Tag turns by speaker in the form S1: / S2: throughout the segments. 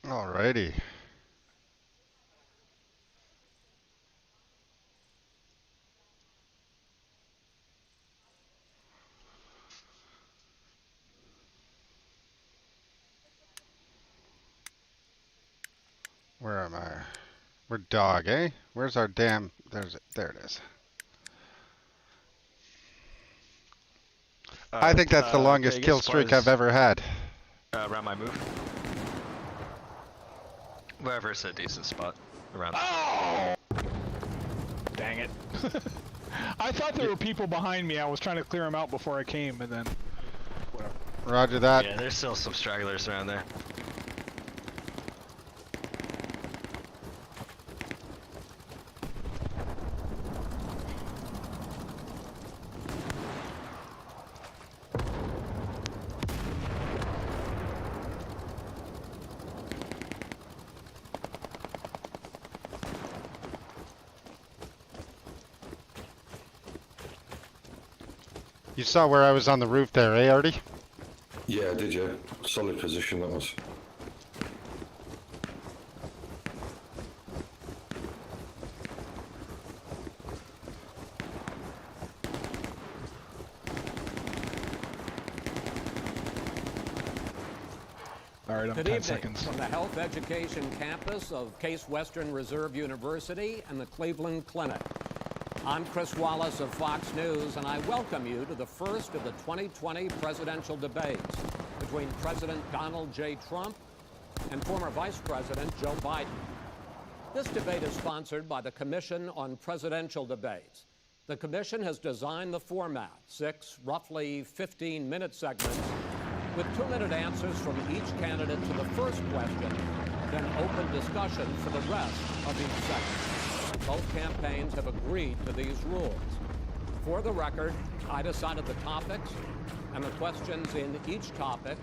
S1: Alrighty. Where am I? We're dog, eh? Where's our damn... There it is. I think that's the longest kill streak I've ever had.
S2: Around my move. Wherever it's a decent spot. Around.
S3: Oh! Dang it. I thought there were people behind me. I was trying to clear them out before I came, and then... Whatever.
S1: Roger that.
S2: Yeah, there's still some stragglers around there.
S1: You saw where I was on the roof there, eh, Artie?
S4: Yeah, did you? Solid position that was.
S3: All right, I'm
S5: Good
S3: 10
S5: evening
S3: seconds.
S5: from the Health Education Campus of Case Western Reserve University and the Cleveland Clinic. I'm Chris Wallace of Fox News, and I welcome you to the first of the 2020 presidential debates between President Donald J. Trump and former Vice President Joe Biden. This debate is sponsored by the Commission on Presidential Debates. The Commission has designed the format, 6 roughly 15-minute segments, with 2-minute answers from each candidate to the first question, then open discussion for the rest of each segment. Both campaigns have agreed to these rules. For the record, I decided the topics and the questions in each topic.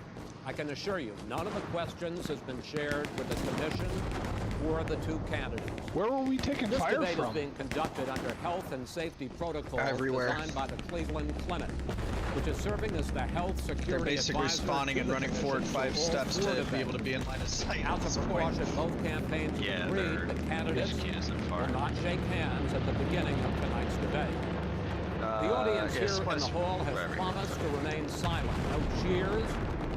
S5: I can assure you, none of the questions has been shared with the Commission or the 2 candidates.
S3: Where were we taking
S5: This
S3: fire
S5: debate
S3: from?
S5: is being conducted under health and safety protocols
S6: Everywhere.
S5: designed by the Cleveland Clinic, which is serving as the health security
S6: They're basically
S5: advisor
S6: spawning
S5: to
S6: and
S5: the
S6: running
S5: Commission
S6: forward 5
S5: for all
S6: steps
S5: 4
S6: to be
S5: debates.
S6: able to be in line of sight.
S5: Out of precaution, both campaigns
S2: Yeah,
S5: have agreed
S2: they're
S5: that candidates
S2: educated so far.
S5: will not shake hands at the beginning of tonight's debate. The audience here in the hall has promised to remain silent. No cheers,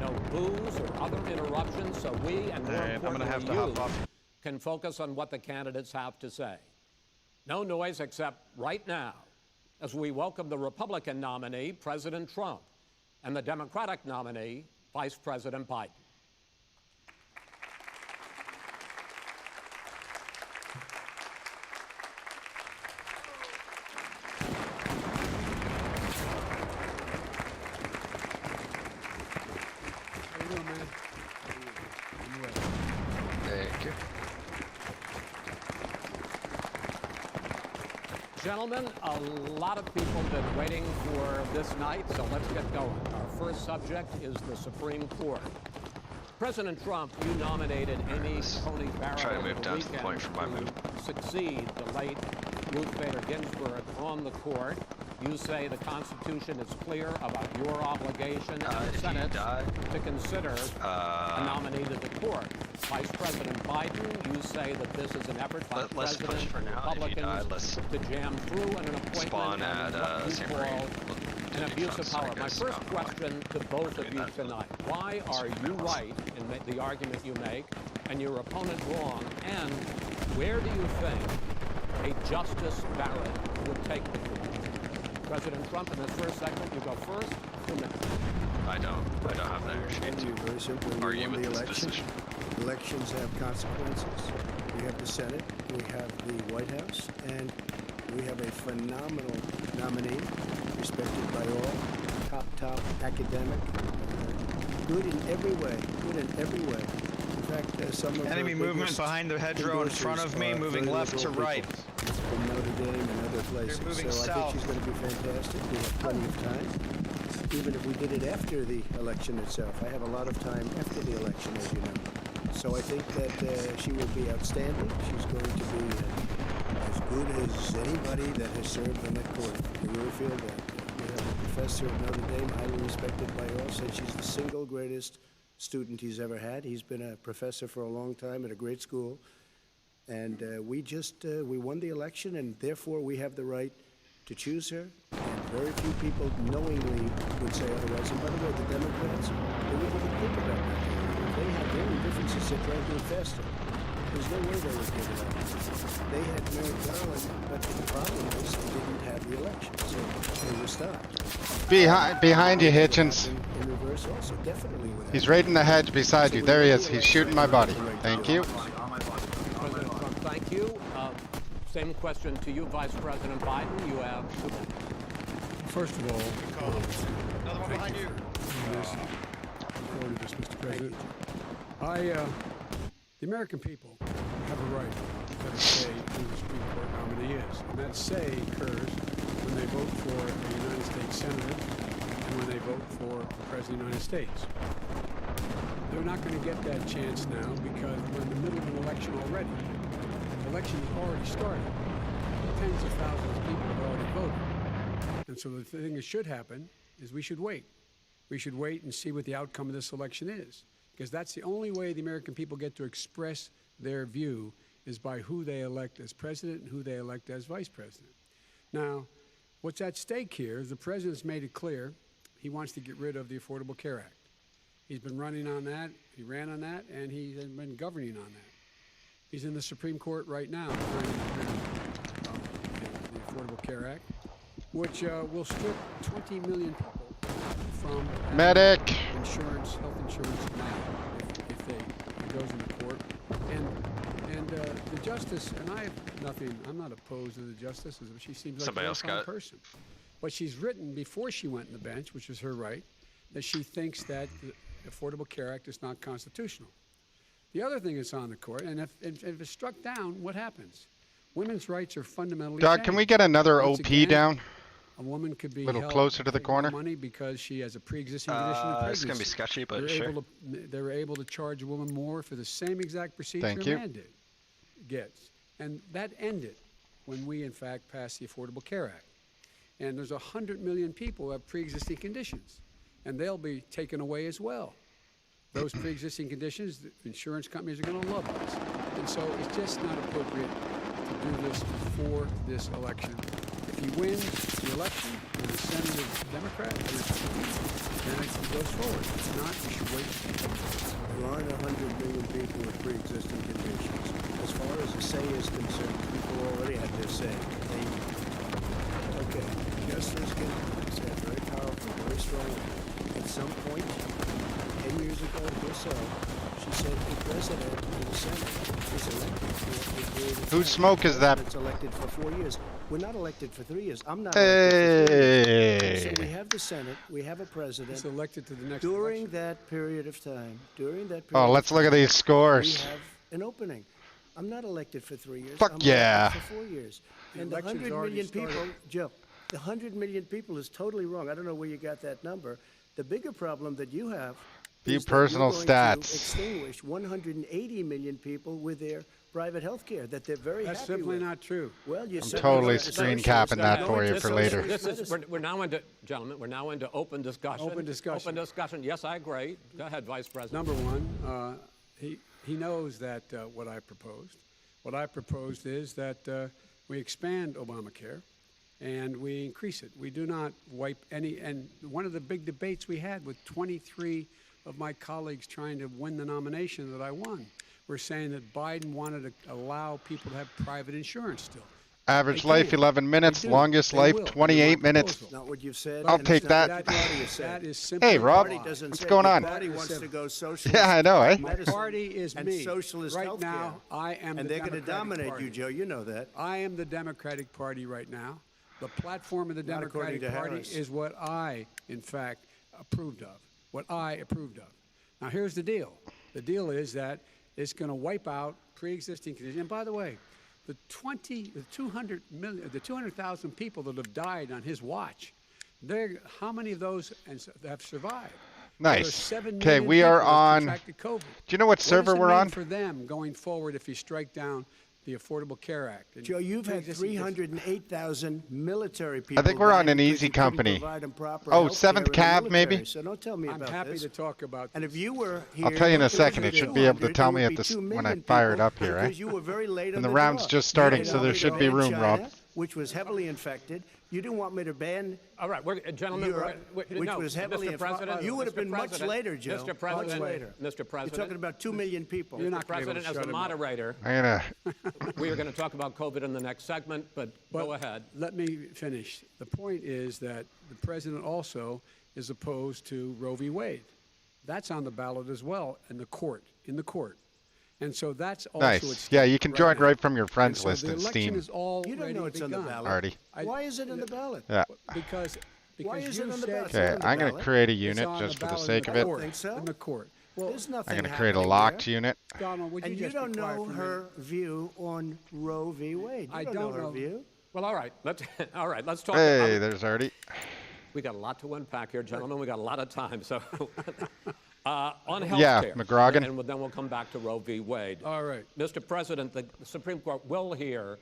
S5: no boos or other interruptions, so we, and more
S6: I'm gonna have to
S5: importantly
S6: hop off.
S5: you, can focus on what the candidates have to say. No noise except right now, as we welcome the Republican nominee, President Trump, and the Democratic nominee, Vice President Biden.
S3: How you doing, man?
S2: Thank you.
S5: Gentlemen, a lot of people have been waiting for this night, so let's get going. Our first subject is the Supreme Court. President Trump, you nominated Amy Coney Barrett
S2: Try to
S5: over
S2: move
S5: the
S2: down to the
S5: weekend
S2: point for my move.
S5: to succeed the late Ruth Bader Ginsburg on the court. You say the Constitution is clear about your obligation in the
S2: If you
S5: Senate
S2: die,
S5: to consider a nominee to the court. Vice President Biden, you say that this is an effort by the
S2: let's
S5: President
S2: push for
S5: and
S2: now. If you die,
S5: Republicans
S2: let's
S5: to jam through an appointment
S2: spawn
S5: and
S2: at
S5: what you
S2: San
S5: call
S2: Marie.
S5: an abuse of power. My first question to both of you tonight, why are you right in the argument you make and your opponent wrong, and where do you think a Justice Barrett would take the court? President Trump, in this first segment, you go first. 2 minutes.
S2: I don't have the energy to
S7: Very simple. We
S2: argue
S7: won
S2: with
S7: the
S2: this
S7: election.
S2: decision.
S7: Elections have consequences. We have the Senate, we have the White House, and we have a phenomenal nominee, respected by all, top academic, good in every way, In fact, some of
S6: Enemy
S7: her
S6: movement
S7: biggest
S6: behind the hedgerow in front of me,
S7: endorsers are
S6: moving
S7: very
S6: left to
S7: liberal
S6: right.
S7: people from Notre Dame and other places.
S6: moving
S7: So I
S6: south.
S7: think she's going to be fantastic. We have plenty of time. Even if we did it after the election itself, I have a lot of time after the election, as you know. So I think that she will be outstanding. She's going to be as good as anybody that has served on that court. I really feel that. We have a professor at Notre Dame, highly respected by all, said she's the single greatest student he's ever had. He's been a professor for a long time at a great school. And we won the election, and therefore we have the right to choose her. And very few people knowingly would say otherwise. And by the way, the Democrats, they would look at paper that way. If they had their own differences, they'd try to do it faster. There's no way they would give it up. They had Merrick Garland, but the problem is they didn't have the election, so they were stopped.
S1: Behind you, Hitchens.
S7: In reverse also, definitely would
S1: He's
S7: happen.
S1: right in the hedge beside you. There he is. He's shooting my body. Thank you.
S5: President Trump, thank you. Same question to you, Vice President Biden. You have.
S8: First of all,
S6: Another one behind you.
S8: forward to this, Mr. President. The American people have a right to have a say who the Supreme Court nominee is. And that say occurs when they vote for a United States Senator and when they vote for the President of the United States. They're not going to get that chance now because we're in the middle of an election already. The election has already started. Tens of thousands of people have already voted. And so the thing that should happen is we should wait. We should wait and see what the outcome of this election is. Because that's the only way the American people get to express their view is by who they elect as president and who they elect as vice president. Now, what's at stake here is the president's made it clear he wants to get rid of the Affordable Care Act. He's been running on that, he ran on that, and he's been governing on that. He's in the Supreme Court right now trying to get rid of the Affordable Care Act, which will strip 20 million people from
S1: Medic.
S8: insurance, health insurance now, if it goes into court. And the justice, and I'm not opposed to the justice, she seems like
S2: Somebody
S8: a
S2: else
S8: very
S2: got
S8: fine
S2: it.
S8: person. But she's written before she went on the bench, which is her right, that she thinks that the Affordable Care Act is not constitutional. The other thing that's on the court, and if it's struck down, what happens? Women's rights are fundamentally
S1: Doug, can we
S8: changed.
S1: get another
S8: Once
S1: OP
S8: again,
S1: down?
S8: A woman could be
S1: A little
S8: held
S1: closer to the
S8: for
S1: corner?
S8: money because she has a pre-existing condition of pregnancy.
S2: It's gonna be sketchy, but
S8: They're
S2: sure.
S8: they were able to charge a woman more for the same exact procedure
S1: Thank
S8: a
S1: you.
S8: man gets. And that ended when we, in fact, passed the Affordable Care Act. And there's 100 million people who have pre-existing conditions, and they'll be taken away as well. Those pre-existing conditions, the insurance companies are going to love this. And so it's just not appropriate to do this before this election. If he wins the election and the Senate is Democrat, then it goes forward. If not, we should wait.
S7: There aren't 100 million people with pre-existing conditions. As far as the say is concerned, people already have their say. Okay, Justice Ginsburg said very powerful, very strong. At some point, 10 years ago or so, she said the president of the Senate is elected for a period of time.
S1: Whose smoke is that?
S7: It's elected for 4 years. We're not elected for 3 years. I'm not elected for 3 years. So
S1: Hey.
S7: we have the Senate, we have a president.
S8: It's elected to the next
S7: During
S8: election.
S7: that period of time,
S1: Oh, let's look at these
S7: we
S1: scores.
S7: have an opening. I'm not elected for 3 years.
S1: Fuck
S7: I'm
S1: yeah.
S7: elected for 4 years.
S8: The
S7: And the
S8: election's
S7: 100
S8: already
S7: million people,
S8: started.
S7: Joe, the 100 million people is totally wrong. I don't know where you got that number. The bigger problem that you have
S1: View
S7: is that
S1: personal
S7: you're going to
S1: stats.
S7: extinguish 180 million people with their private health care that they're very
S8: That's
S7: happy
S8: simply
S7: with.
S8: not true.
S7: Well, you
S1: I'm
S7: certainly
S1: totally
S7: don't.
S1: screen
S7: Socialists
S1: capping that
S7: don't
S1: for you
S7: do
S1: for
S7: socialist
S1: later.
S5: We're now into, gentlemen, we're now into open discussion.
S8: Open discussion.
S5: Open discussion. Yes, I agree. Go ahead, Vice President.
S8: Number one, he knows that what I proposed. What I proposed is that we expand Obamacare and we increase it. We do not wipe any. And one of the big debates we had with 23 of my colleagues trying to win the nomination that I won were saying that Biden wanted to allow people to have private insurance still.
S1: Average
S8: They
S1: life
S8: can.
S1: 11 minutes,
S8: They do.
S1: longest
S8: They
S1: life
S8: will.
S1: 28
S8: They're my
S1: minutes.
S8: proposal.
S7: Not what you've said.
S1: I'll
S7: and
S1: take
S7: it's not
S1: that.
S7: what the party has said.
S8: That is simply
S1: Hey, Rob.
S7: The party
S8: a lie.
S7: doesn't
S1: What's
S7: say.
S1: going
S7: The
S1: on?
S7: party wants to go socialist.
S1: Yeah, I know, eh?
S8: My
S7: medicine
S8: party is
S7: and
S8: me.
S7: socialist
S8: right
S7: healthcare.
S8: now, I am
S7: And
S8: the
S7: they're going to
S8: Democratic
S7: dominate
S8: Party.
S7: you, Joe. You know that.
S8: I am the Democratic Party right now. The platform of the
S7: Not according
S8: Democratic
S7: to
S8: Party
S7: Harris.
S8: is what I, in fact, approved of. What I approved of. Now, here's the deal. The deal is that it's going to wipe out pre-existing conditions. And by the way, the 200,000 people that have died on his watch, how many of those have survived? There are
S1: Nice.
S8: 7
S1: Okay,
S8: million
S1: we are
S8: people that
S1: on.
S8: contracted COVID.
S1: Do you know what server
S8: What does it
S1: we're
S8: mean
S1: on?
S8: for them going forward if you strike down the Affordable Care Act. And
S7: Joe, you've had
S8: pre-existing
S7: 308,000 military people.
S1: I think we're on
S7: die
S1: an
S7: because
S1: easy
S7: you couldn't
S1: company.
S7: provide them proper
S1: Oh,
S7: health
S1: seventh
S7: care in the
S1: cab, maybe?
S7: military. So don't tell me
S8: I'm
S7: about
S8: happy
S7: this.
S8: to talk about
S7: And if
S8: this.
S7: you were here,
S1: I'll tell you in a
S7: if
S1: second.
S7: was
S1: It should be able to
S7: 200,
S1: tell
S7: it
S1: me
S7: would
S1: at
S7: be
S1: this
S7: 2
S1: when I
S7: million
S1: fire it
S7: people
S1: up here, right?
S7: Because you were very late
S1: And
S7: on
S1: the round's
S7: draw.
S1: just
S7: You
S1: starting,
S7: didn't
S1: so
S7: want
S1: there
S7: me to
S1: should be
S7: ban
S1: room,
S7: China,
S1: Rob.
S7: which was heavily infected. You didn't want me to ban
S5: All right, gentlemen,
S7: Europe, which
S5: no,
S7: was heavily
S5: Mr. President,
S7: You would have
S5: Mr.
S7: been much
S5: President,
S7: later, Joe.
S5: Mr. President,
S7: Much later.
S5: Mr.
S7: You're
S5: President,
S7: talking about 2 million people.
S8: You're not gonna be able to
S5: President, as
S8: shut
S5: the
S8: him up.
S5: moderator,
S1: I'm gonna.
S5: we are going to talk about COVID in the next segment, but go ahead.
S8: Let me finish. The point is that the president also is opposed to Roe v. Wade. That's on the ballot as well in the court. And so that's also at
S1: Nice.
S8: stake
S1: Yeah, you can
S8: right
S1: join
S8: now.
S1: right from your
S8: And
S1: friends
S8: so
S1: list
S8: the
S1: in
S8: election
S1: Steam.
S8: is already
S7: You don't know it's on the
S8: begun.
S7: ballot.
S1: Already.
S7: Why is it on the ballot?
S1: Yeah.
S8: Because
S7: Why is
S8: you
S7: it on the
S8: said
S7: ballot?
S1: Okay,
S7: on the
S1: I'm gonna
S7: ballot.
S1: create a
S8: it's
S1: unit
S8: on
S1: just
S8: the
S1: for the
S8: ballot
S1: sake
S8: in
S1: of
S8: the
S1: it.
S8: court,
S7: Think so?
S8: in the court. Well,
S7: There's nothing
S1: I'm gonna create a
S7: happening
S1: locked
S7: there.
S1: unit.
S8: Donald, would you
S7: And you
S8: just be
S7: don't
S8: quiet
S7: know
S8: for a
S7: her
S8: minute?
S7: view on Roe v. Wade. You
S8: I
S7: don't
S8: don't
S7: know her
S8: know.
S7: view.
S5: Well, all right, let's talk.
S1: Hey, there's Artie.
S5: We got a lot to unpack here, gentlemen. We got a lot of time, so on health
S1: Yeah,
S5: care,
S1: McGrogan.
S5: and then we'll come back to Roe v. Wade.
S8: All right.
S5: Mr. President, the Supreme Court will hear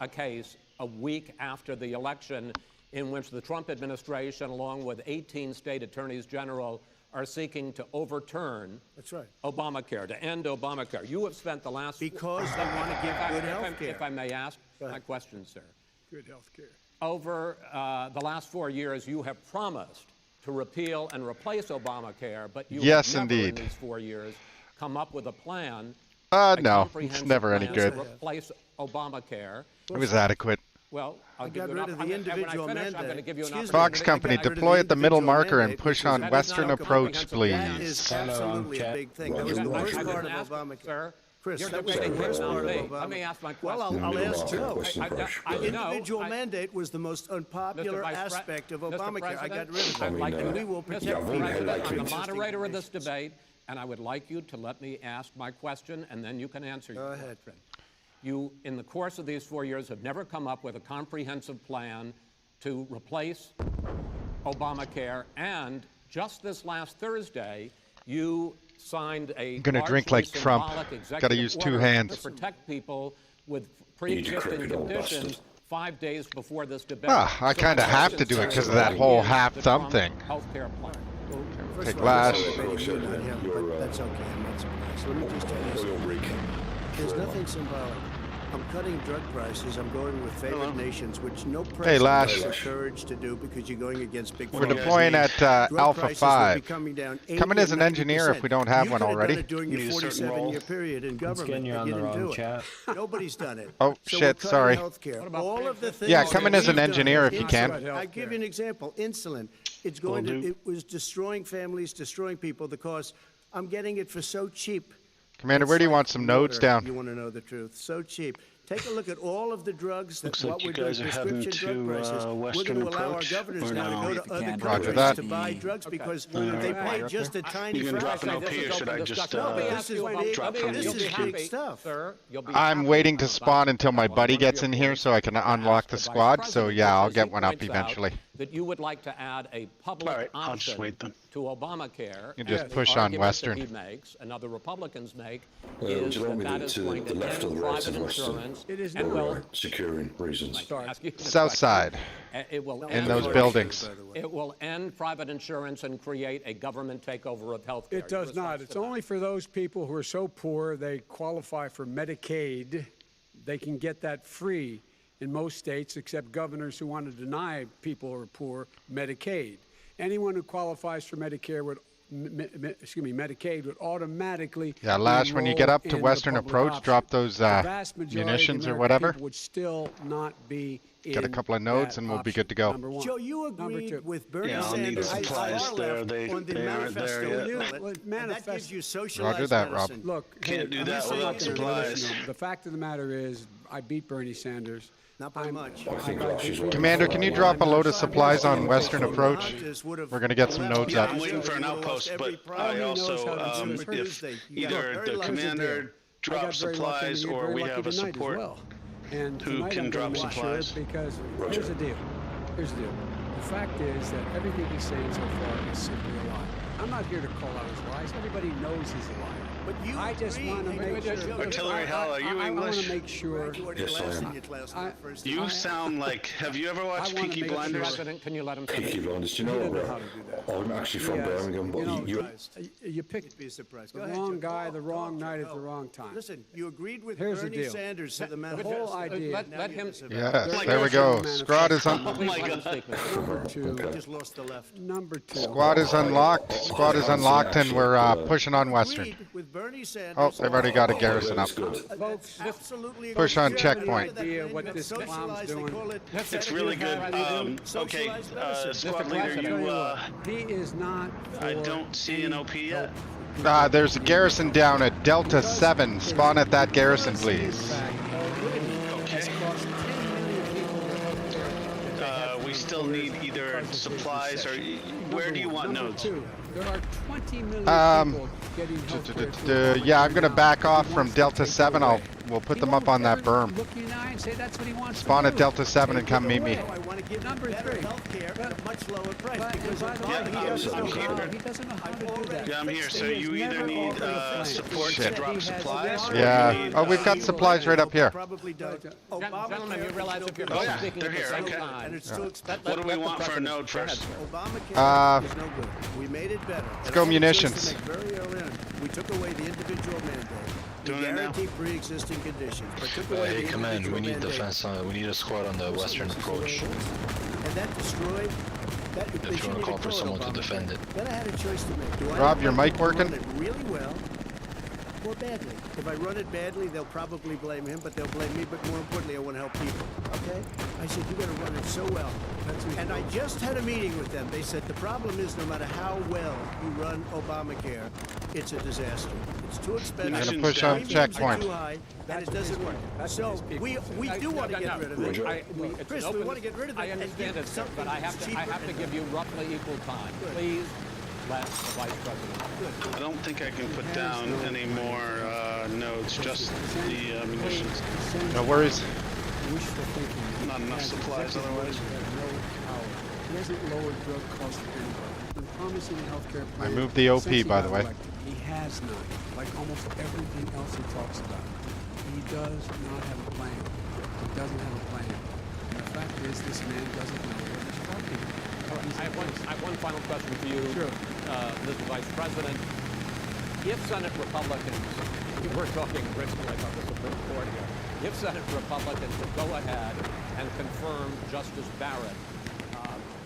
S5: a case a week after the election in which the Trump administration, along with 18 state attorneys general, are seeking to overturn
S7: That's right.
S5: Obamacare, to end Obamacare. You have spent the last...
S7: Because they want to give good health care.
S5: If I may ask my question, sir.
S8: Good health care.
S5: Over the last 4 years, you have promised to repeal and replace Obamacare, but you
S1: Yes,
S5: have never
S1: indeed.
S5: in these 4 years come up with a plan.
S1: No,
S5: a
S1: it's
S5: comprehensive
S1: never any
S5: plan
S1: good.
S5: to replace Obamacare.
S1: It was adequate.
S5: Well, I'll
S7: I
S5: give
S7: got
S5: you
S7: rid
S5: an
S7: of the
S5: and when I
S7: individual
S5: finish, I'm going to
S7: mandate.
S5: give you an
S7: Excuse me.
S5: opportunity.
S1: Fox Company,
S7: I got rid of the
S1: deploy at the middle
S7: individual
S1: marker and
S7: mandate
S1: push
S7: because
S1: on
S5: that is
S1: Western
S5: not a
S1: approach,
S5: comprehensive
S7: That
S1: please.
S7: is absolutely a big thing. That was the worst part of Obamacare.
S5: Sir,
S7: Chris,
S5: you're
S7: that was the
S5: debating
S7: worst
S5: him, not
S7: part of
S5: me.
S7: Obama.
S5: Let me ask my
S7: Well,
S5: question.
S7: I'll ask
S4: Market
S7: Joe.
S4: question first.
S5: I
S7: The
S5: know,
S7: individual mandate was the most unpopular
S5: Vice Pre-
S7: aspect of
S5: Mr.
S7: Obamacare. I got
S5: President,
S7: rid of
S5: I'd
S7: it.
S5: like
S4: mean,
S5: you
S7: we will
S5: Mr.
S7: protect
S4: yeah, we
S5: President,
S4: like
S5: I'm the
S4: existing
S5: moderator of this
S7: nations.
S5: debate, and I would like you to let me ask my question, and then you can answer your
S7: ahead.
S5: question. You, in the course of these 4 years, have never come up with a comprehensive plan to replace Obamacare, and just this last Thursday, you signed a
S1: I'm gonna drink
S5: largely
S1: like Trump.
S5: symbolic executive
S1: Gotta use 2
S5: order
S1: hands.
S5: to protect people with
S4: Need to
S5: pre-existing
S4: correct it all,
S5: conditions
S4: bastard.
S5: 5 days before this debate.
S1: Ah, I
S5: So
S1: kinda
S5: my
S1: have to
S5: question,
S1: do it
S5: sir,
S1: 'cause of that
S5: is
S1: whole
S5: the
S1: half thumb
S5: Trump
S1: thing.
S5: Healthcare plan.
S7: First
S1: Take
S7: of all,
S1: Lash.
S7: I'm debating you, not him, but that's okay. I'm not surprised. Let me just tell you
S4: Oil
S7: something.
S4: rig.
S7: There's nothing symbolic. I'm cutting drug prices. I'm going with favored nations, which no president
S1: Lash.
S7: has the courage to do because you're going against big
S1: We're
S7: pharma.
S1: deploying at
S7: Drug
S1: Alpha
S7: prices will be
S1: 5.
S7: coming down
S1: Come in
S7: 80
S1: as an
S7: or
S1: engineer if
S7: 90%.
S1: we don't have
S7: You
S1: one
S7: could have
S1: already.
S7: done it during your 47-year period in government,
S9: you're
S7: but
S9: on
S7: you
S9: the
S7: didn't
S9: wrong
S7: do
S9: chat.
S7: it. Nobody's done it.
S1: Oh,
S7: So
S1: shit,
S7: we're cutting
S1: sorry.
S7: healthcare. All of the things
S1: Yeah, come in
S7: that
S1: as an
S7: we've done
S1: engineer if
S7: is
S1: you can.
S7: insulin. I give you an example. Insulin. It's going to. It was destroying families, destroying people. The cost. I'm getting it for so cheap.
S1: Commander,
S7: It's
S1: where do you
S7: like
S1: want some nodes
S7: water.
S1: down?
S7: You want to know the truth? So cheap. Take a look at all of the drugs that
S9: Looks
S7: what
S9: like you
S7: we're doing,
S9: guys are heading
S7: prescription drug
S9: to,
S7: prices. We're
S9: Western
S7: going to allow our
S9: Approach,
S7: governors
S9: or
S7: now
S9: no?
S7: to go to other
S1: Roger
S7: countries
S1: that.
S7: to buy drugs because they pay just a tiny
S9: You can drop
S7: fraction.
S9: an OP, or should I just
S7: No, but
S9: uh,
S7: this is big.
S9: drop from
S7: This
S9: the
S7: is
S9: OP?
S7: big stuff.
S5: Sir, you'll be
S1: I'm
S5: happy
S1: waiting to
S5: about
S1: spawn until my
S5: that one.
S1: buddy
S5: One of
S1: gets
S5: your
S1: in here
S5: points
S1: so I can
S5: to
S1: unlock
S5: ask
S1: the
S5: Vice
S1: squad. So
S5: President,
S1: yeah, I'll
S5: because
S1: get
S5: he
S1: one up
S5: points out
S1: eventually.
S5: That you would like to add a public
S9: All right, I'll just
S5: option
S9: wait then.
S5: to Obamacare.
S1: You just
S5: and the
S1: push on
S5: argument
S1: Western.
S5: That he makes, and other Republicans make,
S4: Would
S5: is
S4: you like me
S5: that
S4: to
S5: is
S4: the
S5: going to
S4: left or
S5: end
S4: the right
S5: private
S4: of Western?
S5: insurance.
S8: It is
S5: and
S8: not
S5: will
S8: right.
S4: Securing reasons.
S5: ask you the
S1: South
S5: question.
S1: side.
S5: It will
S1: In
S5: end
S1: those
S5: private-
S1: buildings.
S5: It will end private insurance and create a government takeover of health care.
S8: It does not. It's only for those people who are so poor they qualify for Medicaid. They can get that free in most states, except governors who want to deny people who are poor Medicaid. Anyone who qualifies for Medicare would, Medicaid would automatically.
S1: Yeah, Lash, when you get
S8: enroll
S1: up to
S8: in the
S1: Western
S8: public
S1: Approach,
S8: option.
S1: drop those
S8: The vast majority of the
S1: munitions or
S8: American
S1: whatever.
S8: people would still not be
S1: Get a
S8: in
S1: couple of nodes
S8: that
S1: and we'll be
S8: option,
S1: good to go.
S8: Number one.
S7: Joe, you
S8: Number
S7: agreed
S8: two.
S7: with Bernie
S9: Yeah, I'll need the
S7: Sanders
S9: supplies
S7: far
S9: there.
S7: left
S9: They
S7: on the
S9: aren't there
S7: manifesto.
S9: yet.
S7: bill,
S8: Well,
S7: and that
S8: manifesto-
S7: gives you socialized
S1: Roger that, Rob.
S7: medicine.
S8: Look,
S9: Can't
S8: hey,
S9: do
S8: I'm
S9: that
S8: saying
S9: without
S8: you're
S9: supplies.
S8: listening. The fact of the matter is, I beat Bernie Sanders.
S7: Not by much.
S4: I think Lash is right.
S1: Commander, can you drop a load of supplies on Western Approach?
S7: We're
S1: We're gonna get some nodes
S9: Yeah,
S1: up.
S9: I'm waiting for an outpost, but I also, if either the commander drops supplies or we have a support
S8: and
S9: who
S8: tonight
S9: can
S8: I'm
S9: drop
S8: gonna make
S9: supplies.
S8: Sure because
S4: Roger.
S8: here's the deal. Here's the deal. The fact is that everything he's saying so far is simply a lie. I'm not here to call out his lies. Everybody knows he's a liar.
S7: But you
S8: I just want to make sure.
S9: Artillery Hell, are you
S8: I want
S9: English?
S8: to make sure.
S4: Yes, I am.
S9: You sound like. Have you ever watched
S8: wanna
S9: Peaky
S8: make sure-
S9: Blinders?
S5: President, can you let him
S4: Peaky
S5: finish?
S4: Blinders. Do you
S8: He
S4: know
S8: doesn't know
S4: what?
S8: how to do that.
S4: I'm actually from
S8: Yes.
S4: Birmingham, but
S8: You know,
S4: you
S8: You picked
S7: Be a surprise.
S8: the
S7: Go ahead,
S8: wrong
S7: Joe.
S8: guy,
S7: Talk,
S8: the wrong
S7: talk,
S8: night at
S7: Joe.
S8: the wrong time.
S7: Listen, you agreed with
S8: Here's the
S7: Bernie
S8: deal.
S7: Sanders to the
S8: The
S7: manifesto.
S8: whole idea.
S5: Let him.
S1: Yes,
S9: my
S1: there we
S9: God.
S1: go. Squad is
S9: Oh
S5: Please
S9: my
S5: let him
S9: God.
S5: speak, Mr.
S8: Number two.
S7: Just lost the left.
S8: Number two.
S1: Squad is unlocked. Squad is unlocked, and we're pushing on Western.
S7: Agreed with Bernie Sanders.
S1: Oh, they've already got a garrison up.
S4: That's good.
S8: Folks,
S7: Absolutely.
S1: Push on
S7: agree. You have
S1: checkpoint.
S7: any
S8: idea what this
S7: Socialized,
S8: clown's
S7: they
S8: doing?
S7: call it
S9: It's really good. Okay,
S7: socialized medicine.
S9: squad
S5: Mr.
S9: leader,
S5: President.
S9: you.
S8: He is not.
S9: I
S8: for
S9: don't see an OP yet.
S1: There's a garrison down at Delta 7. Spawn at that garrison, please.
S9: We still need either supplies or. Where do you want nodes?
S8: There are 20 million people getting healthcare.
S1: Yeah, I'm gonna back off from Delta 7. We'll put them up on that berm.
S8: Look you in the eye and say that's what he wants to
S1: Spawn
S8: do.
S1: at Delta 7 and come meet me.
S7: I want to give
S8: Number
S7: better
S8: three.
S7: health care at a much lower price
S8: But,
S7: because
S8: by the way,
S9: Yeah,
S8: he
S9: I'm
S8: doesn't know
S9: here.
S8: how- he doesn't know how to do that.
S9: Yeah, I'm here. So you
S8: He has
S9: either
S8: never
S9: need
S8: offered a plan.
S9: support to
S1: Shit.
S9: drop supplies, or
S1: Yeah.
S9: you need.
S1: Oh, we've got supplies right up here.
S7: probably don't.
S5: Gentlemen, you realize if you're
S9: Oh,
S5: both
S9: yeah,
S5: speaking
S9: they're
S5: at the
S9: here,
S5: same
S9: okay.
S5: time.
S7: And it's too expensive.
S9: What do we want for a node
S5: Go ahead,
S9: first?
S5: sir.
S7: Obamacare is no good. We made it better.
S1: Let's go munitions.
S7: Very early on, we took away the individual mandate. We
S9: Doing it now.
S7: guaranteed pre-existing conditions, but took away
S2: Hey,
S7: the
S2: command,
S7: individual
S2: we need
S7: mandate.
S2: defense on. We need a squad on the western approach.
S7: And that destroyed. That,
S2: If you want to call for someone to defend it.
S7: Then I had a choice to make. Do I
S1: Rob, your
S7: want
S1: mic
S7: to
S1: working?
S7: run it really well or badly? If I run it badly, they'll probably blame him, but they'll blame me. But more importantly, I want to help people. Okay? I said, you got to run it so well. And I just had a meeting with them. They said the problem is no matter how well you run Obamacare, it's a disaster. It's too expensive.
S1: I'm
S9: gonna
S1: push on
S7: Premiums are
S1: checkpoint.
S7: too high, and it doesn't work. So we do want to get rid of it.
S5: It's
S7: Chris,
S5: an
S7: we
S5: open-
S7: want to get rid of it
S5: I
S7: and
S5: understand
S7: give
S5: it, sir,
S7: something
S5: but I
S7: that's
S5: have to
S7: cheaper
S5: give you roughly equal time. Please let the Vice President.
S9: I don't think I can put down any more nodes, just the munitions.
S1: No worries.
S8: Wishful thinking.
S9: Not enough
S8: He has
S9: supplies
S8: executive
S9: otherwise.
S8: orders that have no power. He hasn't lowered drug costs for anybody. He's been promising a healthcare plan.
S1: I moved the OP,
S8: since he
S1: by
S8: got
S1: the way.
S8: elected. He has not, like almost everything else he talks about. He does not have a plan. He doesn't have a plan. And the fact is, this man doesn't know what he's talking about.
S5: I have one final question for you,
S8: Sure.
S5: Mr. Vice President. If Senate Republicans, we're talking originally about the Supreme Court here, if Senate Republicans would go ahead and confirm Justice Barrett,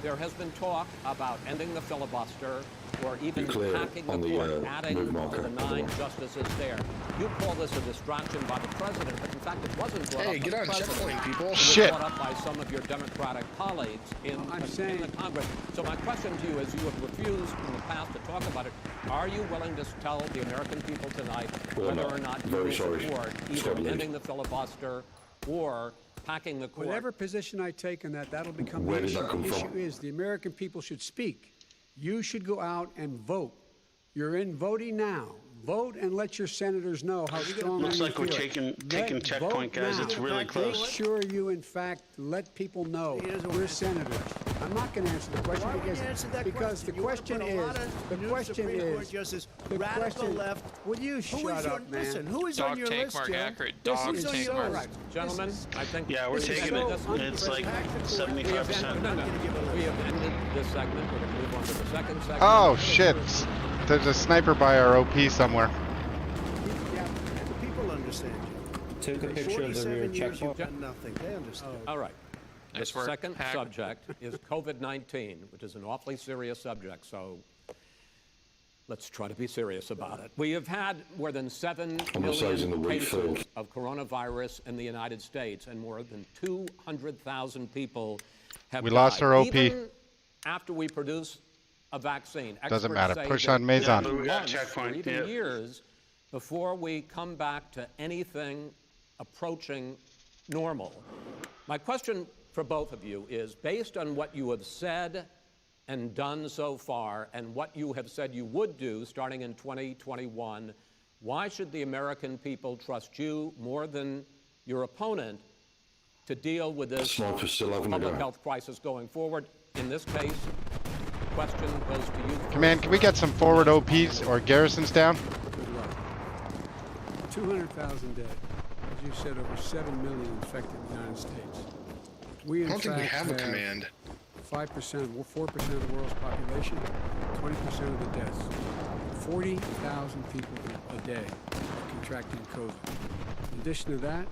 S5: there has been talk about ending the filibuster or even
S4: Be clear
S5: packing the
S4: on the,
S5: court,
S4: move
S5: adding to
S4: marker,
S5: the
S4: by the
S5: 9
S4: way.
S5: justices there. You call this a distraction by the president, but in fact it wasn't brought
S2: Hey,
S5: up
S2: get
S5: by
S2: on
S5: the president.
S2: checkpoint, people.
S5: It was
S1: Shit.
S5: brought up by some of your Democratic colleagues in the Congress. So my question to you is, you have refused in the past to talk about it. Are you willing to tell the American people tonight
S4: Well,
S5: whether
S4: no.
S5: or not you
S4: Very
S5: will
S4: sorry.
S5: support either
S4: Squad lead.
S5: ending the filibuster or packing the court?
S8: Whatever position I take on that, that'll become
S4: Where
S8: the
S4: did
S8: issue.
S4: that come
S8: The issue
S4: from?
S8: is the American people should speak. You should go out and vote. You're in voting now. Vote and let your senators know how strongly
S9: Looks
S8: you
S9: like we're
S8: feel.
S9: taking
S8: Let-
S9: checkpoint,
S8: vote
S9: guys.
S8: now.
S9: It's really
S8: Make
S9: close.
S8: sure you, in fact, let people know we're senators. I'm not going to answer the question
S7: Why would you answer that
S8: because the
S7: You wanna
S8: question
S7: put a
S8: is,
S7: lot of
S8: the
S7: new
S8: question
S7: Supreme Court
S8: is,
S7: justices,
S8: the
S7: radical
S8: question,
S7: left.
S8: would you
S7: Who
S8: shut
S7: is your,
S8: up, man?
S7: listen, who is
S6: Dog
S7: on your
S6: tank,
S7: list,
S6: Mark
S7: Joe?
S6: Ackert.
S8: This
S6: Dog
S8: is
S6: tank,
S8: so
S6: Mark.
S8: right.
S5: Gentlemen, I think
S9: Yeah, we're
S8: This is
S9: taking
S8: so
S9: it. It's like
S5: we have,
S9: 75%.
S5: we have ended this segment. We're going to move on to the second segment.
S1: Oh, shit. There's a sniper by our OP somewhere.
S7: Yeah, the people understand you.
S10: Took a picture of the
S7: 47
S10: rear
S7: years
S10: checkpoint.
S7: you've done nothing. They understand.
S5: All right.
S6: Nice
S5: The
S6: work,
S5: second
S6: Hack.
S5: subject is COVID-19, which is an awfully serious subject, so let's try to be serious about it. We have had more than 7
S4: sizing the
S5: million
S4: wheat
S5: cases
S4: field.
S5: of coronavirus in the United States, and more than 200,000 people have
S1: We
S5: died.
S1: lost our OP.
S5: Even after we produce a vaccine,
S1: Doesn't
S5: experts
S1: matter.
S5: say
S1: Push
S5: that
S1: on Maison.
S5: it'll be
S9: Yeah, but we got
S5: months
S9: checkpoint,
S5: or even
S9: yeah.
S5: years before we come back to anything approaching normal. My question for both of you is, based on what you have said and done so far and what you have said you would do starting in 2021, why should the American people trust you more than your opponent to deal with this
S4: Sniper's still having a
S5: public
S4: go.
S5: health crisis going forward? In this case, question goes to you.
S1: Command, can we get some forward OPs or garrisons down?
S8: Good luck. 200,000 dead. As you said, over 7 million infected in the United States. We, in
S2: I don't think we
S8: fact,
S2: have a command.
S8: 5%, 4% of the world's population, 20% of the deaths. 40,000 people a day contracting COVID. In addition to that,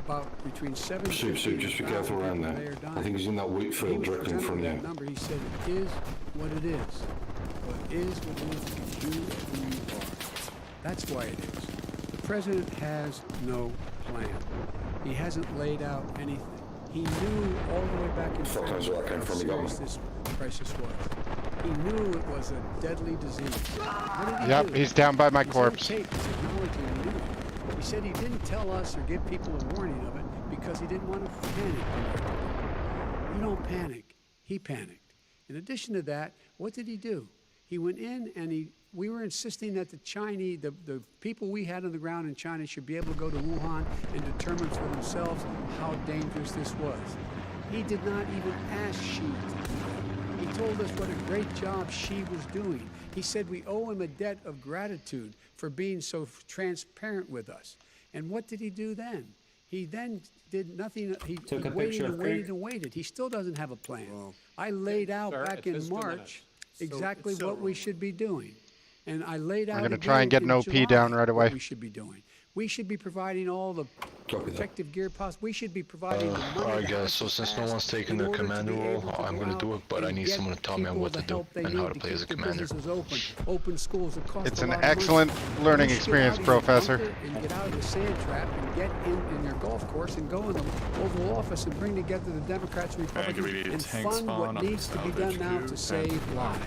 S8: about between 7 and
S4: Soup, just be careful around there. I think he's in that wheat field directly in front of you.
S8: That number, he said it is what it is. What is what it is because you are who you are. That's why it is. The president has no plan. He hasn't laid out anything. He knew all the way back in February how serious this crisis was. He knew it was a deadly disease. What did he
S1: Yep,
S8: do?
S1: he's down by my corpse.
S8: He said he didn't tell us or give people a warning of it because he didn't want to panic. You don't panic. He panicked. In addition to that, what did he do? He went in and we were insisting that the Chinese, the people we had on the ground in China should be able to go to Wuhan and determine for themselves how dangerous this was. He did not even ask Xi to do that. He told us what a great job Xi was doing. He said we owe him a debt of gratitude for being so transparent with us. And what did he do then? He then did nothing. He waited and waited and waited. He still doesn't have a plan. Well, I laid out back in March exactly what we should be doing. And I laid out.
S1: I'm going to try and get an OP down right away.
S8: What we should be doing. We should be providing all the protective gear possible. We should be providing the money.
S2: Alright guys, so since no one's taking the commander role, I'm gonna do it, but I need someone to tell me what to do and how to play as a commander.
S8: Open schools that cost
S1: It's
S8: a
S1: an
S8: lot of money.
S1: excellent learning experience, Professor.
S8: And get out of the sand trap and get in your golf course and go in the Oval Office and bring together the Democrats and Republicans and fund what needs to be done now to save lives.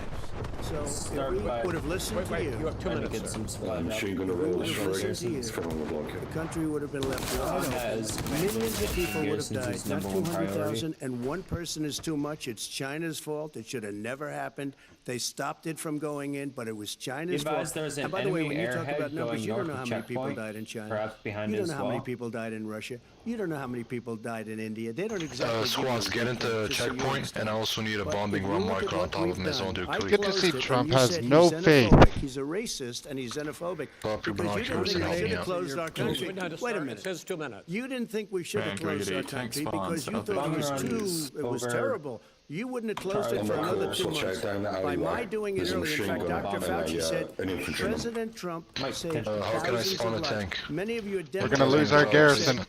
S7: So if we would have listened to you,
S5: You have 2 minutes, sir.
S4: I'm sure you're going to roll this
S7: listen to
S4: It's
S7: you,
S4: coming on the block here.
S7: the country would have been left wide open. Millions of people would have died, not 200,000, and one person is too much. It's China's fault. It should have never happened. They stopped it from going in, but it was China's fault. And by the way, when you talk about numbers, you don't know how many people died in China. You don't know how many people died in Russia. You don't know how many people died in India. They don't exactly.
S2: Squads, get into checkpoint, and I also need a bombing run marker on top of Maison du Clou.
S1: Good to see Trump has no faith.
S7: He's a racist and he's xenophobic.
S2: Stop your
S7: Because you
S2: binoculars
S7: didn't
S2: and
S7: think we
S2: help
S7: should
S2: me
S7: have
S2: out.
S7: closed our country. Wait a minute.
S5: It says 2 minutes.
S7: You didn't think we should have closed our country because you thought it was terrible. You wouldn't have closed it for another 2 months. By my doing it earlier, in fact, Dr. Fauci said, President Trump saved
S2: how can I
S7: thousands
S2: spawn
S7: of
S2: a
S7: lives.
S2: tank?
S7: Many of you are
S1: We're going to lose our garrison.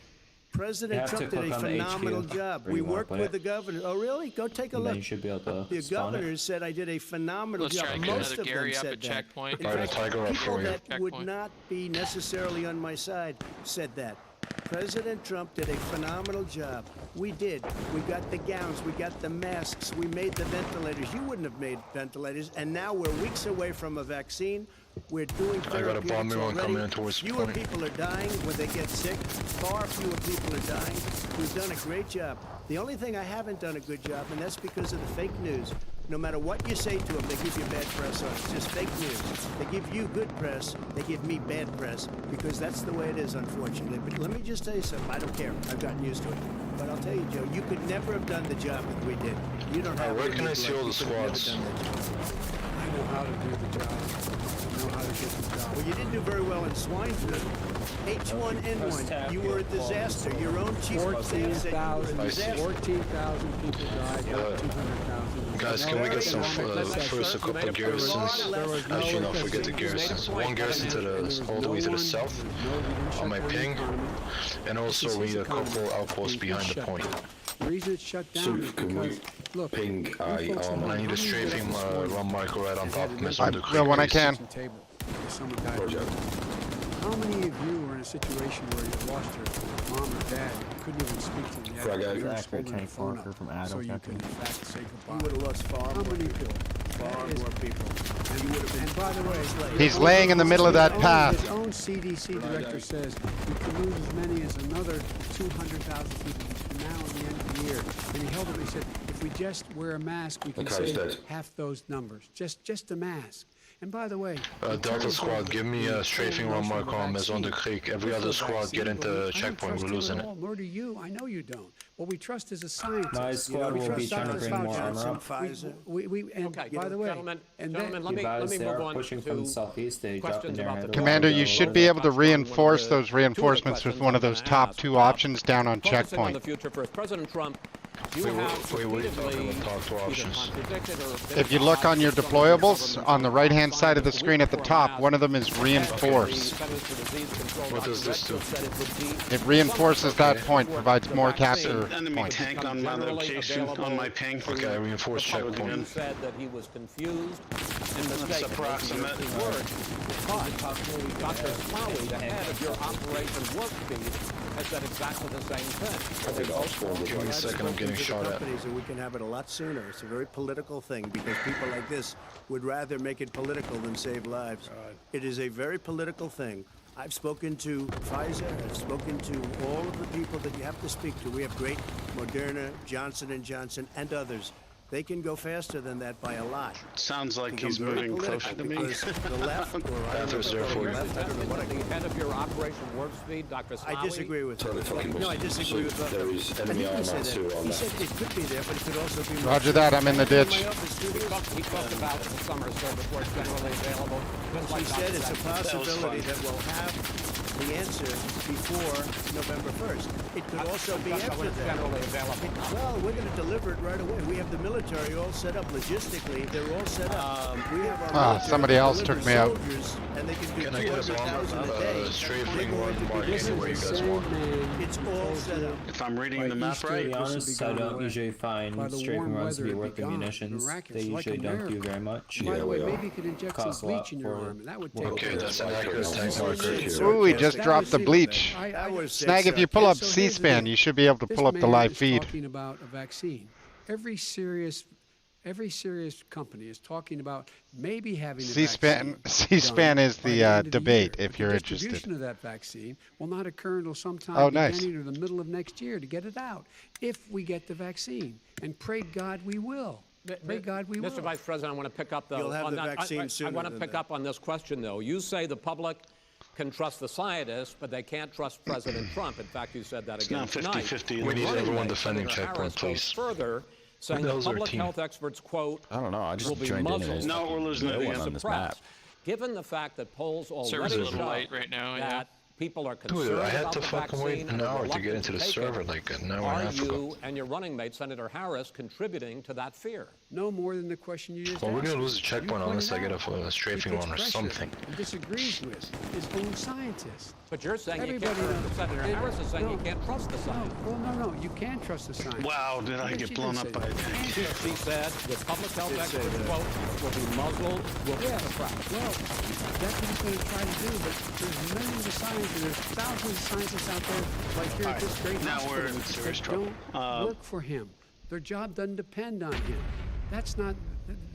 S7: President Trump did a phenomenal job. We worked with the governor. Oh, really? Go take a look.
S10: You should be able to
S7: The governors said I did a phenomenal job. Most of them said that. In fact, people that would not be necessarily on my side said that. President Trump did a phenomenal job. We did. We got the gowns. We got the masks. We made the ventilators. You wouldn't have made ventilators. And now we're weeks away from a vaccine. We're doing
S2: I got a bombing run coming in towards the
S7: Fewer
S2: point.
S7: people are dying when they get sick. Far fewer people are dying. We've done a great job. The only thing I haven't done a good job, and that's because of the fake news. No matter what you say to them, they give you bad press on it. It's just fake news. They give you good press, they give me bad press, because that's the way it is, unfortunately. But let me just tell you something. I don't care. I've gotten used to it. But I'll tell you, Joe, you could never have done the job that we did. You don't have
S2: where can I see all the squads?
S8: I know how to do the job. I know how to get the job.
S7: Well, you didn't do very well in swine flu. H1N1, you were a disaster. Your own chief of staff said you were a disaster.
S8: 14,000 people died, not 200,000.
S2: Guys, can we get some first a couple of garrisons? Actually, no, forget the garrisons. One garrison to the all the way to the south on my ping, and also we need a couple outposts behind the point.
S8: The reason it's shut down is because, look,
S4: ping I
S2: And I need a strafing run marker right on top of Maison du Clou.
S1: Well, when I can.
S8: How many of you were in a situation where you lost your mom or dad, you couldn't even speak to them? You had to
S10: Accurate
S8: holding the
S10: tank
S8: phone
S10: marker
S8: up
S10: from Adam.
S8: so you could, in fact, say
S7: You
S8: goodbye.
S7: would have lost far
S8: How
S7: more
S8: many
S7: people.
S8: people?
S7: Far more people. And you would have been.
S8: And by the way,
S1: He's laying in the middle of that path.
S8: His own CDC director says we could lose as many as another 200,000 people between now and the end of the year. And he held it and he said, if we just wear a mask, we can
S4: Okay,
S8: save
S4: dead.
S8: half those numbers. Just a mask. And by the way,
S2: Delta squad, give me a strafing one more call, Maison de Creek. Every other squad, get into checkpoint, we're losing it.
S8: Nor do you. I know you don't. What we trust is a scientist.
S10: My squad will be trying to bring more armor up.
S8: And by the way,
S5: gentlemen,
S8: and
S5: gentlemen,
S8: then,
S5: let me
S10: They
S5: move
S10: are
S5: on
S10: pushing
S5: to
S10: from the southeast. They dropped in
S5: questions
S10: their
S5: about
S10: head.
S5: the
S1: Commander, you should be able to reinforce those reinforcements with one of those top two options down on
S5: Focusing on
S1: checkpoint.
S5: the future first. President Trump, you
S2: Wait,
S5: have
S2: what are you talking
S5: repeatedly
S2: about top two
S5: either
S2: options?
S5: contradicted or been
S1: If you look on your
S5: at odds with some of the
S1: deployables,
S5: government's
S1: on the right-hand
S5: top
S1: side of the
S5: scientists.
S1: screen at the
S5: Before I'm
S1: top,
S5: asked,
S1: one of them is
S5: the
S1: reinforce.
S5: Centers for Disease Control,
S2: What does
S5: Dr.
S2: this do?
S5: Redfield said it would be
S1: It reinforces that point, provides more
S5: vaccine.
S1: capture
S9: Enemy
S1: points.
S9: tank on my location, on my ping.
S2: Okay, I reinforce
S5: He
S2: checkpoint.
S5: said that he was confused and
S9: That's
S5: mistaken.
S9: approximate.
S5: His words. But Dr. Smawi, the head of your Operation Warp Speed, has said exactly the same thing.
S2: Give me a second, I'm getting shot at.
S7: Companies, and we can have it a lot sooner. It's a very political thing because people like this would rather make it political than save lives. It is a very political thing. I've spoken to Pfizer. I've spoken to all of the people that you have to speak to. We have great Moderna, Johnson & Johnson, and others. They can go faster than that by a lot.
S9: Sounds like
S7: Becomes
S9: he's
S7: very
S9: moving
S7: political
S9: closer to me.
S7: because the left, or I don't know
S2: Panthers there for you.
S7: left, I don't know what I
S5: The head of your Operation Warp Speed, Dr. Smawi.
S7: I disagree with
S4: Totally
S7: that.
S4: fucking
S7: No, I
S4: bullshit.
S7: disagree with that.
S4: There is
S7: I
S4: enemy
S7: didn't say
S4: armor
S7: that.
S4: too on
S7: He
S4: that.
S7: said it could be there, but it could also be.
S1: Roger that, I'm in the ditch.
S7: My office, too.
S5: He talked about the summer service where it's generally available. Just
S7: He
S5: like
S7: said
S5: Dr.
S7: it's a
S5: Redfield.
S7: possibility that we'll have the answer before November 1st. It could also be
S5: That's
S7: after
S5: when it's
S7: that.
S5: generally available.
S7: Well, we're going to deliver it right away. We have the military all set up logistically. They're all set up. We have our military
S1: somebody
S7: that
S1: else
S7: delivers
S1: took me out.
S7: soldiers, and they can do
S2: Can I get a
S7: 200,000 a day.
S2: strafing one mark anywhere you guys want?
S7: It's all set up.
S9: If I'm reading the map
S10: To
S9: right,
S10: be honest, I don't usually find
S8: By the
S10: strafing
S8: warm
S10: runs to be
S8: weather,
S10: worth
S8: it'd
S10: the
S8: be gone.
S10: munitions.
S8: Miraculous,
S10: They
S8: like
S10: usually don't do
S8: America.
S10: very much.
S8: By
S4: Yeah,
S8: the way,
S4: we are.
S8: maybe you could inject
S10: Costs a
S8: some
S10: lot
S8: bleach in your
S10: for-
S8: arm, and that would take
S2: Okay,
S8: it.
S2: that's an accurate tank marker here.
S1: Ooh, we just dropped the bleach.
S7: That was
S1: Snag, if you pull up
S8: So here's the
S1: C-SPAN,
S8: deal.
S1: you should be able to
S8: This
S1: pull up the
S8: man
S1: live
S8: is
S1: feed.
S8: talking about a vaccine. Every serious company is talking about maybe having a
S1: C-SPAN,
S8: vaccine
S1: C-SPAN
S8: done
S1: is
S8: by
S1: the
S8: end of
S1: debate,
S8: year.
S1: if
S8: But
S1: you're
S8: the
S1: interested.
S8: distribution of that vaccine will not occur until sometime
S1: Oh, nice.
S8: beginning or the middle of next year to get it out, if we get the vaccine. And pray God we will. Pray God we will.
S5: Mr. Vice President, I want to pick up
S7: You'll have
S5: on
S7: the
S5: that.
S7: vaccine
S5: I
S7: sooner
S5: want to
S7: than
S5: pick
S7: that.
S5: up on this question, though. You say the public can trust the scientists, but they can't trust President Trump. In fact, you said that again
S9: now
S5: tonight.
S9: 50-50.
S2: We need
S5: Running
S2: everyone
S5: mate
S2: defending
S5: Senator
S2: checkpoint,
S5: Harris goes
S2: please.
S5: further, saying
S2: the
S5: the
S2: hell's our
S5: public
S2: team?
S5: health experts, quote,
S11: I don't know. I just
S5: will be
S11: joined in
S5: muzzled.
S11: and
S9: No, we're losing it
S5: will be
S9: again.
S11: on this map.
S5: suppressed. Given the fact that polls
S12: Server's
S5: already
S12: a little
S5: show
S12: light right now, yeah.
S5: that people are concerned
S2: Dude, I had
S5: about
S2: to
S5: the
S2: fucking wait
S5: vaccine
S2: an
S5: and are
S2: hour to get
S5: reluctant
S2: into the
S5: take
S2: server,
S5: it,
S2: like an hour and a
S5: are
S2: half ago.
S5: you and your running mate, Senator Harris, contributing to that fear?
S8: No more than the question you just
S2: Well, we're
S8: asked.
S2: gonna lose the checkpoint
S8: You
S2: unless I
S8: pointed
S2: get
S8: out.
S2: a strafing
S8: He
S2: one or
S8: puts pressure
S2: something.
S8: and disagrees with his own scientists.
S5: But you're saying you
S8: Everybody
S5: can't.
S8: knows.
S5: Senator
S8: And-
S5: Harris is saying you
S8: no,
S5: can't trust the science.
S8: No, you can trust the science.
S9: Wow, did I
S8: Yes,
S9: get
S8: you
S9: blown
S8: can
S9: up
S8: say
S9: by a
S8: that.
S9: tank?
S5: She said the public health
S7: Did say
S5: experts,
S7: that.
S5: quote, will be muzzled, will be
S8: Yeah,
S5: suppressed.
S8: well, that's what he's going to try to do, but there's millions of scientists, there's thousands of scientists out there, like here at this great
S9: now
S8: hospital,
S9: we're in serious
S8: that
S9: trouble.
S8: don't work for him. Their job doesn't depend on him. That's not...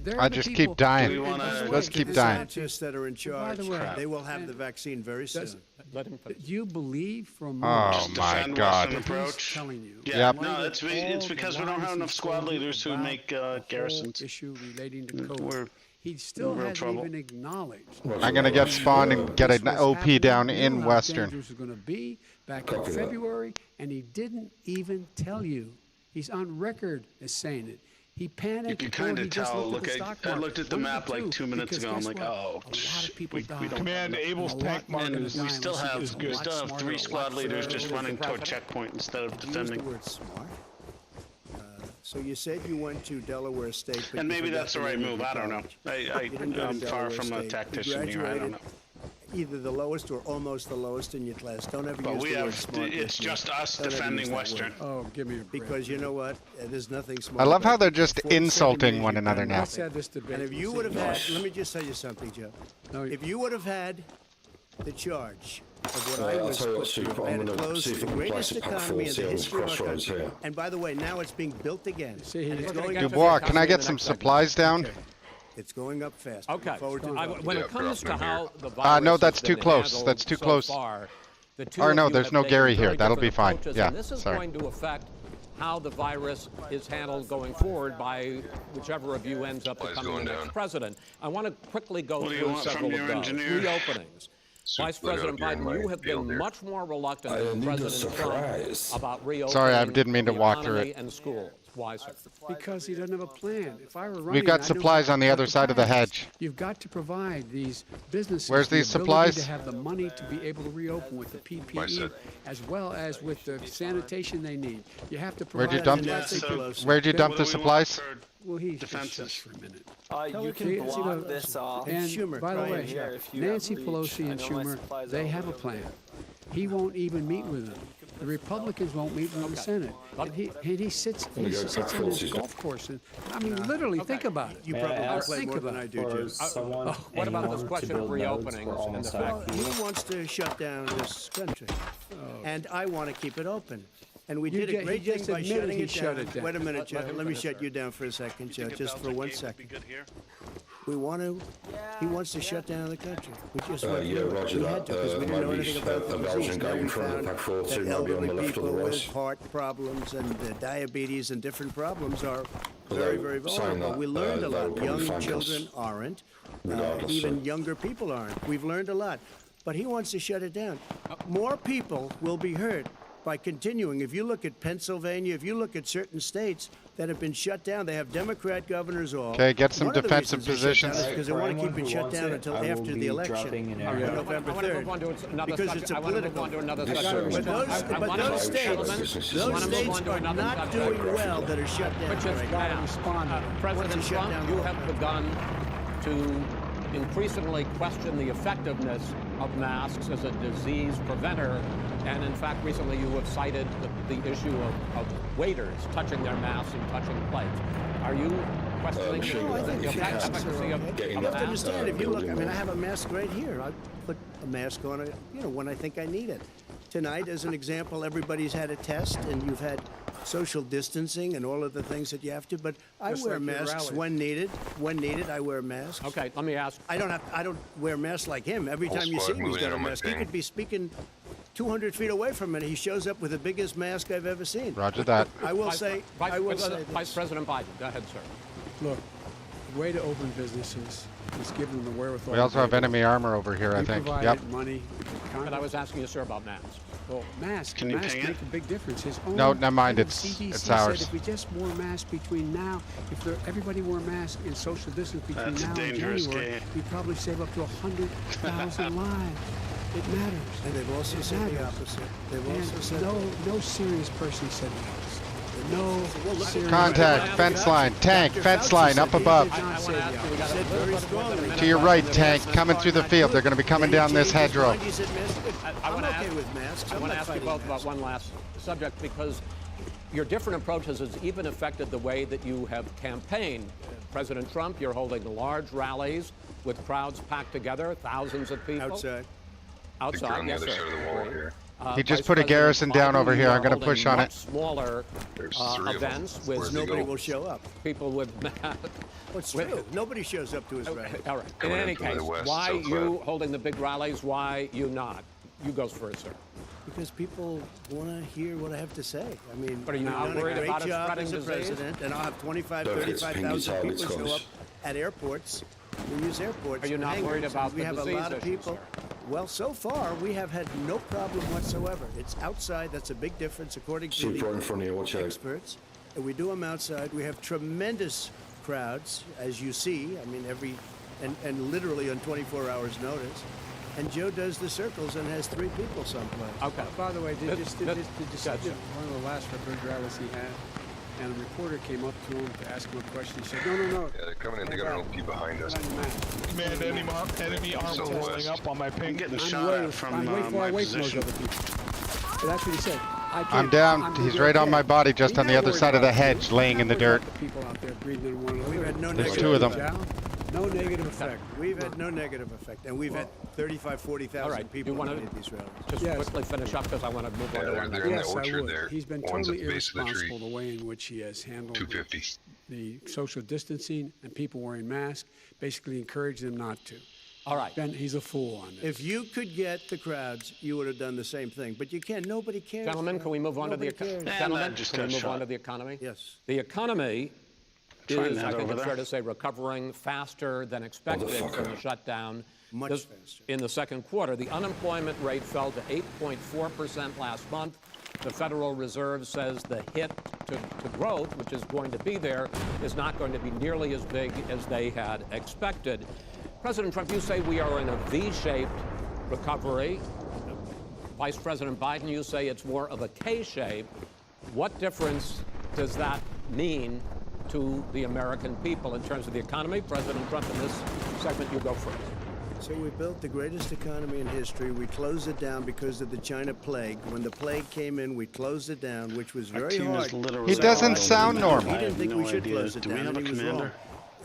S8: they're
S1: I
S8: the
S1: just
S8: people-
S1: keep dying.
S9: Do we
S8: and by
S9: wanna-
S8: the way,
S1: Let's keep
S7: The
S1: dying.
S7: scientists that are in charge,
S8: the way,
S7: they will have
S8: and
S7: the vaccine very soon.
S5: Let him finish.
S8: Do you believe for a
S1: Oh
S8: moment
S1: my
S9: Defend
S1: God.
S9: Western
S8: that he's
S9: approach.
S8: telling you?
S9: Yeah,
S1: Yep.
S9: no, it's because we don't have enough squad leaders who make garrisons.
S8: Issue relating to
S9: We're
S8: COVID. He still
S9: in real
S8: hasn't
S9: trouble.
S8: even acknowledged.
S1: I'm gonna get spawned and get
S8: This
S1: an
S8: was
S1: OP
S8: happening.
S1: down
S8: You
S1: in
S8: know how
S1: Western.
S8: dangerous it was going to be back
S4: Copy
S8: in
S4: that.
S8: February, and he didn't even tell you. He's on record as saying it. He panicked.
S9: You can
S8: before
S9: kind
S8: he
S9: of
S8: just
S9: tell.
S8: looked at the stock
S9: I
S8: market.
S9: looked at the
S8: What did
S9: map
S8: he
S9: like
S8: do?
S9: 2 minutes
S8: Because
S9: ago. I'm
S8: guess
S9: like,
S8: what?
S9: oh,
S8: A lot of people
S9: we
S8: died.
S9: don't.
S3: Command Abel's tank
S8: more
S3: marker
S9: And
S3: is
S9: we still have
S3: is good.
S9: three squad leaders just running toward checkpoint instead of
S7: Use the
S9: defending.
S7: word smart. So you said you went to Delaware State, but
S9: And
S7: you
S9: maybe
S7: forgot
S9: that's the
S7: name
S9: right
S7: of
S9: move.
S7: your
S9: I don't know.
S7: college. You didn't go to
S9: I'm far
S7: Delaware
S9: from a
S7: State. You
S9: tactician here. I don't know.
S7: graduated either the lowest or almost the lowest in your class. Don't ever
S9: But
S7: use
S9: we
S7: the word
S9: have.
S7: smart.
S9: It's
S7: with me.
S9: just us
S7: Don't ever use
S9: defending
S7: that
S9: Western.
S7: word.
S8: Oh, give me a break.
S7: Because you know what? There's nothing smart.
S1: I love
S7: about
S1: how
S7: it.
S1: they're just
S7: 47
S1: insulting
S7: years
S1: one
S7: you've
S1: another
S7: done
S1: now.
S8: Let's
S7: nothing.
S8: have this debate.
S7: And if you
S8: We'll
S7: would have
S8: see.
S7: had, let me just tell you something, Joe.
S8: No,
S7: If you would have had the charge of what
S4: Right,
S7: I
S4: I'll
S7: was
S4: tell you what,
S7: put
S4: Steve,
S7: through,
S4: I'm
S7: and
S4: gonna
S7: close
S4: see if
S7: the
S4: I can
S7: greatest
S4: place a pack
S7: economy in
S4: force
S7: the
S4: here in
S7: history of our
S4: Crossroads
S7: country.
S4: here.
S7: And by the way, now it's being built again.
S8: See,
S7: And it's
S5: We're gonna
S7: going
S5: get
S7: up
S5: to
S1: Dubois,
S5: the
S1: can I
S5: economy in
S1: get
S5: the
S1: some
S5: next segment.
S1: supplies down?
S7: It's going up fast.
S5: Okay.
S7: Look forward to
S5: When
S7: your
S5: it comes to how the
S1: no,
S5: virus
S1: that's
S5: has
S1: too
S5: been
S1: close.
S5: handled
S1: That's too
S5: so
S1: close.
S5: far, the two
S1: Or
S5: of
S1: no,
S5: you
S1: there's
S5: have
S1: no
S5: taken
S1: Gary here.
S5: very
S1: That'll be
S5: different
S1: fine.
S5: approaches,
S1: Yeah,
S5: and this is
S1: sorry.
S5: going to affect how the virus is handled going forward by whichever of you ends up becoming the next president. I want to quickly go through several of those. Reopenings. Vice President Biden, you have been much more reluctant than President Trump about reopening
S1: Sorry, I didn't mean to
S5: the
S1: walk through
S5: economy
S1: it.
S5: and schools. Why, sir?
S8: Because he doesn't have a plan. If I were running,
S1: We've got supplies on the other side of the hedge.
S8: You've got to provide these businesses
S1: Where's
S8: the
S1: these
S8: ability
S1: supplies?
S8: to have the money to be able to reopen with the PPE, as well as with the sanitation they need. You have to provide.
S1: Where'd you dump the supplies?
S8: Well, he's
S9: defenses
S8: for a minute.
S11: You can block this off.
S8: And
S7: Schumer,
S8: by the way,
S11: here if you
S8: Nancy
S11: have bleach.
S8: Pelosi and
S11: I know my
S8: Schumer,
S11: supplies
S8: they
S11: all
S8: have a
S11: over.
S8: plan. He won't even meet with them. The Republicans won't meet with the Senate. And he sits on his golf course. And, I mean, literally, think about it.
S7: You probably play more than I do, Jim.
S5: What about this question of reopenings and the fact that
S7: He wants to shut down this country, and I want to keep it open. And we did a great thing by shutting it down. Wait a minute, Joe. Let me shut you down for a second, Joe, just for 1 second. We want to. He wants to shut down the country. We just went
S4: yeah,
S7: through it.
S4: roger
S7: We
S4: that.
S7: had to because we didn't know
S4: Maybe
S7: anything about the
S4: a
S7: disease.
S4: Belgian
S7: Now
S4: guy
S7: we
S4: in front of the
S7: found
S4: pack forward,
S7: that
S4: so maybe on the
S7: elderly
S4: left or the
S7: people
S4: right.
S7: with heart problems and diabetes and different problems are very, very
S4: Saying
S7: vulnerable.
S4: that,
S7: We learned a
S4: they'll
S7: lot.
S4: probably
S7: Young
S4: thank us
S7: children aren't.
S4: regardless,
S7: Even
S4: so.
S7: younger people aren't. We've learned a lot. But he wants to shut it down. More people will be hurt by continuing. If you look at Pennsylvania, if you look at certain states that have been shut down, they have Democrat governors all.
S1: Okay, get some
S7: One of the
S1: defensive
S7: reasons they're shut down
S1: positions.
S7: is because they want to keep it shut down until after the election on November 3rd. Because it's a political. But those states are not doing well that are shut down right now.
S5: President Trump, you have begun to increasingly question the effectiveness of masks as a disease preventer. And in fact, recently you have cited the issue of waiters touching their masks and touching plates. Are you questioning the efficacy of
S7: You have to understand, if you look, I mean, I have a mask right here. I put a mask on, when I think I need it. Tonight, as an example, everybody's had a test, and you've had social distancing and all of the things that you have to. But I wear masks when needed. When needed, I wear masks.
S5: Okay, let me ask.
S7: I don't wear masks like him. Every time you see him, he's got a mask. He could be speaking 200 feet away from it. He shows up with the biggest mask I've ever seen.
S1: Roger that.
S7: I will say
S5: Vice President Biden, go ahead, sir.
S8: Look, the way to open businesses is give them the wherewithal.
S1: We also have enemy armor over here, I think. Yep.
S8: Money.
S5: But I was asking you, sir, about masks.
S8: Well, masks.
S9: Can you
S8: masks
S9: ping it?
S8: make a big difference. His own
S1: No, never mind.
S8: CDC
S1: It's
S8: said
S1: ours.
S8: if we just wore masks between now, everybody wore masks in social distance between
S9: That's a
S8: now and
S9: dangerous
S8: January,
S9: game.
S8: we'd probably save up to 100,000 lives. It matters.
S7: And they've also
S8: It
S7: said the
S8: matters.
S7: opposite. They've also
S8: And
S7: said
S8: no serious person said the opposite. No serious
S1: Contact, fence line, tank, fence line, up above. To your right, tank, coming through the field. They're going to be coming down this hedgerow.
S7: I'm okay with masks.
S5: I want to ask you both about one last subject, because your different approaches has even affected the way that you have campaigned. President Trump, you're holding large rallies with crowds packed together, thousands of people. Outside, yes, sir.
S1: He just put a garrison down over here. I'm going to push on it.
S5: Smaller events with
S7: Nobody will show up.
S5: people with
S7: What's true? Nobody shows up to his rally.
S5: All right. In any case, why you holding the big rallies? Why you not? You goes first, sir.
S7: Because people want to hear what I have to say. I mean,
S5: But are you
S7: I've
S5: not
S7: done a
S5: worried
S7: great
S5: about it
S7: job
S5: spreading
S7: as a
S5: disease?
S7: president, and I'll have 25,
S4: Look, it's
S7: 35,000
S4: pinging
S7: people show
S4: targets,
S7: up at airports. We use airports.
S5: Are you
S7: and
S5: not
S7: hangars,
S5: worried
S7: and
S5: about
S7: we
S5: the
S7: have a
S5: disease
S7: lot of
S5: issue,
S7: people.
S5: sir?
S7: Well, so far we have had no problem whatsoever. It's outside. That's a big difference, according to
S4: Super in
S7: the
S4: front of you, watch out.
S7: experts. And we do them outside. We have tremendous crowds, as you see. I mean, and literally on 24 hours notice. And Joe does the circles and has 3 people someplace.
S5: Okay.
S8: By the way, did you see
S5: Gotcha.
S8: one of the last big rallies he had? And a reporter came up to him to ask him a question. He said, no.
S2: Yeah, they're coming in. They got an OP behind us.
S3: Command enemy arms rolling up on my ping.
S9: Getting shot at from my
S8: away from those
S9: position.
S8: other people. But that's what he said.
S1: I'm down. He's right on my body, just on the other side of the hedge, laying in the dirt.
S8: People out there breathing in one another.
S7: We've had no
S1: There's
S7: negative
S1: 2 of them.
S7: effect.
S8: No negative effect.
S7: We've had no negative effect, and we've had 35, 40,000
S5: All right.
S7: people
S5: You want
S7: at any
S5: to
S7: of these rallies.
S5: just
S8: Yes.
S5: quickly finish up, because I want to move on to our next.
S2: they're in the
S8: Yes, I
S2: orchard
S8: would.
S2: there.
S8: He's been
S2: One's at
S8: totally
S2: the base of the tree.
S8: irresponsible the way in which he has handled
S2: 250.
S8: the social distancing and people wearing masks, basically encourage them not to.
S5: All right.
S8: Ben, he's a fool on this.
S7: If you could get the crowds, you would have done the same thing. But you can't. Nobody cares.
S5: Gentlemen, can we move on to the economy? Gentlemen, can we move on to the economy?
S7: Yes.
S5: The economy is, I think it's fair to say, recovering faster than expected from the shutdown.
S7: Much faster.
S5: In the second quarter, the unemployment rate fell to 8.4% last month. The Federal Reserve says the hit to growth, which is going to be there, is not going to be nearly as big as they had expected. President Trump, you say we are in a V-shaped recovery. Vice President Biden, you say it's more of a K-shape. What difference does that mean to the American people in terms of the economy? President Trump, in this segment, you go first.
S7: So we built the greatest economy in history. We closed it down because of the China plague. When the plague came in, we closed it down, which was very hard.
S1: He doesn't sound normal.
S7: He didn't think we should close it down, and he was wrong.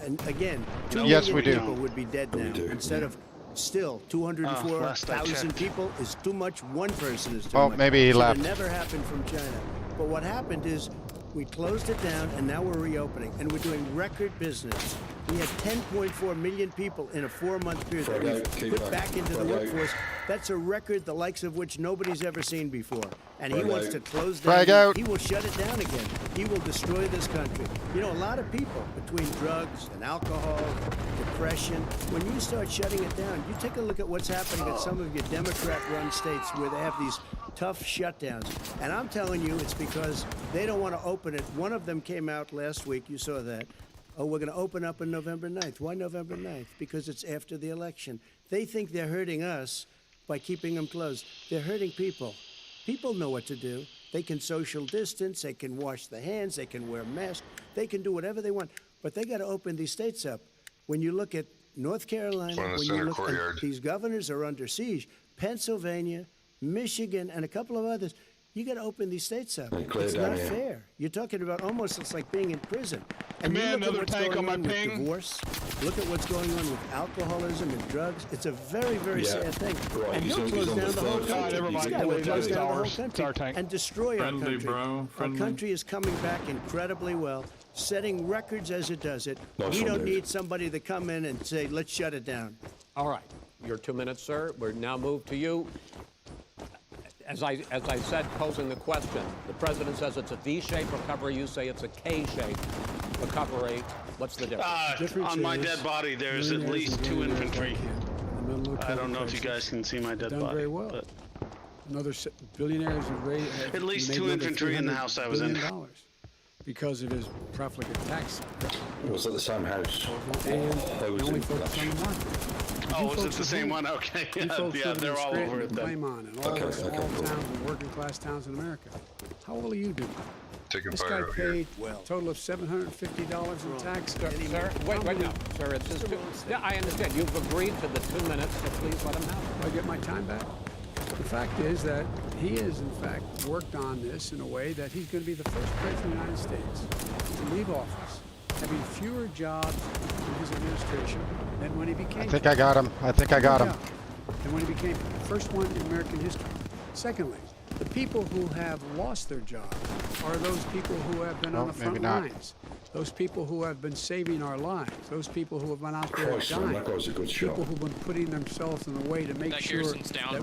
S7: And again, 2
S1: Yes, we
S7: million
S1: do.
S7: people would be dead now. Instead of still 204,000 people is too much. One person is too much.
S1: Oh, maybe he left.
S7: It never happened from China. But what happened is we closed it down, and now we're reopening, and we're doing record business. We had 10.4 million people in a 4-month period that we've put back into the workforce. That's a record the likes of which nobody's ever seen before. And he wants to close down. He will shut it down again. He will destroy this country. You know, a lot of people, between drugs and alcohol, depression, when you start shutting it down, you take a look at what's happening at some of your Democrat-run states where they have these tough shutdowns. And I'm telling you, it's because they don't want to open it. One of them came out last week. You saw that. Oh, we're going to open up on November 9th. Why November 9th? Because it's after the election. They think they're hurting us by keeping them closed. They're hurting people. People know what to do. They can social distance. They can wash their hands. They can wear masks. They can do whatever they want. But they got to open these states up. When you look at North Carolina, when you look at these governors are under siege, Pennsylvania, Michigan, and a couple of others, you got to open these states up. It's not fair. You're talking about almost it's like being in prison. And you look at what's going on with divorce. Look at what's going on with alcoholism and drugs. It's a very, very sad thing. And he'll close down the whole country. This guy will close down the whole country and destroy our country. Our country is coming back incredibly well, setting records as it does it. We don't need somebody to come in and say, let's shut it down.
S5: All right. Your 2 minutes, sir. We're now moved to you. As I said, posing the question, the president says it's a V-shaped recovery. You say it's a K-shaped recovery. What's the difference?
S9: On my dead body, there's at least 2 infantry. I don't know if you guys can see my dead body.
S8: Very well.
S9: But
S8: another billionaires have raised
S9: at least 2 infantry in the house I was in.
S8: Because of his profligate tax.
S4: It was at the same house.
S8: And only focus on the market.
S9: Oh, was it the same one? Okay. Yeah, they're all over it then.
S8: Claymont and all the small towns and working class towns in America. How old are you doing? This guy paid a total of $750 in tax.
S5: Sir, wait, no. Sir, it's just yeah, I understand. You've agreed to the 2 minutes, so please let him know.
S8: Do I get my time back? The fact is that he has, in fact, worked on this in a way that he's going to be the first president of the United States to leave office, having fewer jobs in his administration than when he became.
S1: I think I got him.
S8: And when he became the first one in American history. Secondly, the people who have lost their jobs are those people who have been on the front lines. Those people who have been saving our lives. Those people who have been out there dying.
S4: That was a good shot.
S8: People who've been putting themselves in the way to make sure that we can all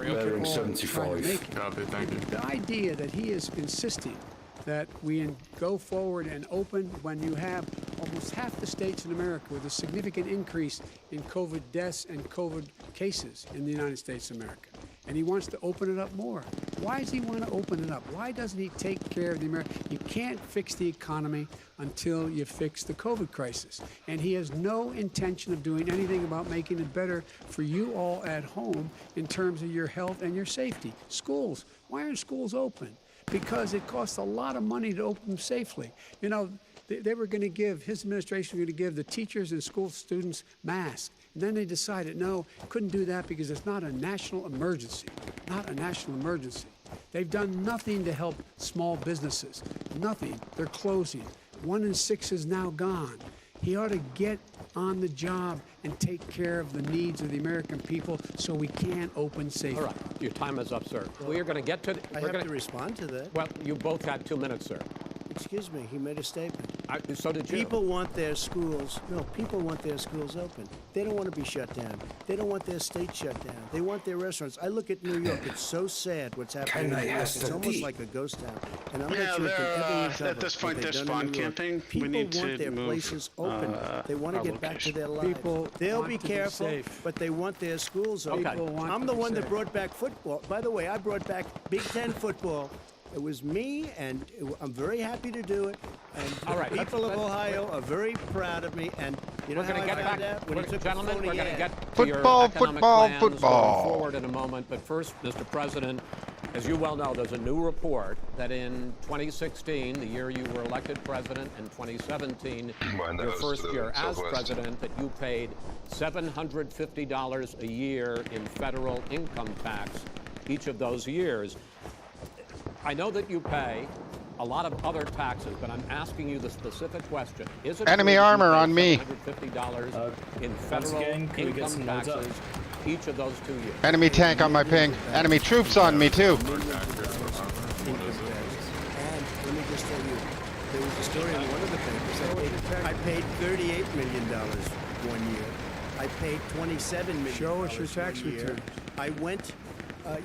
S8: try to make it. The idea that he is insisting that we go forward and open when you have almost half the states in America with a significant increase in COVID deaths and COVID cases in the United States of America. And he wants to open it up more. Why does he want to open it up? Why doesn't he take care of the American? You can't fix the economy until you fix the COVID crisis. And he has no intention of doing anything about making it better for you all at home in terms of your health and your safety. Schools. Why aren't schools open? Because it costs a lot of money to open them safely. You know, they were going to give, his administration was going to give the teachers and school students masks. And then they decided, no, couldn't do that because it's not a national emergency. Not a national emergency. They've done nothing to help small businesses. Nothing. They're closing. 1 in 6 is now gone. He ought to get on the job and take care of the needs of the American people so we can open safely.
S5: All right. Your time is up, sir. We are going to get to...
S7: I have to respond to that.
S5: Well, you both got 2 minutes, sir.
S7: Excuse me, he made a statement.
S5: So did you.
S7: People want their schools, people want their schools open. They don't want to be shut down. They don't want their state shut down. They want their restaurants. I look at New York, it's so sad what's happening in New York. It's almost like a ghost town. And I'm not sure it can ever recover
S9: at this point,
S7: what
S9: they're
S7: they've done in
S9: spawn
S7: New York.
S9: camping.
S7: People
S9: We need
S7: want
S9: to
S7: their
S9: move
S7: places open. They want to
S9: our
S7: get back to
S9: location.
S7: their lives.
S8: People
S7: They'll
S8: want
S7: be
S8: to be
S7: careful,
S8: safe.
S7: but they want their schools open.
S8: People want
S7: I'm
S8: to
S7: the
S8: be
S7: one that
S8: safe.
S7: brought back football. By the way, I brought back Big Ten football. It was me, and I'm very happy to do it. And
S5: All right,
S7: the people of
S5: let's-
S7: Ohio are very proud of me. And you know
S5: We're
S7: how
S5: going to
S7: I
S5: get
S7: found
S5: back,
S7: out? When he took a
S5: gentlemen,
S7: phony
S5: we're going to
S7: ad.
S5: get to your
S1: Football,
S5: economic
S1: football,
S5: plans
S1: football.
S5: going forward in a moment. But first, Mr. President, as you well know, there's a new report that in 2016, the year you were elected president, and 2017, your first year as president, that you paid $750 a year in federal income tax each of those years. I know that you pay a lot of other taxes, but I'm asking you the specific question. Is it
S1: Enemy
S5: true that you
S1: armor
S5: pay
S1: on me.
S5: $750 in federal
S10: again, can we get
S5: income
S10: some notes up?
S5: taxes each of those 2 years?
S1: Enemy tank on my ping. Enemy troops on me too.
S7: And let me just tell you, there was a story in one of the papers. I paid $38 million one year. I paid $27 million.
S8: Show us your tax
S7: one year.
S8: return.
S7: I went.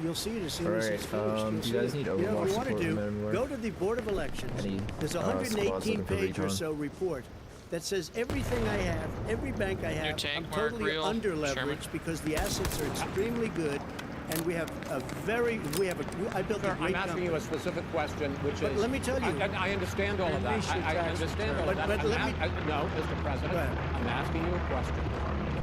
S7: You'll see it as soon as it's
S12: Alright,
S7: finished.
S12: do
S7: You'll
S12: you guys
S7: see
S12: need
S7: it. You know,
S12: overwatch
S7: if you want to
S12: support
S7: do,
S12: from anywhere?
S7: go to the Board of Elections.
S12: Any,
S7: There's a
S12: squads looking
S7: 118
S12: for
S7: page or
S12: recon?
S7: so report that says everything I have, every bank I have,
S13: tank
S7: I'm
S13: mark
S7: totally
S13: real,
S7: under
S13: Sherman?
S7: leveraged because the assets are extremely good, and we have a very, I built
S5: Sir,
S7: a great
S5: I'm asking you a specific question, which
S7: But
S5: is...
S7: let me tell you.
S5: I understand all of that.
S8: Release your
S5: I
S8: tax
S5: understand all of
S7: return.
S5: that.
S7: But let me-
S5: No, Mr. President,
S7: Go ahead.
S5: I'm asking you a question.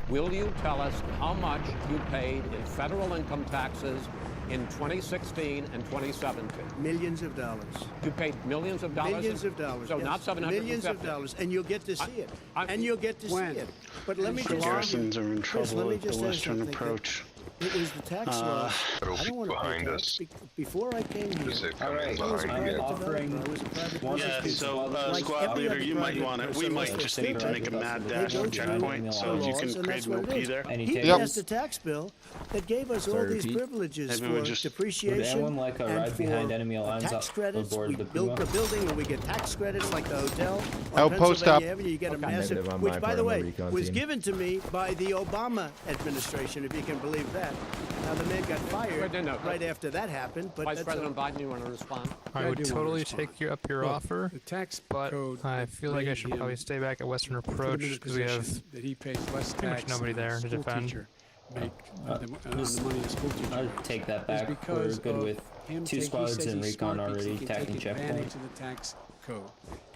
S5: Will you tell us how much you paid in federal income taxes in 2016 and 2017?
S7: Millions of dollars.
S5: You paid millions of dollars?
S7: Millions of dollars.
S5: So
S7: yes.
S5: not 750?
S7: Millions of dollars, and you'll get to see it.
S5: I'm-
S7: And you'll get to
S8: When?
S7: see it. But let me
S9: The
S7: just tell you,
S9: garrisons are in
S7: Chris,
S9: trouble
S7: let me
S9: with
S7: just
S9: the
S7: say
S9: Western
S7: something.
S9: approach.
S7: It was the tax law. I don't want to pay tax. Before I came here,
S10: Alright,
S7: I was a
S10: I'm
S7: private
S10: offering
S7: developer. I was a private
S10: one
S9: Yeah,
S7: business
S9: so
S7: like
S9: squad
S7: every
S9: leader,
S7: other
S9: you might
S7: private
S9: want to. We
S7: person
S9: might
S7: like
S9: just
S7: this.
S9: need to make a mad
S7: They
S9: dash
S7: go
S9: from
S7: through
S9: checkpoint, so you
S7: laws,
S9: can
S7: and
S9: create
S7: that's
S9: an
S7: what it
S9: OP
S7: is.
S9: there.
S10: Any
S7: He
S10: takes?
S7: passed a tax bill that gave us all
S12: Sorry,
S7: these
S12: repeat?
S7: privileges
S9: Everyone
S7: for
S9: just-
S7: depreciation
S10: Would anyone like a
S7: and
S10: ride behind
S7: for
S10: enemy lines
S7: tax
S10: up
S7: credits.
S10: aboard
S7: We
S10: the
S7: built
S10: Puma?
S7: a building where we get tax credits like the hotel on
S1: Oh, post up.
S7: Pennsylvania Avenue. You get a
S12: Okay.
S7: massive,
S12: Negative on
S7: which
S12: my
S7: by
S12: part
S7: the
S12: on the
S7: way
S12: recon
S7: was
S12: team.
S7: given to me by the Obama administration, if you can believe that. Now the man got fired
S5: no.
S7: right after that happened, but
S5: Vice
S7: that's
S5: President Biden, you want to respond?
S8: I
S13: I would
S8: do wanna
S13: totally
S8: respond.
S13: take up your
S8: Look,
S13: offer,
S8: The tax
S13: but
S8: code
S13: I feel like I
S8: made
S13: should
S8: him
S13: probably stay back at Western
S8: put him in
S13: Approach
S8: a
S13: because we have
S8: position that he pays less
S13: pretty much
S8: tax
S13: nobody
S8: than a
S13: there to
S8: school
S13: defend.
S8: teacher make on the
S10: Just-
S8: money a school teacher
S10: I'll
S8: makes.
S10: take that
S8: Is
S10: back. We're
S8: because
S10: good
S8: of
S10: with
S8: him
S10: two
S8: he
S10: squads
S8: says
S10: in
S8: he's
S10: recon
S8: smart because
S10: already
S8: he can
S10: attacking
S8: take
S10: checkpoint.
S8: advantage of the tax code.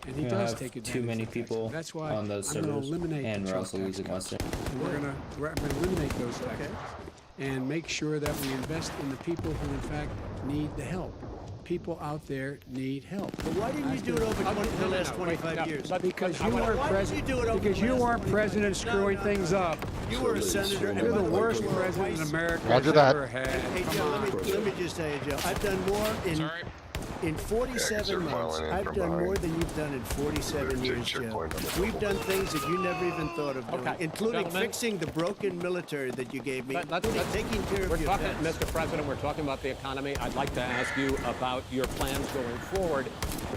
S8: And he
S10: We're
S8: does
S10: gonna have
S8: take advantage
S10: too many
S8: of the tax
S10: people
S8: code. That's why
S10: on those
S8: I'm going
S10: servers,
S8: to eliminate
S10: and
S8: the
S10: we're also
S8: tax
S10: losing
S8: cuts.
S10: Western.
S8: And we're going to eliminate those taxes and make sure that we invest in the people who in fact need the help. People out there need help.
S7: But why didn't you do it over the last 25 years?
S8: Because
S5: I
S8: you
S5: wanna-
S8: weren't
S7: Why didn't
S8: president.
S7: you do it over
S8: Because
S7: the
S8: you
S7: last
S8: weren't
S7: 25
S8: president
S7: years? No,
S8: screwing
S7: no,
S8: things
S7: no.
S8: up.
S7: You were a senator. and
S8: You're
S7: by
S8: the
S7: way,
S8: worst
S7: you were a
S8: president
S7: vice-
S8: America
S1: Roger
S8: has
S1: that.
S8: ever had.
S7: Hey,
S8: Come
S7: Joe,
S8: on.
S7: let me just tell you, Joe. I've done more in 47 months. I've done more than you've done in 47 years, Joe. We've done things that you never even thought of doing,
S5: Okay,
S7: including
S5: gentlemen.
S7: fixing the broken military that you gave me,
S5: Let's-
S7: including taking care
S5: We're
S7: of your
S5: talking,
S7: vets.
S5: Mr. President, we're talking about the economy. I'd like to ask you about your plans going forward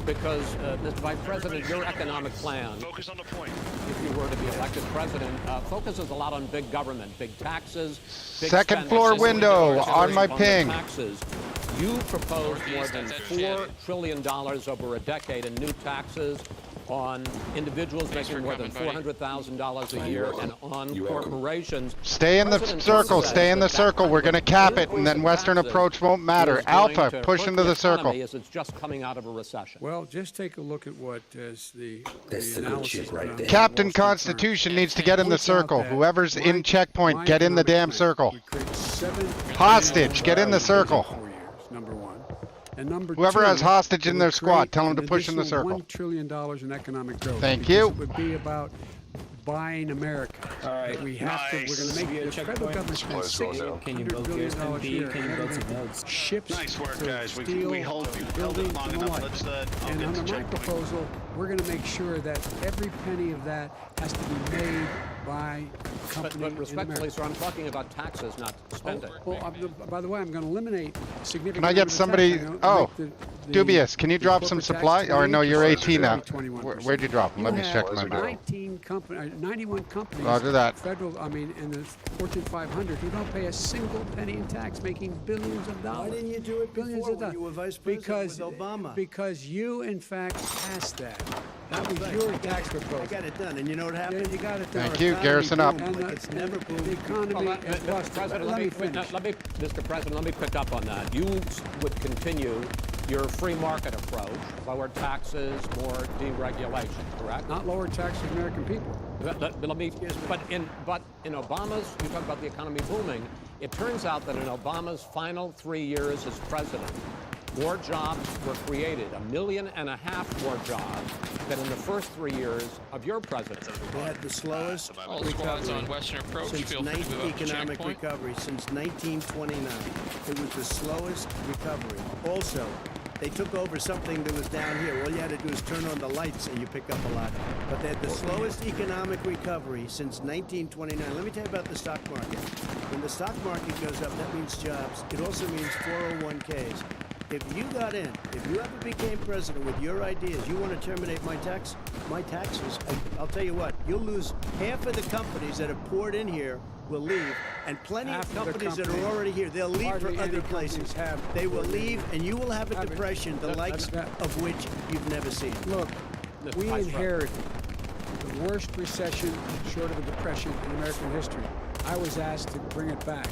S5: because, Mr. Vice President, your economic plan,
S6: Focus on the point.
S5: if you were to be elected president, focuses a lot on big government, big taxes, big
S1: Second floor
S5: spending,
S1: window
S5: large
S1: on my
S5: the
S1: ping.
S5: taxes. You proposed more than $4 trillion over a decade in new taxes on individuals making more than $400,000 a year and on corporations.
S1: Stay in the
S5: President
S1: circle.
S5: says
S1: Stay in the
S5: that
S1: circle. We're going to cap it, and
S5: increase
S1: then
S5: in
S1: Western
S5: taxes
S1: approach won't matter.
S5: is going
S1: Alpha,
S5: to
S1: push
S5: hurt
S1: into the circle.
S5: economy as it's just coming out of a recession.
S8: Well, just take a look at what is the
S4: That's the good
S8: analysis
S4: shit right
S8: done
S4: there.
S8: by
S1: Captain
S8: Wall Street
S1: Constitution
S8: firms.
S1: needs to get in the
S8: Points out
S1: circle.
S8: that
S1: Whoever's in
S8: my
S1: checkpoint, get in the
S8: economic
S1: damn
S8: plan
S1: circle.
S8: would create 7
S1: Hostage, get in the
S8: billion
S1: circle.
S8: 4 years, number one. And number
S1: Whoever
S8: two,
S1: has hostage
S8: it
S1: in
S8: would
S1: their squad,
S8: create
S1: tell them
S8: an
S1: to push in the
S8: additional
S1: circle.
S8: $1 trillion in economic growth.
S1: Thank
S8: because
S1: you.
S8: It would be about buying America.
S10: All right.
S8: We have to. We're going to make the federal government spend $600 billion a year.
S10: Can you build some nodes?
S8: Ships
S9: Nice work,
S8: to
S9: guys.
S8: steel,
S9: We held
S8: to
S9: it
S8: buildings,
S9: long
S8: and the
S9: enough.
S8: like.
S9: Let's all
S8: And
S9: get
S8: under
S9: to
S8: my
S9: checkpoint.
S8: proposal, we're going to make sure that every penny of that has to be made by a company
S5: But
S8: in
S5: respectfully,
S8: America.
S5: sir, I'm talking about taxes, not spending.
S8: By the way, I'm going to eliminate significant.
S1: Can I get somebody? Oh, Dubious. Can you drop some supply? Or no, you're 18 now. Where'd you drop them? Let me check my mail.
S8: 91 companies.
S1: Roger that.
S8: Federal, I mean, in the Fortune 500 who don't pay a single penny in tax, making billions of dollars.
S7: Why didn't you do it
S8: Billions
S7: before
S8: of
S7: when
S8: dollars.
S7: you were vice president with Obama?
S8: Because you, in fact, passed that. That was your tax proposal.
S7: I got it done, and you know what happened?
S8: Yeah, you got it done.
S1: Thank you. Garrison up.
S8: And
S7: Like it's never boomed.
S8: the economy is
S5: Mr.
S8: busted.
S5: President,
S8: Let me finish.
S5: Mr. President, let me pick up on that. You would continue your free market approach, lower taxes, more deregulation, correct?
S8: Not lower taxes for American people.
S5: But in Obama's, you talk about the economy booming. It turns out that in Obama's final 3 years as president, more jobs were created, 1.5 million more jobs than in the first 3 years of your presidency.
S7: We had the slowest
S12: All squads on Western approach.
S7: since
S12: Feel free to move up to
S7: economic
S12: checkpoint.
S7: recovery since 1929. It was the slowest recovery. Also, they took over something that was down here. All you had to do is turn on the lights and you pick up a lot. But they had the slowest economic recovery since 1929. Let me tell you about the stock market. When the stock market goes up, that means jobs. It also means 401ks. If you got in, if you ever became president with your ideas, you want to terminate my taxes, I'll tell you what, you'll lose half of the companies that have poured in here will leave, and plenty
S8: Half
S7: of
S8: of the
S7: companies that are
S8: companies,
S7: already here, they'll leave for
S8: hardly
S7: other
S8: any
S7: places.
S8: companies
S7: They will leave, and you will have a
S8: Have it.
S7: depression, the likes of which you've never seen.
S8: Look,
S5: Mr.
S8: we
S5: Vice
S8: inherited the worst recession, short of a depression, in American history. I was asked to bring it back.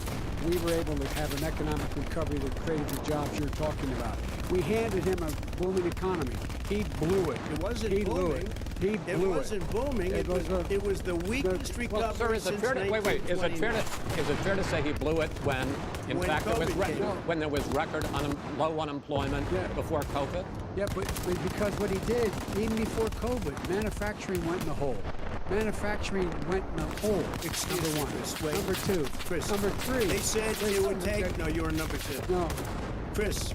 S8: We were able to have an economic recovery that created the jobs you're talking about. We handed him a booming economy. He blew it.
S7: It wasn't
S8: He blew
S7: booming.
S8: it. He blew it.
S7: wasn't booming. It was the weakest recovery
S5: Well, sir, is it
S7: since
S5: fair to wait? Is it fair
S7: 1929.
S5: to say he blew it when, in
S7: When
S5: fact,
S7: COVID came.
S5: when there was record low unemployment
S8: Yeah.
S5: before COVID?
S8: Yeah, but because what he did, even before COVID, manufacturing went in the hole. Manufacturing went in the hole.
S7: Excuse
S8: Number
S7: me,
S8: one.
S7: Chris, wait.
S8: Number two.
S7: Chris,
S8: Number three.
S7: They said it would take. No, you were number two.
S8: No.
S7: Chris,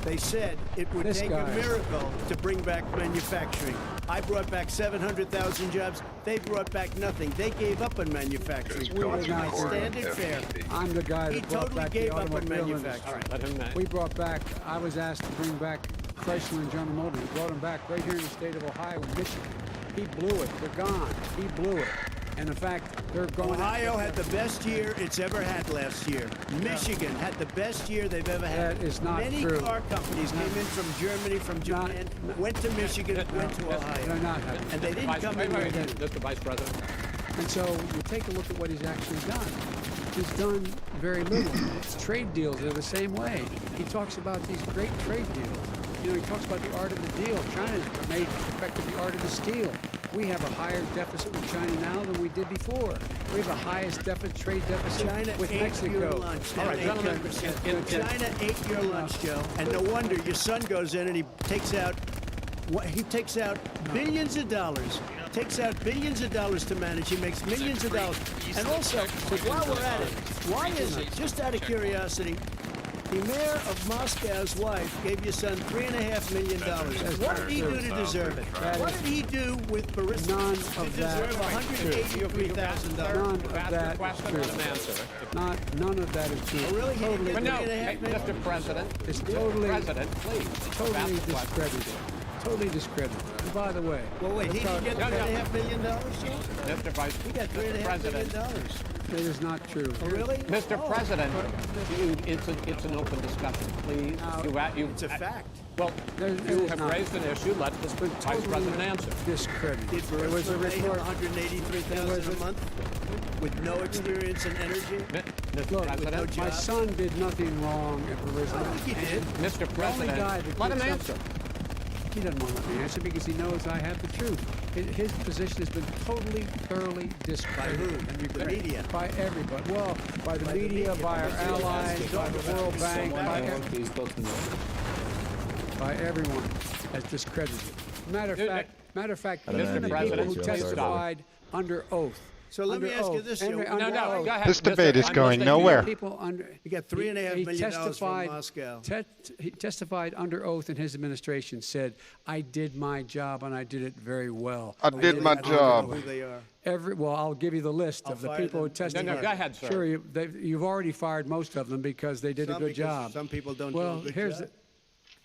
S7: they said it would
S8: This
S7: take
S8: guy.
S7: a miracle to bring back manufacturing. I brought back 700,000 jobs. They brought back nothing. They gave up on manufacturing.
S8: We
S7: Let's
S8: did not.
S7: not stand it fair.
S8: I'm the guy
S7: He
S8: that brought
S7: totally
S8: back
S7: gave
S8: the
S7: up on
S8: automobile
S7: manufacturing.
S8: industry.
S5: All right, let him.
S8: We brought back, I was asked to bring back Chrysler and General Motors. We brought them back right here in the state of Ohio and Michigan. He blew it. They're gone. He blew it. And in fact, they're going.
S7: Ohio had the best year it's ever had last year. Michigan had the best year they've ever had.
S8: That is not
S7: Many
S8: true.
S7: car companies came in from Germany, from Japan, went to Michigan, went to
S8: They're
S7: Ohio.
S8: not having.
S7: And they didn't come in
S5: Wait,
S7: with
S5: Mr. Vice President.
S8: And so you take a look at what he's actually done. He's done very little. Trade deals are the same way. He talks about these great trade deals. You know, he talks about the art of the deal. China's made perfected the art of the steal. We have a higher deficit with China now than we did before. We have the highest trade deficit
S7: China
S8: with
S7: ate
S8: Mexico.
S7: your lunch.
S5: All right, gentlemen.
S7: China ate your lunch, Joe. And no wonder your son goes in and he takes out billions of dollars. Takes out billions of dollars to manage. He makes millions of dollars. And also, while we're at it, why is it, just out of curiosity, the mayor of Moscow's wife gave your son $3.5 million. What did he do to deserve it? What did he do with Burisma
S8: None
S7: to
S8: of that
S7: deserve $183,000?
S8: None of that is true.
S5: Let him answer.
S8: None of that is true.
S7: Oh, really? He didn't
S8: Totally,
S7: get
S5: But no,
S7: $3.5 million?
S5: Mr. President.
S8: It's totally,
S5: President, please.
S8: totally
S5: Ask the question.
S8: discredited. Totally discredited. And by the way,
S7: Well, wait, he didn't get $3.5 million, Joe?
S5: Mr. Vice
S7: He got
S5: Mr.
S7: $3.5
S5: President.
S7: million.
S8: it is not true.
S7: Oh, really?
S5: Mr. President, it's an open discussion, please.
S7: It's a fact.
S5: Well,
S8: It
S5: you
S8: is
S5: have
S8: not.
S5: raised an issue. Let the Vice President answer.
S8: Discredited.
S7: Did
S8: There was a
S7: Burisma pay him
S8: report.
S7: $183,000 a month with no experience in energy?
S5: Mr.
S8: Look,
S5: President,
S8: my son did nothing wrong at Burisma.
S7: I think he did.
S5: Mr.
S8: The only
S5: President,
S8: guy that
S5: let him
S8: gets
S5: answer.
S8: up- He doesn't want to let me answer because he knows I have the truth. His position has been totally, thoroughly discredited.
S7: By who?
S8: And
S7: The media.
S8: By everybody. Well, by the media, by our allies, by the World Bank, by everyone has discredited. Matter of fact, Matter of fact,
S5: Mr.
S8: even the people
S5: President,
S8: who
S5: please stop.
S8: testified under oath.
S7: So let me ask you this, Joe.
S5: No, go ahead.
S1: This debate is
S5: I'm
S1: going
S5: listening to you.
S1: nowhere.
S8: People under,
S7: You got $3.5 million from Moscow.
S8: He testified under oath in his administration, said, I did my job and I did it very well.
S1: I did my job.
S7: Who they are.
S8: Well, I'll give you the list of the
S7: fire
S8: people who
S7: them.
S8: testified.
S5: No, go ahead, sir.
S8: Sure, you've already fired most of them because they did a good job.
S7: Some people don't
S8: Well,
S7: do a good
S8: here's
S7: job.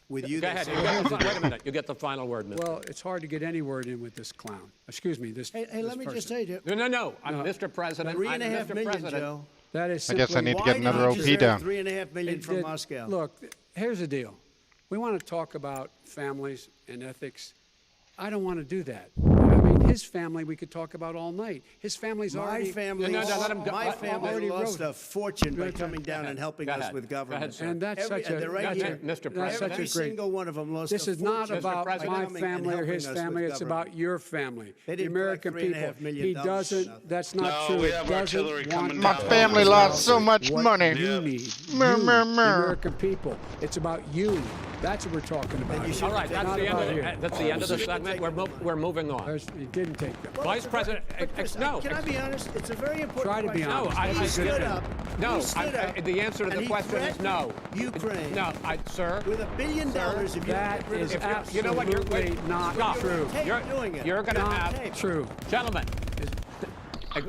S7: With you,
S5: Go
S7: they
S5: ahead.
S7: say-
S5: Wait a minute. You get the final word, Mr.
S8: Well, it's hard to get any word in with this clown. Excuse me, this.
S7: Hey,
S8: this
S7: let me just
S8: person.
S7: say, Joe.
S5: No. I'm Mr. President. I'm
S7: $3.5
S5: Mr.
S7: million,
S5: President.
S7: Joe.
S8: That is
S1: I
S8: simply.
S1: guess I need to
S7: Why
S1: get
S7: did
S1: another
S7: you
S1: OP
S7: deserve
S1: down.
S7: $3.5 million
S8: It
S7: from
S8: did-
S7: Moscow?
S8: Look, here's the deal. We want to talk about families and ethics. I don't want to do that. I mean, his family we could talk about all night. His family's
S7: My
S8: already.
S7: family,
S5: No, let him go.
S7: my family
S8: already
S7: lost
S8: wrote.
S7: a fortune by
S8: Go
S7: coming down
S8: ahead.
S7: and helping
S5: Go
S7: us
S5: ahead.
S7: with
S5: Go
S7: government.
S5: ahead, sir.
S8: And that's
S7: Every-
S8: such a.
S7: they're right
S8: that's
S7: here.
S5: Mr.
S8: That's
S5: President.
S8: such
S7: Every
S8: a great.
S7: single one of them lost
S8: This
S7: a
S8: is not
S7: fortune
S8: about
S7: by
S8: my
S7: coming and
S8: family or
S7: helping
S8: his
S7: us
S8: family.
S7: with
S8: It's
S7: government.
S8: about your family,
S7: They
S8: the
S7: didn't
S8: American
S7: collect
S8: people.
S7: $3.5 million
S8: He
S7: from
S8: doesn't.
S7: nothing.
S8: That's not
S9: No,
S8: true.
S9: we
S8: He
S9: have
S8: doesn't
S9: artillery
S8: want
S9: coming
S1: My
S9: down.
S1: family lost so much
S8: what
S1: money.
S8: You need.
S1: Mer,
S8: You,
S1: mer,
S8: the
S1: mer.
S8: American people. It's about you. That's what we're talking about.
S7: you
S8: here.
S7: should
S5: All right, that's
S8: Not
S5: the end
S8: about
S5: of
S8: here.
S5: that's the end of the segment. We're moving on.
S8: He didn't take that.
S5: Vice President, no.
S7: Can I be honest? It's a very important
S8: Try to be
S7: question.
S8: honest.
S5: No,
S7: He stood up.
S5: No,
S7: He stood up.
S5: the answer to
S7: and
S5: the
S7: he
S5: question is
S7: threatened
S5: no.
S7: Ukraine.
S5: No, sir.
S7: With $1 billion, if you
S8: That
S7: get rid of
S8: is
S7: the
S8: absolutely
S5: You know what? You're
S8: not
S5: stop.
S8: true.
S7: Tape doing it.
S5: You're going to
S8: Not
S5: have
S8: true.
S5: gentlemen.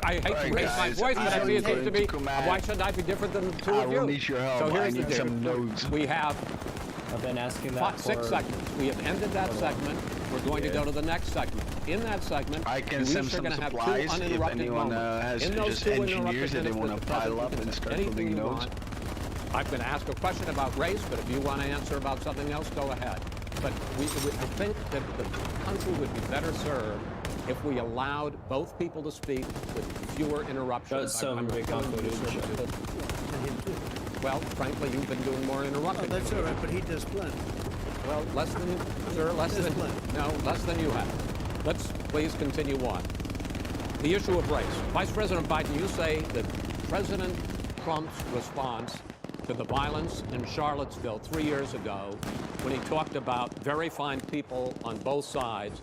S5: I hate to
S2: Alright,
S5: raise my
S2: guys,
S5: voice, but I
S2: I'm
S5: see it seems
S2: going
S5: to be.
S2: to come out.
S5: Why shouldn't I be different than the two
S2: I
S5: of
S2: will
S5: you?
S2: need your help.
S5: So
S2: I
S5: here's the
S2: need
S5: deal.
S2: some notes.
S5: We have
S10: I've been asking that
S5: 6
S10: for.
S5: segments. We have ended that segment. We're going to go to the next segment. In that segment,
S2: I can
S5: you
S2: send
S5: each are
S2: some
S5: going to have 2
S2: supplies if
S5: uninterrupted
S2: anyone
S5: moments.
S2: has
S5: In those
S2: just
S5: 2
S2: engineers
S5: uninterrupted
S2: that they
S5: minutes,
S2: want to
S5: Mr.
S2: pile
S5: President,
S2: up
S5: you can
S2: and
S5: say
S2: start
S5: anything
S2: building
S5: you
S2: nodes.
S5: want. I'm going to ask a question about race, but if you want to answer about something else, go ahead. But I think that the country would be better served if we allowed both people to speak with fewer interruptions.
S10: That's some
S5: I'm
S10: big
S5: doing
S10: confidence.
S5: well, frankly, you've been doing more interrupting.
S7: Oh, that's all right, but he does plenty.
S5: Well, less than you have. Let's please continue on. The issue of race. Vice President Biden, you say that President Trump's response to the violence in Charlottesville 3 years ago, when he talked about very fine people on both sides,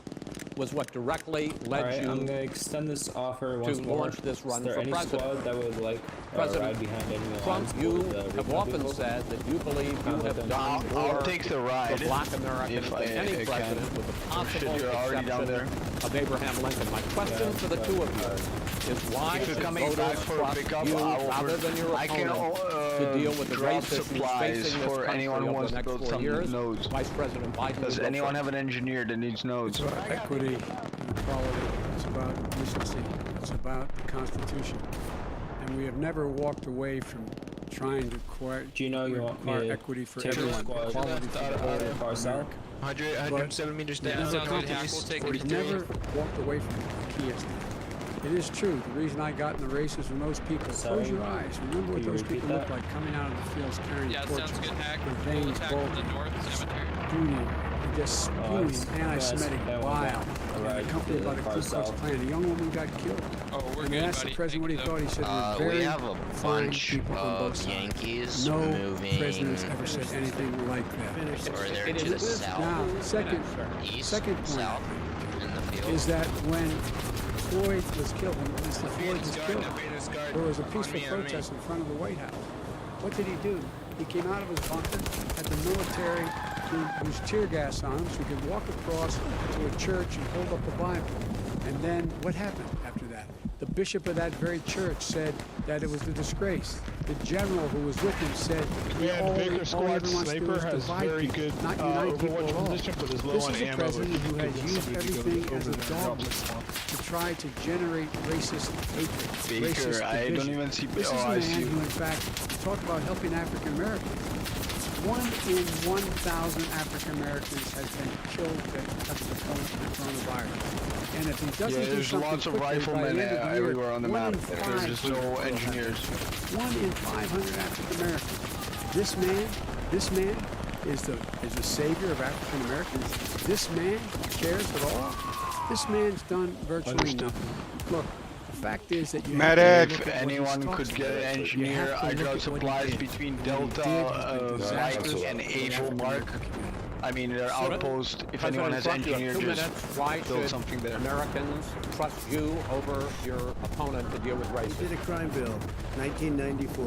S5: was what directly led
S10: Alright,
S5: you
S10: I'm gonna extend this offer once
S5: to
S10: more.
S5: launch this run
S10: Is there
S5: for
S10: any
S5: president?
S10: squad that would like
S5: President
S10: ride behind any
S5: Trump,
S10: lines
S5: you
S10: for the
S5: have
S10: Recon
S5: often
S10: people?
S5: said that you believe you
S10: Contact
S5: have
S10: them.
S5: done more
S2: I'll take the ride
S5: for Black Americans
S2: if
S5: than any
S2: I
S5: president,
S2: can.
S5: with the possible
S2: You're already down there.
S5: exception of Abraham Lincoln. My question for the two of you is why
S2: If you're
S5: should
S2: coming
S5: voters
S2: back for a
S5: trust
S2: pickup,
S5: you
S2: I will
S5: rather than your
S2: I can
S5: opponent to deal with the
S2: drop
S5: race issues
S2: supplies
S5: facing this
S2: for
S5: country
S2: anyone who
S5: over
S2: wants
S5: the
S2: to
S5: next
S2: build
S5: 4
S2: some
S5: years?
S2: nodes.
S5: Vice President Biden.
S2: Does
S5: will go
S2: anyone
S5: first.
S2: have an engineer that needs nodes?
S8: It's about equity and equality. It's about decency. It's about the Constitution. And we have never walked away from trying to
S10: Gino, you want me
S8: require
S10: to
S8: equity for
S10: take
S8: everyone,
S10: the squad
S8: equality for the whole of
S10: far south?
S6: 107 meters
S8: But
S6: down.
S8: never
S12: sounds good.
S8: compromised.
S12: We'll take it.
S8: We've never walked away from the key is it is true. The reason I got in the race is when those people,
S10: Sorry.
S8: close your eyes. Remember what
S10: Can you
S8: those
S10: repeat
S8: people look
S10: that?
S8: like coming out of the fields carrying
S12: Yeah,
S8: torches.
S12: sounds good. Hack.
S8: Their
S12: Full
S8: veins
S12: attack from the
S8: bulging,
S12: north cemetery.
S8: spewing, and just spewing anti-Semitic
S10: that one
S8: bile.
S10: right
S8: Accompanied
S10: to
S8: by
S10: the
S8: the
S10: far
S8: Ku Klux
S10: south.
S8: Klan. A young woman got killed.
S12: Oh, we're
S8: And
S12: good,
S8: they asked the
S12: buddy.
S8: president what he
S12: Thank you,
S8: thought. He said,
S13: We
S8: we're very
S13: have a
S8: fine
S13: bunch
S8: people on both
S13: of
S8: sides.
S13: Yankees
S8: No
S13: moving
S8: president's ever said anything like that.
S13: or they're
S5: It
S13: to
S5: is-
S13: the south,
S8: Now, second
S13: east,
S8: point
S13: south in the field.
S8: is that when Floyd was killed, when Mr. Floyd was killed, there was a peaceful protest in front of the White House. What did he do? He came out of his bunker, had the military use tear gas on him so he could walk across to a church and hold up a Bible. And then what happened after that? The bishop of that very church said that it was a disgrace. The general who was with him said,
S3: Yeah,
S8: all
S3: Baker
S8: he
S3: Squad
S8: wants to do
S3: Sniper
S8: is
S3: has
S8: divide
S3: very
S8: people,
S3: good
S8: not unite people
S3: overwatch
S8: at all.
S3: position, but is low
S8: This
S3: on
S8: is a
S3: ammo.
S8: president
S3: but
S8: who
S3: he
S8: has
S3: gives
S8: used
S3: somebody to go
S8: everything as
S3: over
S8: a
S3: there and drop
S8: dog
S3: this.
S8: to try to generate racist hatred,
S2: Baker,
S8: racist
S2: I don't
S8: division.
S2: even see.
S8: This is
S2: Oh,
S8: a
S2: I
S8: man
S2: see.
S8: who, in fact, talked about helping African Americans. 1 in 1,000 African Americans has been killed because of the coronavirus. And if he doesn't
S2: Yeah,
S8: do
S2: there's
S8: something
S2: lots of
S8: quickly, by
S2: riflemen
S8: the end of the year,
S2: everywhere on the
S8: 1
S2: map.
S8: in
S2: There's just no
S8: 500 will have
S2: engineers.
S8: 1 in 500 African Americans. This man is the savior of African Americans. This man cares at all. This man's done virtually nothing. Look, the fact is that you
S1: Medic!
S8: have to look
S2: If
S8: at what he's
S2: anyone
S8: talked
S2: could get
S8: about.
S2: an
S8: You
S2: engineer,
S8: have to
S2: I
S8: look
S2: got
S8: at what he
S2: supplies
S8: did.
S2: between
S8: What he
S2: Delta,
S8: did has been
S2: Mike,
S8: disastrous
S2: and
S8: for the
S2: Able
S8: African
S2: Mark.
S8: American community.
S2: I mean, their outpost, if anyone has engineered, just
S5: Why
S2: build
S5: should
S2: something there.
S5: Americans trust you over your opponent to deal with
S7: You did
S5: racism?
S7: a crime bill, 1994,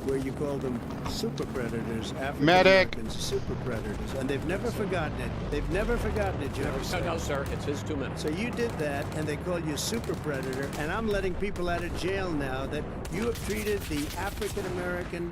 S7: where you called them super predators, African Americans, super predators, and they've never forgotten it. They've never forgotten it, Joe.
S5: No, sir, it's his 2 minutes.
S7: So you did that, and they called you super predator, and I'm letting people out of jail now that you have treated the African American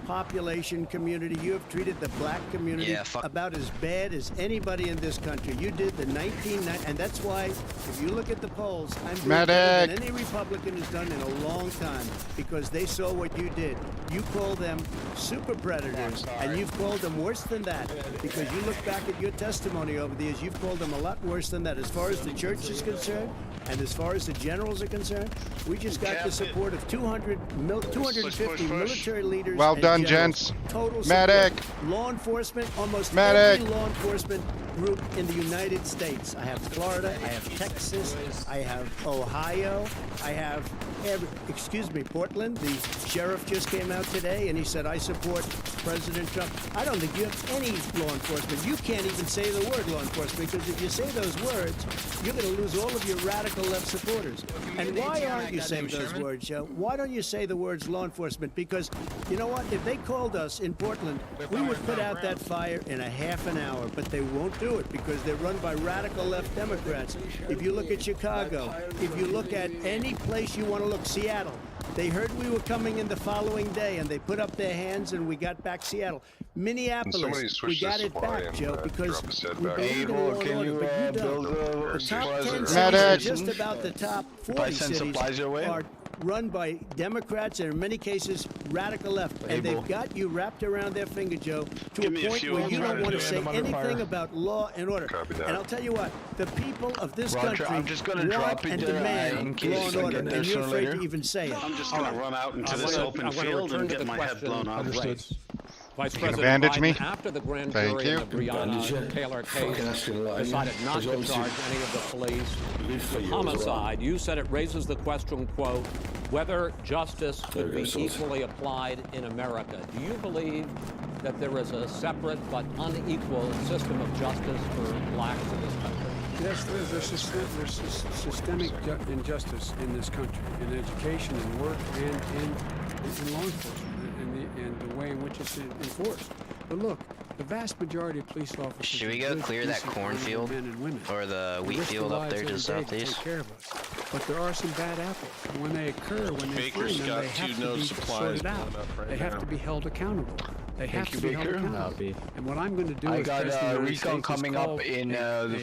S7: population community, you have treated the black community about as bad as anybody in this country. You did the 1990, and that's why, if you look at the polls, I'm doing better than any Republican has done in a long time, because they saw what you did. You called them super predators, and you've called them worse than that, because you look back at your testimony over the years, you've called them a lot worse than that. As far as the church is concerned, and as far as the generals are concerned, we just got the support of 250 military leaders.
S1: Well done,
S7: generals.
S1: gents.
S7: Total
S1: Medic.
S7: support. Law enforcement, almost
S1: Medic.
S7: every law enforcement group in the United States. I have Florida, I have Texas, I have Ohio, I have Portland. The sheriff just came out today and he said, I support President Trump. I don't think you have any law enforcement. You can't even say the word law enforcement, because if you say those words, you're going to lose all of your radical left supporters. And why aren't you saying those words, Joe? Why don't you say the words law enforcement? Because, you know what, if they called us in Portland, we would put out that fire in a half an hour, but they won't do it because they're run by radical left Democrats. If you look at Chicago, if you look at any place you want to look, Seattle, they heard we were coming in the following day and they put up their hands and we got back Seattle. Minneapolis, we got it back, Joe, because we believe in law and order, but you don't. The top 10 cities and just about the top 40 cities are run by Democrats and in many cases radical left, and they've got you wrapped around their finger, Joe, to a point where you don't want to say anything about law and order. And I'll tell you what, the people of this country want and demand law and order, and you're afraid to even say it.
S9: I'm just going to run out into this open field and get my head blown off.
S5: Vice
S1: You can
S5: President
S1: bandage me?
S5: Biden, after the grand jury in the Breonna Taylor case decided not to charge any of the police with homicide, you said it raises the question, quote, whether justice could be equally applied in America. Do you believe that there is a separate but unequal system of justice for blacks in this country?
S8: Yes, there's systemic injustice in this country, in education and work and in law enforcement and the way in which it's enforced. But look, the vast majority of police officers...
S13: Should we go clear that cornfield or the wheat field up there to the southeast?
S8: Take care of us. But there are some bad apples. And when they occur, when they find them, they have to be sorted out. They have to be held accountable. They have to be held accountable. And what I'm going to do
S2: I
S8: is
S2: got recon coming up in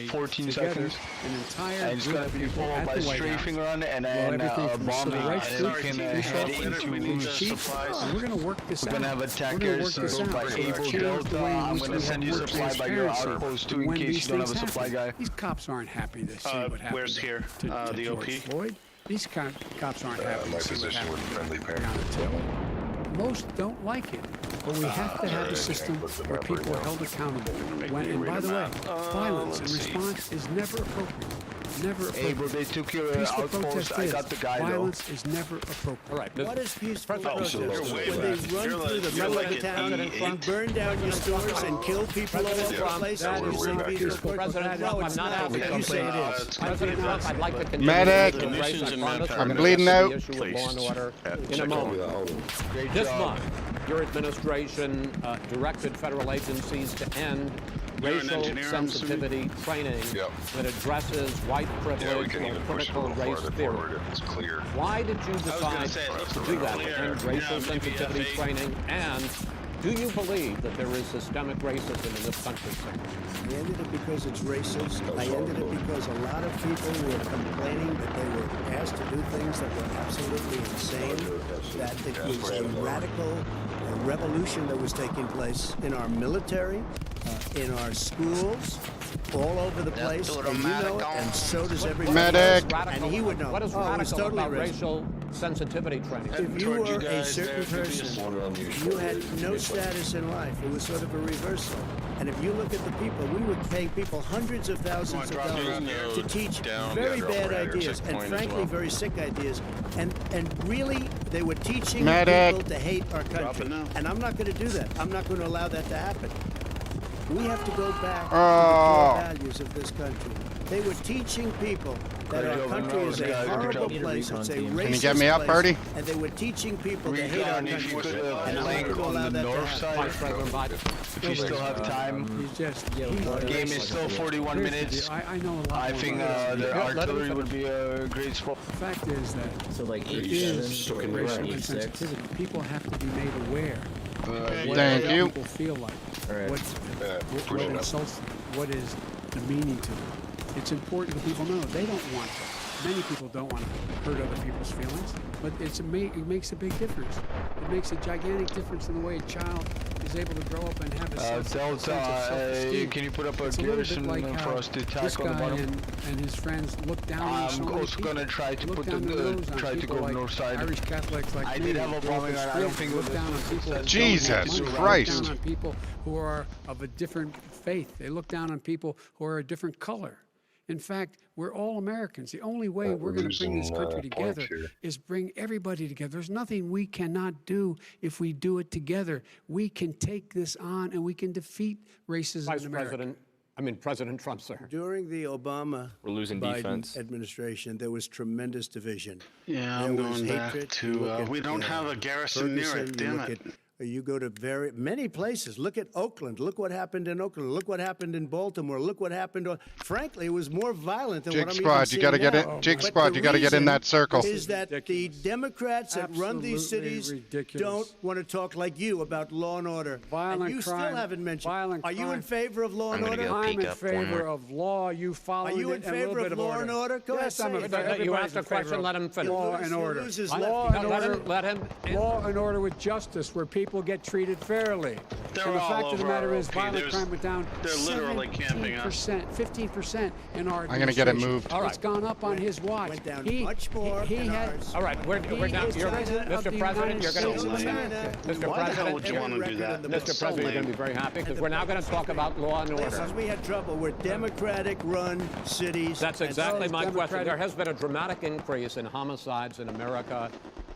S2: 14 seconds, and it's going to be followed by a strafing run and then a bombing, and then we can head into supplies.
S8: We're going to work this out.
S2: We're going to have attackers by Able Delta. I'm going to send you supply by your outpost too in case you don't have a supply guy.
S8: These cops aren't happy to see what happened.
S9: Where's here? The OP?
S8: Floyd. These cops aren't happy to see what happened.
S4: friendly parent.
S8: Most don't like it, but we have to have a system where people are held accountable. And by the way, violence in response is never appropriate. Never appropriate.
S2: Able, they took your outpost. I got the guy
S8: Violence is never appropriate.
S5: All right.
S7: What is peaceful protest?
S9: You're way
S7: When they
S9: back.
S7: run
S9: You're
S7: through the
S9: you're
S7: middle
S9: like
S7: of the town
S9: an
S7: and burn down your stores and kill people all over the place?
S8: That
S7: You
S8: is
S7: say
S8: not
S7: peaceful
S5: President
S7: protest? No,
S5: Trump,
S7: it's
S5: I'm not
S7: not.
S5: asking
S7: You say it is.
S5: President Trump, I'd like to continue
S1: Medic.
S5: the race. I promise
S1: I'm
S5: we're
S1: bleeding
S5: gonna
S1: out.
S5: address the issue of law and order in a
S4: Check
S5: moment.
S4: out.
S5: This month, your administration directed federal agencies to end racial sensitivity training that addresses white privilege or critical race theory.
S4: It's clear.
S5: Why did you decide to do that, to end racial sensitivity training, and do you believe that there is systemic racism in this country, sir?
S7: I ended it because it's racist. I ended it because a lot of people were complaining that they were asked to do things that were absolutely insane, that it was a radical revolution that was taking place in our military, in our schools, all over the place, and you know it, and so does everybody
S1: Medic.
S7: else, and he would know.
S5: What is
S7: Oh, it's
S5: radical
S7: totally
S5: about
S7: racist.
S5: racial sensitivity training?
S7: If you were a certain person, you had no status in life. It was sort of a reversal. And if you look at the people, we were paying people hundreds of thousands of dollars to teach very bad ideas and frankly very sick ideas. And really, they were teaching
S1: Medic.
S7: people to hate our country. And I'm not going to do that. I'm not going to allow that to happen. We have to go back to the
S1: Oh.
S7: core values of this country. They were teaching people that our country is a horrible place. It's a racist
S1: Can you get me up,
S7: place,
S1: Birdie?
S7: and they were teaching people to hate our
S2: If you
S7: country.
S2: could
S7: And I'm not going to allow that to happen.
S2: if you still have time. The game is still 41 minutes.
S8: I know a lot
S2: I
S8: more
S2: think
S8: about it.
S2: the artillery would be a great spot.
S8: The fact is that
S10: So like
S8: there
S10: 87,
S8: is
S4: stuck in the
S8: racial
S4: ground.
S8: insensitivity. People have to be made aware of what
S1: Thank
S8: other
S1: you.
S8: people feel like,
S10: Alright.
S8: what insults them, what is demeaning to them. It's important that people know they don't want to. Many people don't want to hurt other people's feelings, but it makes a big difference. It makes a gigantic difference in the way a child is able to grow up and have a sense of self-esteem.
S2: Can you put up a
S8: It's a little bit
S2: garrison
S8: like
S2: for
S8: how
S2: us to
S8: this
S2: attack on the
S8: guy
S2: bottom?
S8: and his friends look down on so
S2: I'm
S8: many
S2: also
S8: people.
S2: gonna try to
S8: Look
S2: put
S8: down
S2: the
S8: their nose on
S2: try to
S8: people
S2: go
S8: like
S2: north side.
S8: Irish Catholics like
S2: I
S8: me.
S2: did have a bombing run. I don't think it
S8: look
S2: was
S8: down on people who don't
S1: Jesus
S8: have money. They
S1: Christ.
S8: Look down on people who are of a different faith. They look down on people who are a different color. In fact, we're all Americans. The only way we're going to bring this country together is bring everybody together. There's nothing we cannot do if we do it together. We can take this on and we can defeat racism in America.
S5: President Trump, sir.
S7: During the Obama
S6: We're losing
S7: Biden
S6: defense.
S7: administration, there was tremendous division.
S9: Yeah,
S7: There
S9: I'm
S7: was
S9: going back
S7: hatred.
S9: to,
S7: You look at,
S9: we don't have a garrison near
S7: Ferguson,
S9: it,
S7: you
S9: damn
S7: look
S9: it.
S7: You go to many places. Look at Oakland. Look what happened in Oakland. Look what happened in Baltimore. Look what happened. Frankly, it was more violent than
S1: Jig
S7: what I'm
S1: Squad,
S7: even
S1: you
S7: seeing
S1: gotta get
S7: now.
S1: it. Jig
S7: But
S1: Squad,
S7: the
S1: you gotta get in
S7: reason
S1: that circle.
S7: Is that the Democrats that run these
S8: Absolutely
S7: cities
S8: ridiculous.
S7: don't want to talk like you about law and order.
S8: Violent
S7: and you
S8: crime,
S7: still haven't mentioned.
S8: violent
S7: Are you in
S8: crime.
S7: favor of law and
S13: I'm gonna
S7: order?
S13: go
S8: I'm
S13: peek
S8: in
S13: up one
S8: favor
S13: more.
S8: of law. You follow
S7: Are you in
S8: it, and a
S7: favor
S8: little bit
S7: of law and order? Go
S8: Yes,
S7: ahead,
S8: I'm
S7: say
S8: in
S7: it.
S8: favor.
S5: You
S8: Everybody's
S5: asked a
S8: in favor
S5: question,
S8: of
S5: let him finish.
S8: Law and order.
S7: Loses
S8: Law
S7: left.
S8: and
S5: Let
S8: order.
S5: him, let him.
S8: Law and order with justice, where people get treated fairly.
S9: They're
S8: and the
S9: all
S8: fact of the
S9: over
S8: matter
S9: our
S8: is,
S9: OP.
S8: violent
S9: There's-
S8: crime went down
S9: they're literally camping us.
S8: 15% in our
S1: I'm gonna get it
S8: administration.
S1: moved.
S5: All right.
S8: It's gone up on his watch.
S7: Went down
S8: He-
S7: much more
S8: he
S7: than
S8: had-
S7: ours.
S5: All right, we're down.
S8: is
S5: You're,
S8: president of
S5: Mr.
S8: the
S5: President,
S8: United
S5: you're going
S8: States
S5: to.
S8: of America.
S5: Mr.
S9: Why the hell
S5: President,
S9: would you want to do that?
S5: Mr.
S9: That's so
S5: President, you're going to
S9: lame.
S5: be very happy because we're now going to talk about law and order.
S7: Since we had trouble, we're Democratic-run cities.
S5: That's
S7: and
S5: exactly
S7: so-
S5: my question.
S8: Democratic-
S5: There has been a dramatic increase in homicides in America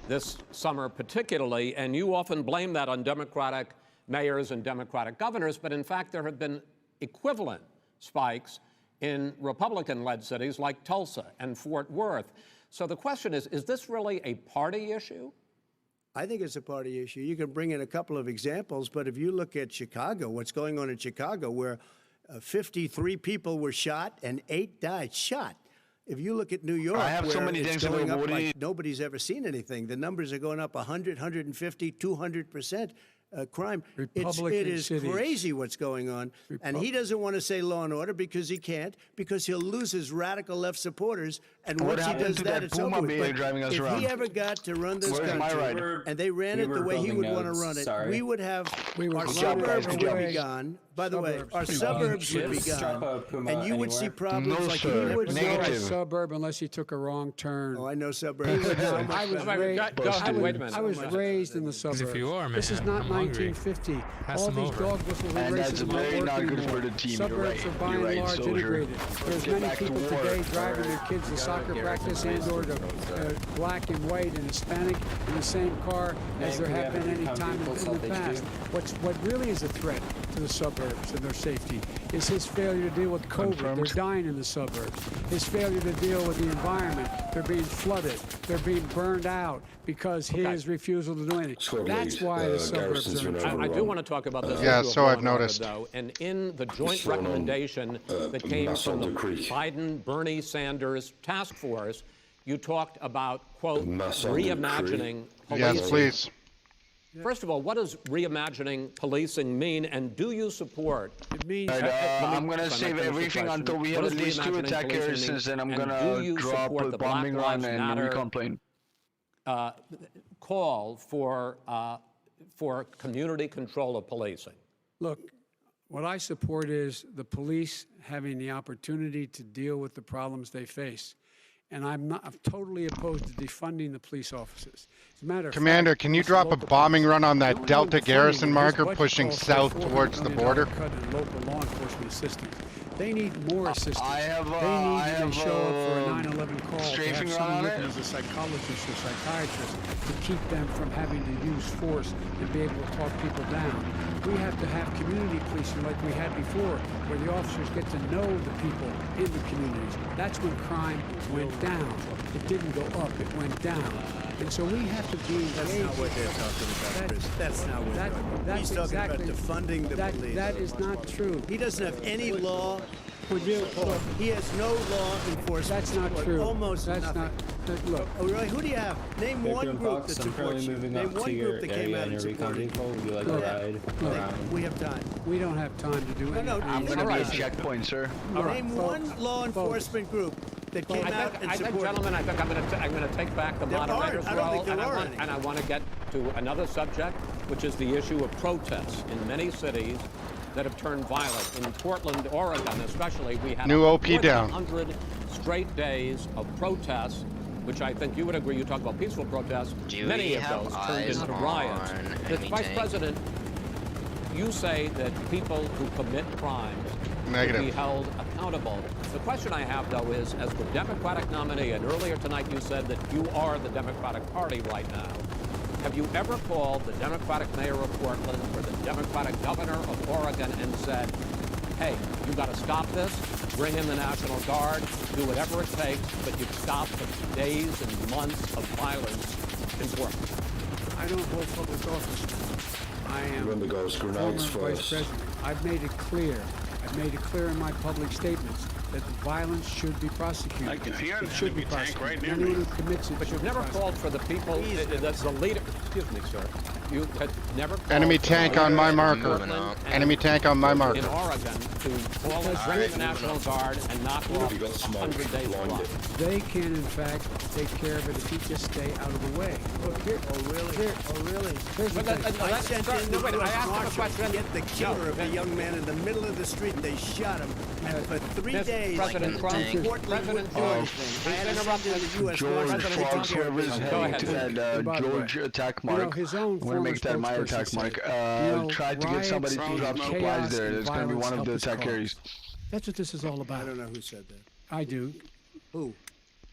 S5: this summer, particularly, and you often blame that on Democratic mayors and Democratic governors, but in fact, there have been equivalent spikes in Republican-led cities like Tulsa and Fort Worth. So the question is this really a party issue?
S7: I think it's a party issue. You can bring in a couple of examples, but if you look at Chicago, what's going on in Chicago, where 53 people were shot and 8 died shot. If you look at New York,
S2: I have so
S7: where
S2: many
S7: it's
S2: things
S7: going
S2: about
S7: up
S2: Woody.
S7: like nobody's ever seen anything. The numbers are going up 100, 150, 200%. Crime. It
S8: Republican
S7: is
S8: cities.
S7: crazy what's going on. And he doesn't want to say law and order because he can't, because he'll lose his radical left supporters. And
S2: What
S7: once he
S2: happened
S7: does
S2: to
S7: that,
S2: that
S7: it's
S2: Puma
S7: over with.
S2: bear
S7: But
S2: driving us
S7: if
S2: around?
S7: he ever got to run this
S2: Where's my
S7: country
S2: ride?
S7: and they ran
S10: We
S7: it the
S10: were
S7: way he would
S10: building
S7: want to
S10: notes,
S7: run it,
S10: sorry.
S7: we would have our
S8: Good
S10: job,
S7: suburbs
S10: guys,
S7: would
S10: good
S7: be
S10: job.
S7: gone. By the way,
S8: Suburbs.
S7: our suburbs would be
S10: Chips, drop a
S7: gone.
S10: Puma
S7: And you would see
S10: anywhere.
S7: problems
S2: No,
S7: like
S2: sir.
S7: he would
S8: Know a
S2: Negative.
S8: suburb unless he took a wrong turn.
S7: Oh, I know
S8: He
S7: suburbs.
S8: would
S7: So
S8: know.
S7: much
S8: I was
S7: better.
S8: raised.
S5: Go ahead, wait a minute.
S8: I was raised in the suburbs.
S12: if you are,
S8: This is
S12: man,
S8: not
S12: I'm hungry.
S8: 1950.
S12: Pass
S8: All
S12: them
S8: these
S12: over.
S8: dog whistles and
S2: And that's
S8: racism
S2: very
S8: don't
S2: not
S8: work
S2: good
S8: anymore.
S2: for the team. You're
S8: Suburbs
S2: right.
S8: are by
S2: You're
S8: and
S2: right,
S8: large
S2: soldier.
S8: integrated. There's
S2: get
S8: many
S2: back to
S8: people
S2: war.
S8: today driving their kids to soccer practice and or to black and white and Hispanic in the same car as there have been any time in the past. What really is a threat to the suburbs and their safety is his failure to deal with COVID.
S2: Confirmed.
S8: They're dying in the suburbs. His failure to deal with the environment. They're being flooded. They're being burned out because his refusal to do anything.
S4: Squad
S8: That's
S4: lead,
S8: why the suburbs
S4: Garrison's
S8: are in
S4: been
S8: trouble.
S5: I do want to talk about this.
S1: Yeah,
S5: issue of
S1: so
S5: law
S1: I've
S5: and order,
S1: noticed.
S5: though, and in the joint
S4: thrown on,
S5: recommendation that came
S4: mass
S5: from
S4: on
S5: the
S4: the creek.
S5: Biden-Bernie Sanders task force, you talked about, quote,
S4: mass on the
S5: reimagining policing.
S1: Yes, please.
S5: First of all, what does reimagining policing mean, and do you support?
S8: It means
S2: I'm gonna save everything until we have at least 2 attack garrisons, and I'm gonna drop a bombing run and recomplain.
S5: Call for community control of policing.
S8: look, what I support is the police having the opportunity to deal with the problems they face. And I'm totally opposed to defunding the police officers. As a matter of
S1: Commander,
S8: fact,
S1: can you
S8: most
S1: drop a
S8: local
S1: bombing run on
S8: the
S1: that
S8: only
S1: Delta
S8: one
S1: garrison
S8: funding
S1: marker
S8: this budget
S1: pushing
S8: calls for
S1: south
S8: $400
S1: towards the
S8: million
S1: border?
S8: cut in local law enforcement assistance. They need more assistance. They need to show up for a 9/11 call to have someone with them as a psychologist or psychiatrist to keep them from having to use force and be able to talk people down. We have to have community policing like we had before, where the officers get to know the people in the communities. That's when crime went down. It didn't go up, it went down. And so we have to be engaged.
S7: That's not what they're talking about, Chris. That's not what he's talking about, defunding the police.
S8: That is not true.
S7: He doesn't have any law. He has no law enforcement.
S8: That's not true.
S7: Almost
S8: that's
S7: nothing.
S8: Not. Look.
S7: Oh, really? Who do you have? Name one group that supports you. Name one group that came out and supported you.
S10: Would you like to ride around?
S7: We have time.
S8: We don't have time to do anything.
S7: No,
S14: I'm going to be a checkpoint, sir.
S7: Name one law enforcement group that came out and supported.
S5: Gentlemen, I think I'm going to take back the moderator's role, and I want to get to another subject, which is the issue of protests in many cities that have turned violent. In Portland, Oregon, especially, we had
S1: New OP down.
S5: 100 straight days of protests, which I think you would agree. You talk about peaceful protests. Many of those turned into riots. The Vice President, you say that people who commit crimes will be held accountable. The question I have, though, is, as the Democratic nominee, and earlier tonight you said that you are the Democratic Party right now, have you ever called the Democratic mayor of Portland or the Democratic governor of Oregon and said, hey, you got to stop this, bring in the National Guard, do whatever it takes, but you stop the days and months of violence in Portland?
S8: I don't hold public office. I am
S4: Remember, guys, grenades
S8: former vice
S4: first.
S8: president. I've made it clear. I've made it clear in my public statements that the violence should be prosecuted.
S9: I can hear
S8: it should be prosecuted.
S9: right near
S8: Anyone
S9: me.
S8: who commits it
S5: But
S8: should
S5: you've
S8: be
S5: never
S8: prosecuted.
S5: called for the people, the leader, excuse me, sir, you had never called
S1: Enemy
S5: for
S1: tank
S5: the
S1: on my
S5: leaders in
S1: marker.
S5: Portland and
S1: Enemy tank on my marker.
S5: in Oregon to call and bring the National Guard and knock off 100 days of life.
S8: They can, in fact, take care of it if you just stay out of the way. Look here.
S7: Oh, really?
S8: Here.
S7: Oh, really?
S8: Here's the thing.
S7: I sent in the
S5: I
S7: U.S.
S5: asked him a
S7: Marshal
S5: question.
S7: to get the killer of a young man in the middle of the street. They shot him. And for 3 days,
S5: President Trump,
S7: Portland wouldn't do anything. I had to send in the U.S.
S14: George
S7: Marshal to
S14: Fox,
S7: take care of
S14: whoever's
S7: this.
S14: heading to that George attack mark.
S8: his own
S14: I'm going to
S8: former
S14: make that my
S8: spokesperson
S14: attack
S8: said,
S14: mark. Tried to get somebody to drop
S8: riots,
S14: supplies
S8: chaos,
S14: there.
S8: and
S14: There's going to be
S8: violence
S14: one of
S8: help
S14: the
S8: his
S14: attack
S8: cause.
S14: carriers.
S8: That's what this is all about.
S7: I don't know who said that.
S8: I do.
S7: Who?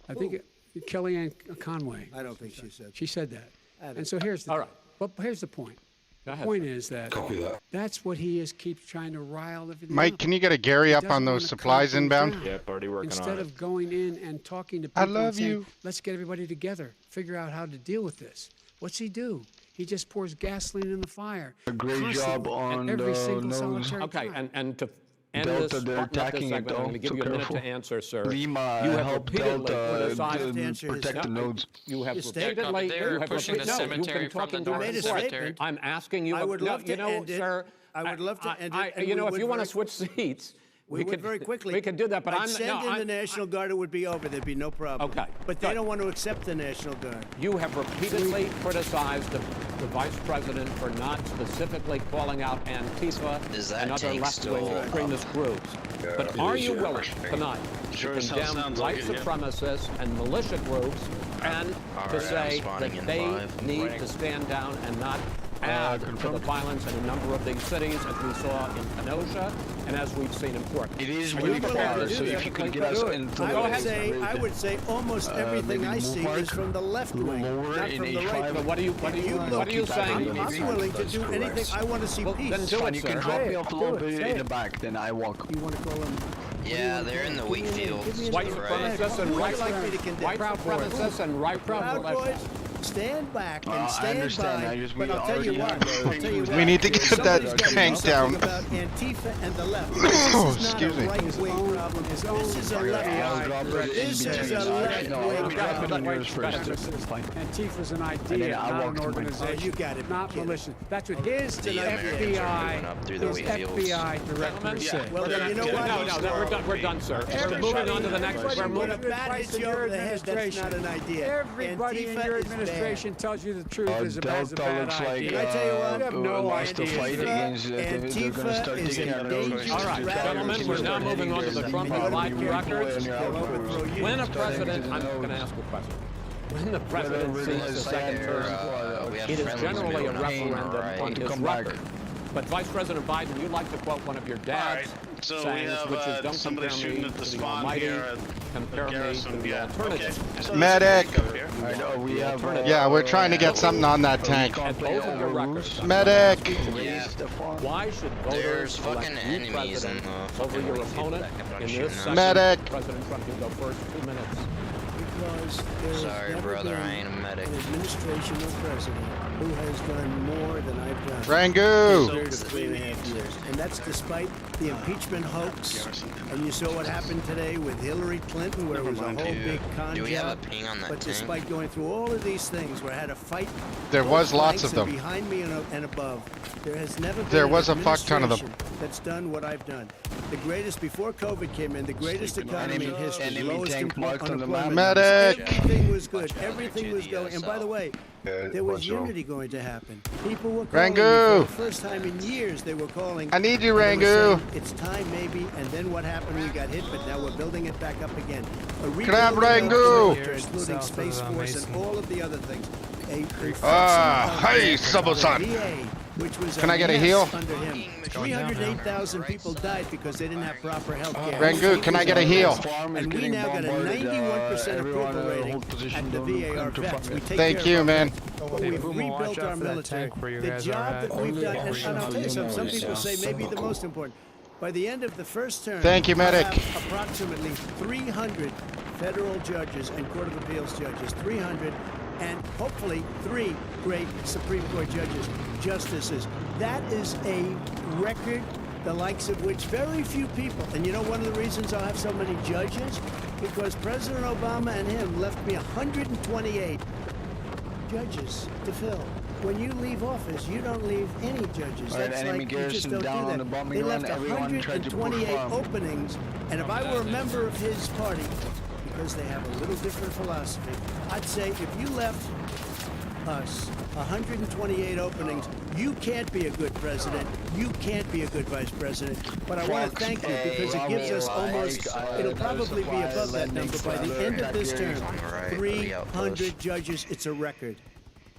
S8: I think Kellyanne Conway.
S7: I don't think she said that.
S8: She said that. And so here's the But here's the point. The point is that
S4: Copy that.
S8: that's what he is, keeps trying to rile everything
S1: Mike,
S8: up.
S1: can you get a Gary
S8: He
S1: up
S8: doesn't
S1: on those
S8: wanna
S1: supplies
S8: calm things
S1: inbound?
S8: down.
S10: Yep, already working on
S8: Instead
S10: it.
S8: of going in and talking to
S1: I
S8: people
S1: love
S8: and saying,
S1: you.
S8: let's get everybody together, figure out how to deal with this. What's he do? He just pours gasoline in the fire.
S14: A great job on
S8: every
S14: the
S8: single
S14: nose.
S8: solitary
S5: Okay,
S8: time.
S5: and to end
S14: Delta,
S5: this,
S14: they're
S5: button up this
S14: attacking it,
S5: segment, I'm
S14: though,
S5: going to give
S14: so
S5: you a minute
S14: careful.
S5: to answer, sir.
S14: Lima
S5: You have
S14: helped
S5: repeatedly
S14: Delta
S5: criticized
S14: protect the nodes.
S5: You have
S7: statement.
S5: repeatedly,
S12: They're
S5: you have
S12: pushing the
S5: repeatedly, you've
S12: cemetery
S5: been
S12: from the
S5: talking
S12: north
S5: back
S7: made
S5: and
S7: a
S5: forth.
S7: statement.
S5: I'm asking you,
S7: I would love to
S5: you know,
S7: end it.
S5: sir,
S7: I would love to end it, and
S5: you
S7: we
S5: know, if
S7: would
S5: you want to
S7: very-
S5: switch seats,
S7: We would
S5: could
S7: very quickly.
S5: We could do that, but
S7: I'd
S5: I'm
S7: send in the National Guard, it would be over. There'd be no problem.
S5: Okay,
S7: But they
S5: good.
S7: don't want to accept the National Guard.
S5: You have repeatedly criticized the vice president for not specifically calling out Antifa
S13: Is that
S5: and other
S13: tank
S5: left-wing
S13: still
S5: extremist groups. But
S4: it
S5: are
S4: is,
S5: you
S4: yeah.
S5: willing tonight
S9: Sure
S5: to
S9: as hell
S5: condemn
S9: sounds
S5: white
S9: like it, yeah.
S5: supremacists and militia groups and
S13: All
S5: to
S13: right,
S5: say
S13: I'm spawning
S5: that
S13: in
S5: they
S13: 5.
S5: need to stand down and not add to the violence in a number of these cities, as we saw in Kenosha and as we've seen in Portland?
S14: It is
S5: Are
S14: really
S5: you prepared
S14: far,
S5: to do
S14: so
S5: that?
S14: if you could get us into
S5: Go ahead.
S7: I would say almost everything I see is from the left wing,
S14: lower
S7: not
S14: in
S7: from the right
S14: H5.
S7: wing.
S5: But what are you saying?
S7: I'm willing to do anything. I want to see
S5: Well,
S7: peace.
S5: then do
S14: Fine,
S5: it,
S14: you can
S5: sir.
S14: drop
S8: Say
S14: me
S8: it,
S14: off a
S8: do
S14: little
S8: it,
S14: bit
S8: say
S14: in the
S8: it.
S14: back, then I walk.
S8: You want to call him?
S13: Yeah, they're in the wheat fields.
S5: White
S13: Right.
S5: supremacists and
S7: Who would
S5: right
S7: you like me to condemn?
S5: white supremacists and right
S7: Proud Boys,
S5: militias.
S7: stand back and
S14: I
S7: stand
S14: understand.
S7: by.
S14: I just-
S7: But
S14: we
S7: I'll tell you
S14: already
S7: what.
S14: have
S7: I'll tell you what.
S1: We need to get
S7: Somebody's
S1: that
S7: gotta do
S1: tank
S7: something
S1: down.
S7: about Antifa and the left.
S1: Oh,
S7: This is not
S1: excuse
S7: a
S1: me.
S7: right-wing problem. This is a
S14: I'll
S7: left.
S14: drop it in
S7: This is
S14: between.
S7: a left-wing
S14: No, I'll drop it in
S7: problem.
S14: yours first. It's fine.
S8: Antifa's an
S14: then
S8: idea,
S14: I
S8: not
S14: walk
S8: an
S14: to my-
S8: organization.
S7: Oh, you got it.
S8: Not
S7: Kid.
S8: militia. That's what his
S13: The Americans are moving
S8: FBI,
S13: up through the
S8: his
S13: wheat fields.
S8: FBI director
S5: Gentlemen,
S8: said.
S7: Well, then you know what?
S5: No, we're done, sir. We're moving on to the next. We're
S7: When
S5: moving.
S7: a bat hits you over the head, that's not an idea.
S8: Everybody in
S7: Antifa
S8: your
S7: is
S8: administration tells you the truth is a bad
S14: Delta looks like
S8: idea.
S7: I tell you what,
S8: you have no
S14: wants to
S8: idea.
S14: fight against they're going to
S7: Antifa
S14: start
S7: is
S14: taking
S7: a
S14: out of
S7: dangerous
S5: All right, gentlemen, we're now moving on to the Trump and Biden records. When a president, I'm going to ask a question. When the president seeks a second term,
S13: We have
S5: it is
S13: friendlies
S5: generally a
S13: moving up from the
S5: referendum
S13: right.
S5: on his
S14: Come back.
S5: record. But Vice President Biden, you like to quote one of your dad's
S9: So
S5: sayings,
S9: we
S5: which is
S9: have
S5: don't
S9: somebody
S5: compare
S9: shooting
S5: me
S9: at the
S5: to the
S9: spawn
S5: Almighty,
S9: here at
S5: compare me to
S9: Garrison.
S5: the
S9: Yeah, okay.
S5: alternative.
S9: So
S1: Medic!
S9: there's a tank up here.
S14: I know we have.
S1: Yeah, we're trying to get something on that tank.
S5: At both of your records.
S1: Medic!
S5: Why should
S13: There's
S5: voters elect
S13: fucking
S5: you
S13: enemies in
S5: president
S13: the
S5: over
S13: fucking
S5: your
S13: wheat field
S5: opponent
S13: that kept on
S5: in
S13: shooting
S5: this
S13: us.
S5: section?
S1: Medic!
S5: President Trump, you go first, 2 minutes.
S7: Because there's
S13: Sorry,
S7: never
S13: brother,
S7: been
S13: I ain't a medic.
S7: an administration or president who has done more than I've done.
S1: Rangoon!
S7: In a period of 3.5 years. And that's despite the impeachment hoax. And you saw what happened today with Hillary Clinton, where it was a whole big con
S13: Do we have
S7: job.
S13: a ping on that
S7: But
S13: tank?
S7: despite going through all of these things, where I had to fight
S1: There
S7: both
S1: was lots
S7: flanks
S1: of them.
S7: and behind me and above, there has never been
S1: There
S7: an
S1: was a fuck ton of them.
S7: administration that's done what I've done. The greatest, before COVID came in, the greatest economy in history, the lowest unemployment.
S1: Medic!
S7: Everything was good. Everything was going. And by the way, there was unity going to happen. People were calling me
S1: Rangoon!
S7: for the first time in years. They were calling.
S1: I need you,
S7: and they were
S1: Rangoon!
S7: saying, it's time, maybe. And then what happened? We got hit, but now we're building it back up again.
S1: Grab
S7: Rebuilding
S1: Rangoon!
S7: of including Space Force and all of the other things.
S1: Hey, Subble-san! Can I get a heal?
S7: Under him. 308,000 people died because they didn't have proper health care.
S1: Rangoon, can I get a heal?
S7: And we now got a 91% approval rating at the VA. Vets. We take
S1: Thank
S7: care
S1: you,
S7: of our
S1: man.
S7: vets, but we've rebuilt our military. The job that we've done, and I'll tell you something, some people say maybe the most important. By the end of the first term,
S1: Thank you, medic.
S7: we'll have approximately 300 federal judges and Court of Appeals judges, 300, and hopefully 3 great Supreme Court judges, justices. That is a record, the likes of which very few people, and you know one of the reasons I'll have so many judges? Because President Obama and him left me 128 judges to fill. When you leave office, you don't leave any judges. That's like, you just don't do that. They left 128 openings, and if I were a member of his party, because they have a little different philosophy, I'd say if you left us 128 openings, you can't be a good president, you can't be a good vice president. But I want to thank you because it gives us almost, it'll probably be above that number by the end of this term. 300 judges, it's a record.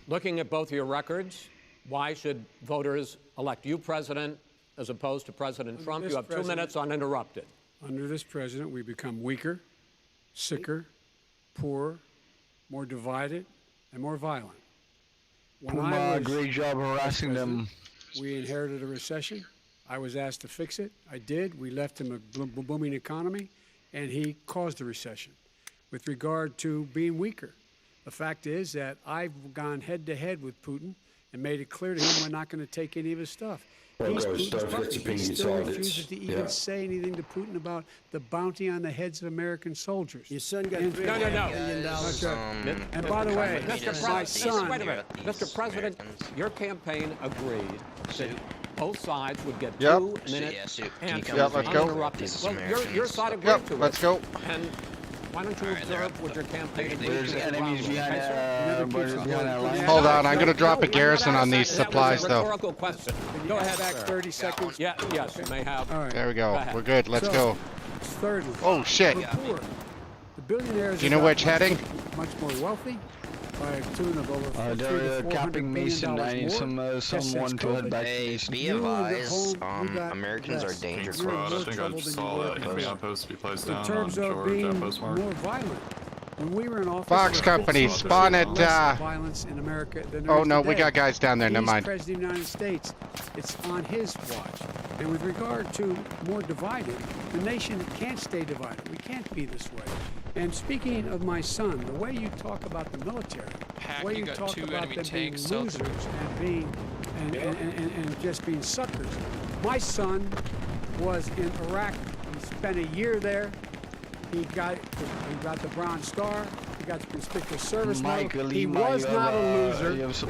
S5: Looking at both your records, why should voters elect you president as opposed to President Trump? You have 2 minutes uninterrupted.
S8: Under this president, we become weaker, sicker, poorer, more divided, and more violent. When I was
S14: great job harassing them.
S8: We inherited a recession. I was asked to fix it. I did. We left him a booming economy, and he caused the recession. With regard to being weaker, the fact is that I've gone head-to-head with Putin and made it clear to him we're not going to take any of his stuff. He's Putin's puppet. He still refuses to even say anything to Putin about the bounty on the heads of American soldiers.
S7: Your son got $3
S8: million. And by the way, my son...
S5: Wait a minute. Mr. President, your campaign agreed that both sides would get
S1: Yep.
S5: 2 minutes
S1: Yep, let's go.
S5: uninterrupted. Well, your side agreed
S1: Yep,
S5: to it.
S1: let's go.
S5: And why don't you observe what your campaign agreed
S14: There's
S5: to?
S14: enemies behind our line.
S1: Hold on, I'm gonna drop a garrison on these supplies,
S5: That was a
S1: though.
S5: rhetorical question.
S8: Go ahead, back 30 seconds.
S5: Yeah, yes, you may have.
S8: All right.
S1: There we go.
S5: ahead.
S1: We're good. Let's go.
S8: Thirdly,
S1: Oh, shit.
S8: we're poor. The billionaires
S1: Do you know
S8: have
S1: which
S8: gotten
S1: heading?
S8: much more wealthy by a tune of over $300 to
S14: They're
S8: $400
S14: capping Mason. I
S8: billion
S14: need
S8: more.
S14: someone to head back to
S13: Hey,
S14: Mason.
S13: be
S8: You
S13: advised,
S8: home, you got
S13: Americans are
S8: less.
S13: dangerous.
S8: You're
S15: Squad,
S8: more
S15: I think
S8: trouble
S15: I
S8: than
S15: saw
S8: you were
S15: that enemy
S8: before.
S15: outpost be placed
S8: In
S15: down
S8: terms
S15: on
S8: of
S15: George
S8: being
S15: outpost mark.
S8: more violent, when we were in office,
S1: Fox
S8: there was
S1: Company,
S8: 50%
S1: spawn at,
S8: less violence in America than there
S1: Oh,
S8: is
S1: no, we
S8: today.
S1: got guys down there. Never
S8: He's
S1: mind.
S8: President of the United States. It's on his watch. And with regard to more divided, the nation can't stay divided. We can't be this way. And speaking of my son, the way you talk about the military,
S12: Hack,
S8: the way
S12: you
S8: you
S12: got
S8: talk
S12: 2
S8: about
S12: enemy
S8: them being
S12: tanks
S8: losers
S12: south of
S8: and being and just being suckers. My son was in Iraq. He spent a year there. He got the Bronze Star. He got the Conspicuous Service Medal. He was not a loser. He was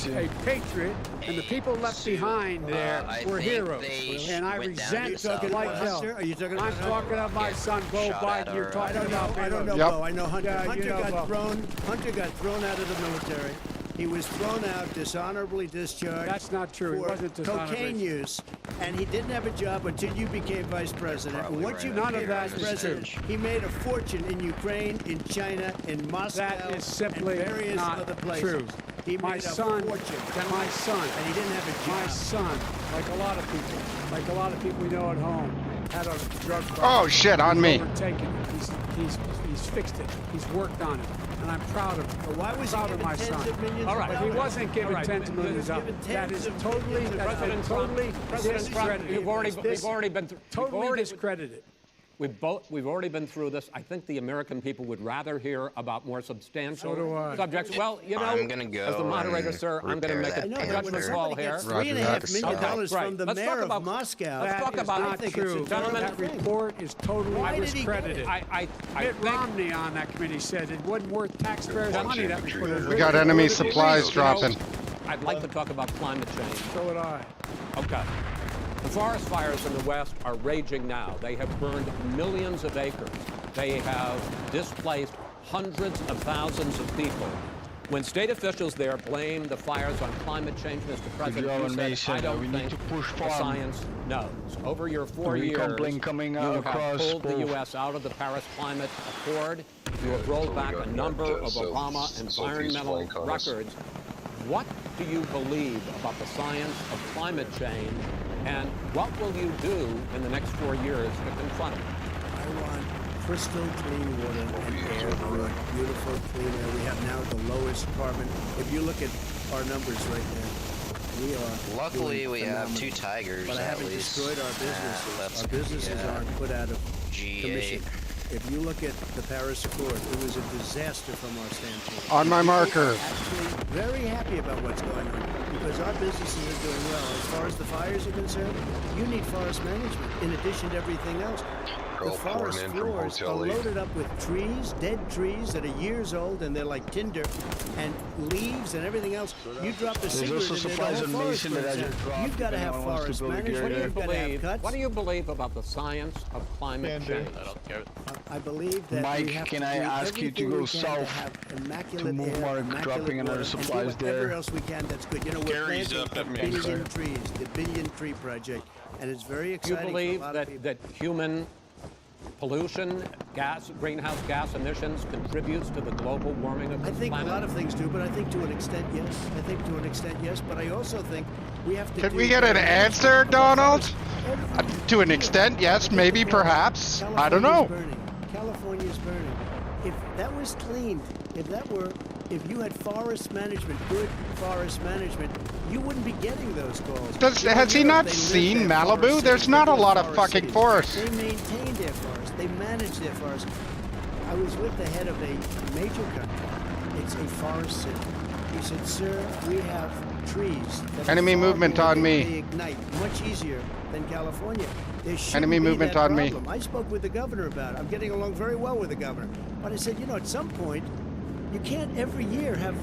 S8: a patriot, and the people left behind there were heroes. And I resent like hell.
S7: Are you talking
S8: I'm talking about my son, Bo Biden. You're talking about
S7: I don't know,
S1: Yep.
S7: Bo. I know Hunter.
S8: Yeah,
S7: Hunter
S8: you know,
S7: got
S8: Bo.
S7: thrown. Hunter got thrown out of the military. He was thrown out, dishonorably discharged.
S8: That's not true. He
S7: For
S8: wasn't dishonorably.
S7: cocaine use, and he didn't have a job until you became vice president. And once you
S8: None of
S7: became
S8: that
S7: vice
S8: is
S7: president,
S8: true.
S7: he made a fortune in Ukraine, in China, in Moscow,
S8: That is simply
S7: and various
S8: not
S7: other places.
S8: true.
S7: He
S8: my
S7: made a
S8: son,
S7: fortune.
S8: my son,
S7: And he didn't have a job.
S8: my son, like a lot of people we know at home, had a drug problem.
S1: Oh shit, on
S8: He's
S1: me.
S8: overtaken it. He's fixed it. He's worked on it, and I'm proud of him.
S7: But why was he
S8: proud of
S7: given
S8: my
S7: tens
S8: son.
S7: of millions
S5: All
S7: of
S5: right.
S8: But he
S7: dollars?
S8: wasn't given
S5: All right.
S8: tens of
S7: He was
S8: millions of
S7: given
S8: dollars. That
S7: tens
S8: is
S7: of
S8: totally,
S7: millions of
S8: that's
S7: dollars.
S8: been totally
S5: President Trump,
S8: discredited.
S5: we've already been through.
S8: Totally discredited.
S5: We've already been through this. I think the American people would rather hear about more substantial
S8: So do I.
S5: subjects. Well, you know,
S13: I'm gonna go
S5: as the moderator,
S13: and
S5: sir, I'm going to make
S13: repair
S5: a
S13: that
S7: I know, but when
S5: judgment call
S7: somebody
S5: here.
S7: gets
S1: Roger
S7: $3.5 million
S1: that.
S7: dollars
S5: Okay,
S7: from the
S5: let's talk
S7: mayor
S5: about-
S7: of Moscow,
S5: let's talk
S8: That is
S5: about-
S8: not
S7: I think
S8: true.
S7: it's a
S5: Gentlemen,
S8: That report is totally
S7: Why did he get it?
S8: discredited.
S5: I
S8: Mitt
S5: think
S8: Romney on that committee said it wasn't worth taxpayers' money. That report was
S1: We got enemy supplies dropping.
S5: I'd like to talk about climate change.
S8: So would I.
S5: Okay. The forest fires in the West are raging now. They have burned millions of acres. They have displaced hundreds of thousands of people. When state officials there blame the fires on climate change, Mr. President, you said, I don't think the science knows. Over your 4 years,
S14: coming
S5: you have
S14: across
S5: pulled the
S14: both.
S5: U.S. out of the Paris Climate Accord. You have rolled back a number of Obama environmental records. What do you believe about the science of climate change, and what will you do in the next 4 years to confront it?
S7: I want crystal clean water and air. I want beautiful clean air. We have now the lowest carbon. If you look at our numbers right now, we are
S13: Luckily,
S7: doing
S13: we have
S7: phenomenal.
S13: 2 tigers
S7: But I
S13: at
S7: haven't
S13: least.
S7: destroyed our businesses.
S13: That's
S7: Our businesses
S13: yeah.
S7: aren't put out of
S13: G8.
S7: commission. If you look at the Paris Accord, it was a disaster from our standpoint.
S1: On my marker.
S7: Actually, very happy about what's going on because our businesses are doing well. As far as the fires are concerned, you need forest management in addition to everything else. The forest floors are loaded up with trees, dead trees that are years old, and they're like tinder, and leaves and everything else. You drop a cigarette
S14: also
S7: in there, the
S14: supplies
S7: whole
S14: and
S7: forest
S14: mason that
S7: burns
S14: I
S7: down.
S14: just dropped
S7: You've got to
S14: if
S7: have
S14: anyone wants to
S7: forest
S14: build a
S7: management.
S14: garden.
S7: You've got to have cuts.
S5: What do you believe about the science of climate change?
S7: I believe that
S14: Mike,
S7: we have
S14: can
S7: to
S14: I
S7: do
S14: ask you to
S7: everything
S14: go
S7: we can
S14: south
S7: have immaculate
S14: to move
S7: air,
S14: Mark,
S7: immaculate
S14: dropping another
S7: water,
S14: supplies
S7: and do whatever
S14: there?
S7: else we can that's good. You know, we're
S9: Gary's
S7: planting
S9: up at
S7: a
S9: me.
S7: billion trees, the Billion Tree Project, and it's very
S5: Do you
S7: exciting
S5: believe
S7: for a lot of people.
S5: that human pollution, greenhouse gas emissions contributes to the global warming of the
S7: I think
S5: planet?
S7: a lot of things do, but I think to an extent, yes. I think to an extent, yes. But I also think we have to.
S1: Can we get an answer, Donald? To an extent, yes, maybe, perhaps. I don't know.
S7: California's burning. If that was cleaned, if you had forest management, good forest management, you wouldn't be getting those calls.
S1: Has he not seen Malibu? There's not a lot of fucking forests.
S7: They maintain their forests. They manage their forests. I was with the head of a major company. It's a forest city. He said, "Sir, we have trees that
S1: Enemy
S7: are far
S1: movement
S7: more
S1: on
S7: than
S1: me.
S7: they ignite, much easier than California. There shouldn't
S1: Enemy
S7: be
S1: movement
S7: that
S1: on me.
S7: problem. I spoke with the governor about it. I'm getting along very well with the governor. But I said, you know, at some point, you can't every year have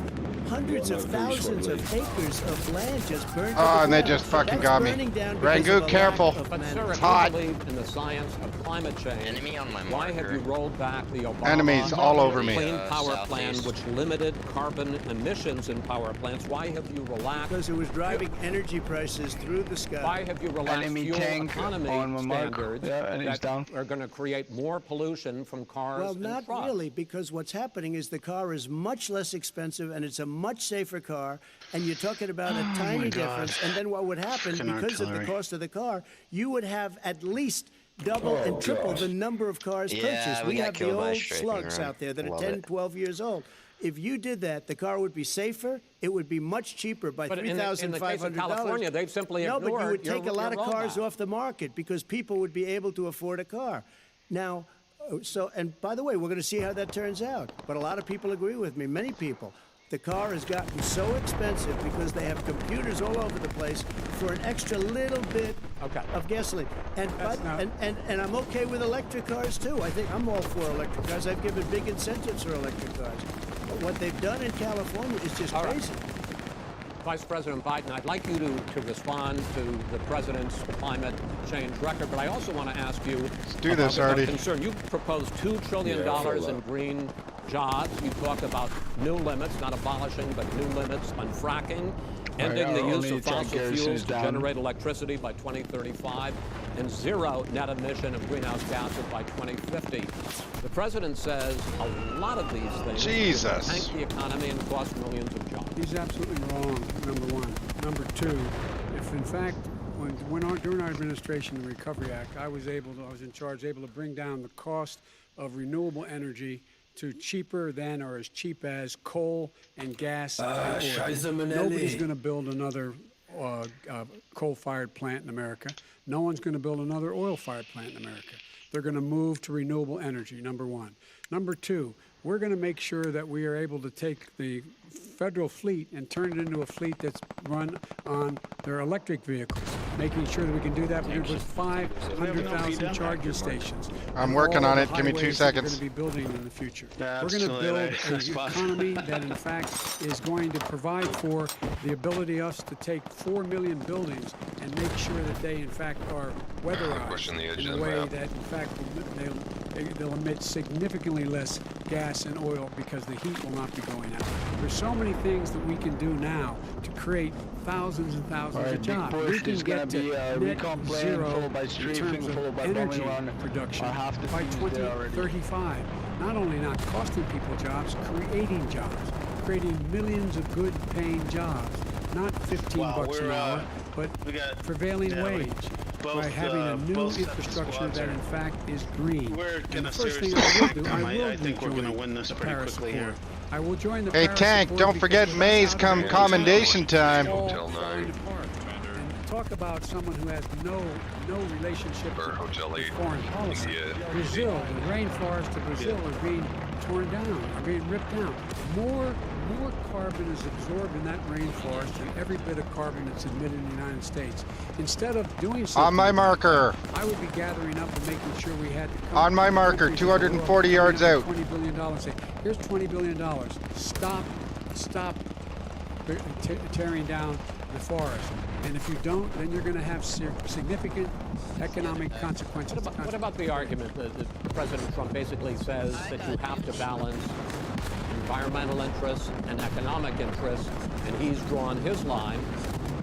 S7: hundreds of thousands of acres of land just burned to the
S1: Oh, and they
S7: ground.
S1: just fucking
S7: That's
S1: got me.
S7: burning down because
S1: Rangoon,
S7: of a lack
S1: careful.
S7: of
S5: But sir,
S7: management.
S5: if
S1: hot.
S5: you believe in the science of climate change,
S13: Enemy on my
S5: why have
S13: marker.
S5: you rolled back the Obama
S1: Enemies all over me.
S5: Clean Power Plan,
S13: Southeast.
S5: which limited carbon emissions in power plants? Why have you relaxed?
S7: Because it was driving energy prices through the sky.
S5: Why have you relaxed
S14: Enemy
S5: fuel
S14: tank
S5: economy
S14: on my mark.
S5: standards
S14: Yeah, and he's
S5: that
S14: down.
S5: are going to create more pollution from cars
S7: Well,
S5: and
S7: not
S5: trucks?
S7: really, because what's happening is the car is much less expensive and it's a much safer car, and you're talking about a tiny difference. And then what would happen,
S9: Fucking
S7: because of the
S9: artillery.
S7: cost of the car, you would have at least double and triple the number of cars
S13: Yeah,
S7: purchased.
S13: we got
S7: have the
S13: killed by a
S7: old
S13: strafing
S7: slugs
S13: run.
S7: out there that are
S13: Love
S7: 10,
S13: it.
S7: 12 years old. If you did that, the car would be safer. It would be much cheaper by
S5: But in the case of
S7: $3,500.
S5: California, they've simply
S7: No, but you
S5: ignored
S7: would take
S5: your-
S7: a lot
S5: your
S7: of cars
S5: roadmap.
S7: off the market because people would be able to afford a car. Now, and by the way, we're going to see how that turns out. But a lot of people agree with me, many people. The car has gotten so expensive because they have computers all over the place for an extra little bit of gasoline. And, and I'm okay with electric cars too. I think I'm all for electric cars. I've given big incentives for electric cars. But what they've done in California is just crazy.
S5: Vice President Biden, I'd like you to respond to the president's climate change record, but I also want to ask you
S1: do this, Artie.
S5: concern. You proposed $2 trillion in green jobs. You talked about new limits, not abolishing, but new limits on fracking, ending the use of fossil fuels to generate electricity by 2035. and zero net emission of greenhouse gases by 2050. The president says a lot of these things will tank the economy and cost millions of jobs.
S8: He's absolutely wrong, number one. Number two, if in fact, during our administration, the Recovery Act, I was in charge, able to bring down the cost of renewable energy to cheaper than or as cheap as coal and gas and oil. Nobody's going to build another coal-fired plant in America. No one's going to build another oil-fired plant in America. They're going to move to renewable energy, number one. Number two, we're going to make sure that we are able to take the federal fleet and turn it into a fleet that's run on their electric vehicles, making sure that we can do that. We're going to put 500,000 charging stations.
S1: I'm working on it. Give me 2 seconds.
S8: We're going to be building in the future. We're going to build an economy that, in fact, is going to provide for the ability us to take 4 million buildings and make sure that they, in fact, are weatherized in a way that, in fact, they'll emit significantly less gas and oil because the heat will not be going out. There's so many things that we can do now to create thousands and thousands of jobs. We can get to net zero in terms of energy production by 2035. Not only not costing people jobs, creating millions of good paying jobs. Not 15 bucks an hour, but prevailing wage. By having a new infrastructure that, in fact, is green.
S9: We're
S8: going to
S9: seriously
S8: I
S9: think we're going to win this pretty quickly here.
S8: I will join the
S1: Hey,
S8: Paris
S1: Tank,
S8: Accord
S1: don't forget May's come commendation time.
S8: Until 9. And talk about someone who has no relationship with foreign policy. Brazil, the rainforest of Brazil is being torn down, are being ripped down. More carbon is absorbed in that rainforest than every bit of carbon that's emitted in the United States. Instead of doing something
S1: on my marker,
S8: I would be gathering up and making sure we had to
S1: on my marker, 240 yards out.
S8: $20 billion. Say, here's $20 billion. Stop tearing down the forest. And if you don't, then you're going to have significant economic consequences.
S5: What about the argument that President Trump basically says that you have to balance environmental interests and economic interests, and he's drawn his line?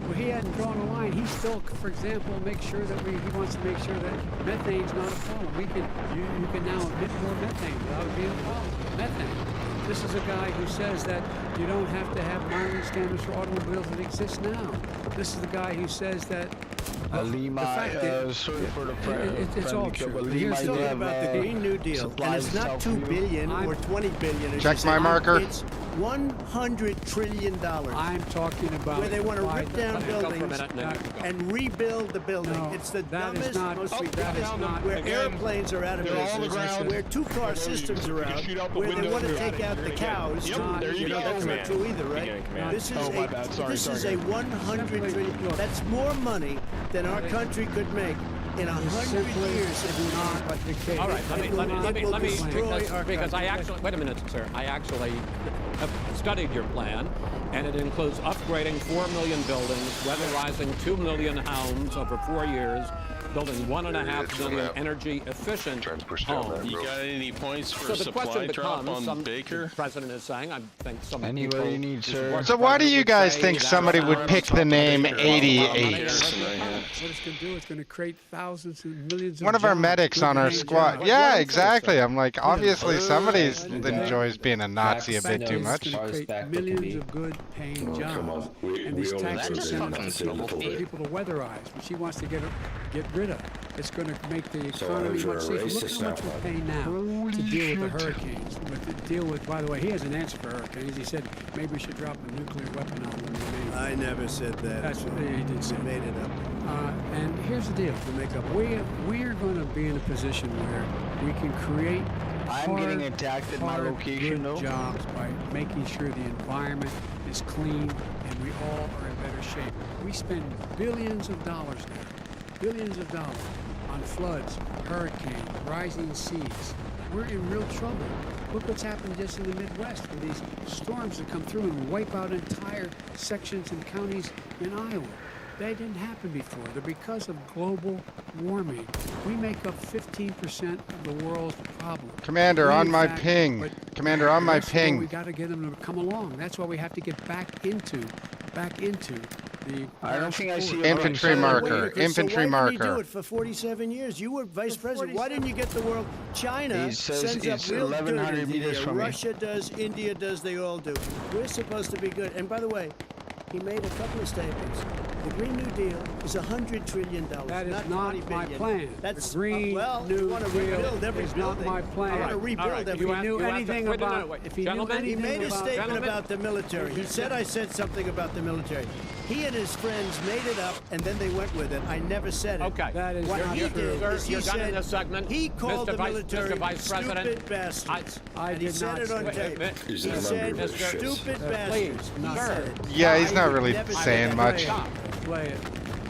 S8: Well, he hadn't drawn a line. He still, for example, makes sure that he wants to make sure that methane's not a problem. You can now emit more methane without it being a problem. Methane. This is a guy who says that you don't have to have mileage standards for automobiles that exist now. This is the guy who says that
S14: sorry for the
S8: it's all true.
S7: Here's talking about the Green New Deal, and it's not $2 billion or $20 billion.
S1: Check my marker.
S7: It's $100 trillion.
S8: I'm talking about
S7: where they want to rip down buildings and rebuild the building.
S8: No,
S7: it's the
S8: that
S7: dumbest,
S8: is not,
S7: most
S8: that is not,
S7: where airplanes are out of business, where two-car systems are out, where they want to take out the cows. That's not true either, right? This is a $100 trillion. That's more money than our country could make in 100 years if not the case.
S5: All right, let me because I actually, wait a minute, sir. I actually have studied your plan, and it includes upgrading 4 million buildings, weatherizing 2 million homes over 4 years, building 1.5 million energy-efficient homes.
S9: You got any points for
S5: so
S9: supply drop on Baker?
S5: The president is saying, I think some
S14: anywhere you need, sir.
S1: So why do you guys think somebody would pick the name 88?
S8: What it's going to do, it's going to create thousands and millions of
S1: One of our
S8: jobs,
S1: medics on our squad.
S8: jobs.
S1: Yeah, exactly. I'm like, obviously somebody enjoys being a Nazi a bit too much.
S8: It's going to create millions of good paying jobs. And these tax incentives for people to weatherize, which he wants to get rid of. It's going to make the economy much safer. Look how much we're paying now to deal with the hurricanes. To deal with, by the way, he has an answer for hurricanes. He said maybe we should drop a nuclear weapon on them.
S7: I never said that.
S8: That's what he did say.
S7: Made it up.
S8: And here's the deal.
S7: To make up.
S8: We are going to be in a position where we can create
S14: I'm getting attacked at my location,
S8: good jobs by making sure the environment is clean and we all are in better shape. We spend billions of dollars on floods, hurricanes, rising seas. We're in real trouble. Look what's happened just in the Midwest with these storms that come through and wipe out entire sections and counties in Iowa. That didn't happen before. They're because of global warming. We make up 15% of the world's problem.
S1: Commander, on my ping. Commander, on my ping.
S8: We got to get them to come along. That's why we have to get back into the
S14: I don't think I see a
S1: Infantry marker. Infantry
S7: so why didn't you do
S1: marker.
S7: it for 47 years? You were vice president. Why didn't you get the world? China
S14: He says
S7: sends up
S14: it's
S7: real dirt
S14: 1,100
S7: into
S14: meters
S7: there.
S14: from me.
S7: Russia does, India does, they all do. We're supposed to be good. And by the way, he made a couple of statements. The Green New Deal is $100 trillion.
S8: That is
S7: not
S8: not
S7: 20
S8: my
S7: billion.
S8: plan.
S7: That's
S8: the Green
S7: well,
S8: New
S7: you want to rebuild
S8: Deal
S7: every
S8: is
S7: building.
S8: not my plan.
S7: I want to rebuild every.
S8: If he knew anything about, if he knew
S7: He
S8: anything
S7: made a
S8: about,
S7: statement about the military. He said I said something about the military. He and his friends made it up, and then they went with it. I never said it.
S5: Okay.
S8: That is
S7: What
S8: not
S7: he
S8: true.
S7: did is he
S5: You're done in
S7: said
S5: this segment.
S7: he called the military
S5: Mr. Vice President,
S7: stupid bastards.
S8: I
S7: And he
S8: did
S7: said
S8: not
S7: it on
S8: say
S7: tape.
S8: that.
S7: He
S4: He's a
S7: said
S4: member of the shit.
S7: stupid
S5: Please,
S7: bastards. He
S5: sir.
S7: said it.
S1: Yeah, he's not
S7: I would
S1: really
S7: never say
S1: saying
S7: that.
S1: much.
S5: Stop.
S8: Play it.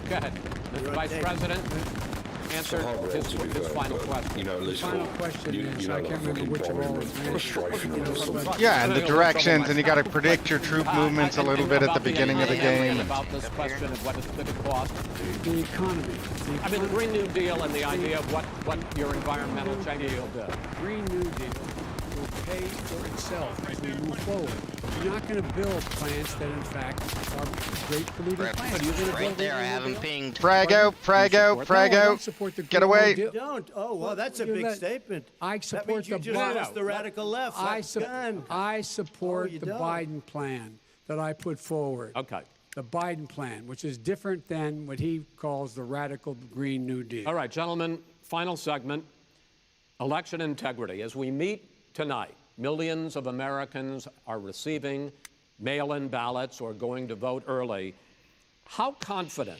S5: Go ahead. Mr.
S7: You're
S5: Vice
S7: on tape.
S5: President, answer
S4: It's a hard
S5: his
S4: role to be fair,
S5: final
S4: but,
S5: question.
S4: You know, listen,
S8: Final question
S4: you
S8: is,
S4: know,
S8: I
S4: like
S8: can't remember
S4: fucking
S8: which of all
S4: boring
S8: of
S4: or
S8: them.
S4: strife or something.
S1: Yeah, and the directions, and you got to predict your troop movements a little bit at the beginning of the game.
S5: About this question of what it's going to cost.
S8: The economy.
S5: I mean, the Green New Deal and the idea of what your environmental change will do.
S8: Green New Deal will pay for itself as we move forward. You're not going to build plants that, in fact, are great polluting plants. You're going to
S13: Right
S8: build
S13: there, I
S8: Green New
S13: have him
S8: Deal.
S13: pinged.
S1: Frag out, frag out, frag
S8: No, I
S1: out.
S8: don't support the
S1: Get
S8: Green
S1: away.
S8: New Deal.
S7: Don't. Oh, well, that's a
S8: You
S7: big
S8: let-
S7: statement.
S8: I
S7: That
S8: support
S7: means you
S8: the
S7: just
S8: Biden.
S7: lost the radical left.
S8: I support
S7: you
S8: the
S7: don't.
S8: Biden plan that I put forward.
S5: Okay.
S8: The Biden plan, which is different than what he calls the radical Green New Deal.
S5: All right, gentlemen, final segment. Election integrity. As we meet tonight, millions of Americans are receiving mail-in ballots or going to vote early. How confident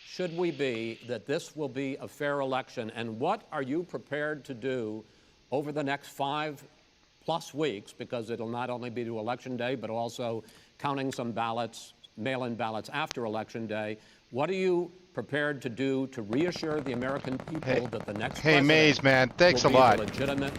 S5: should we be that this will be a fair election? And what are you prepared to do over the next 5+ weeks? Because it'll not only be to Election Day, but also counting some ballots, mail-in ballots after Election Day. What are you prepared to do to reassure the American people that the next
S1: Hey,
S5: president
S1: Mays, man, thanks a
S5: will be
S1: lot.
S5: the legitimate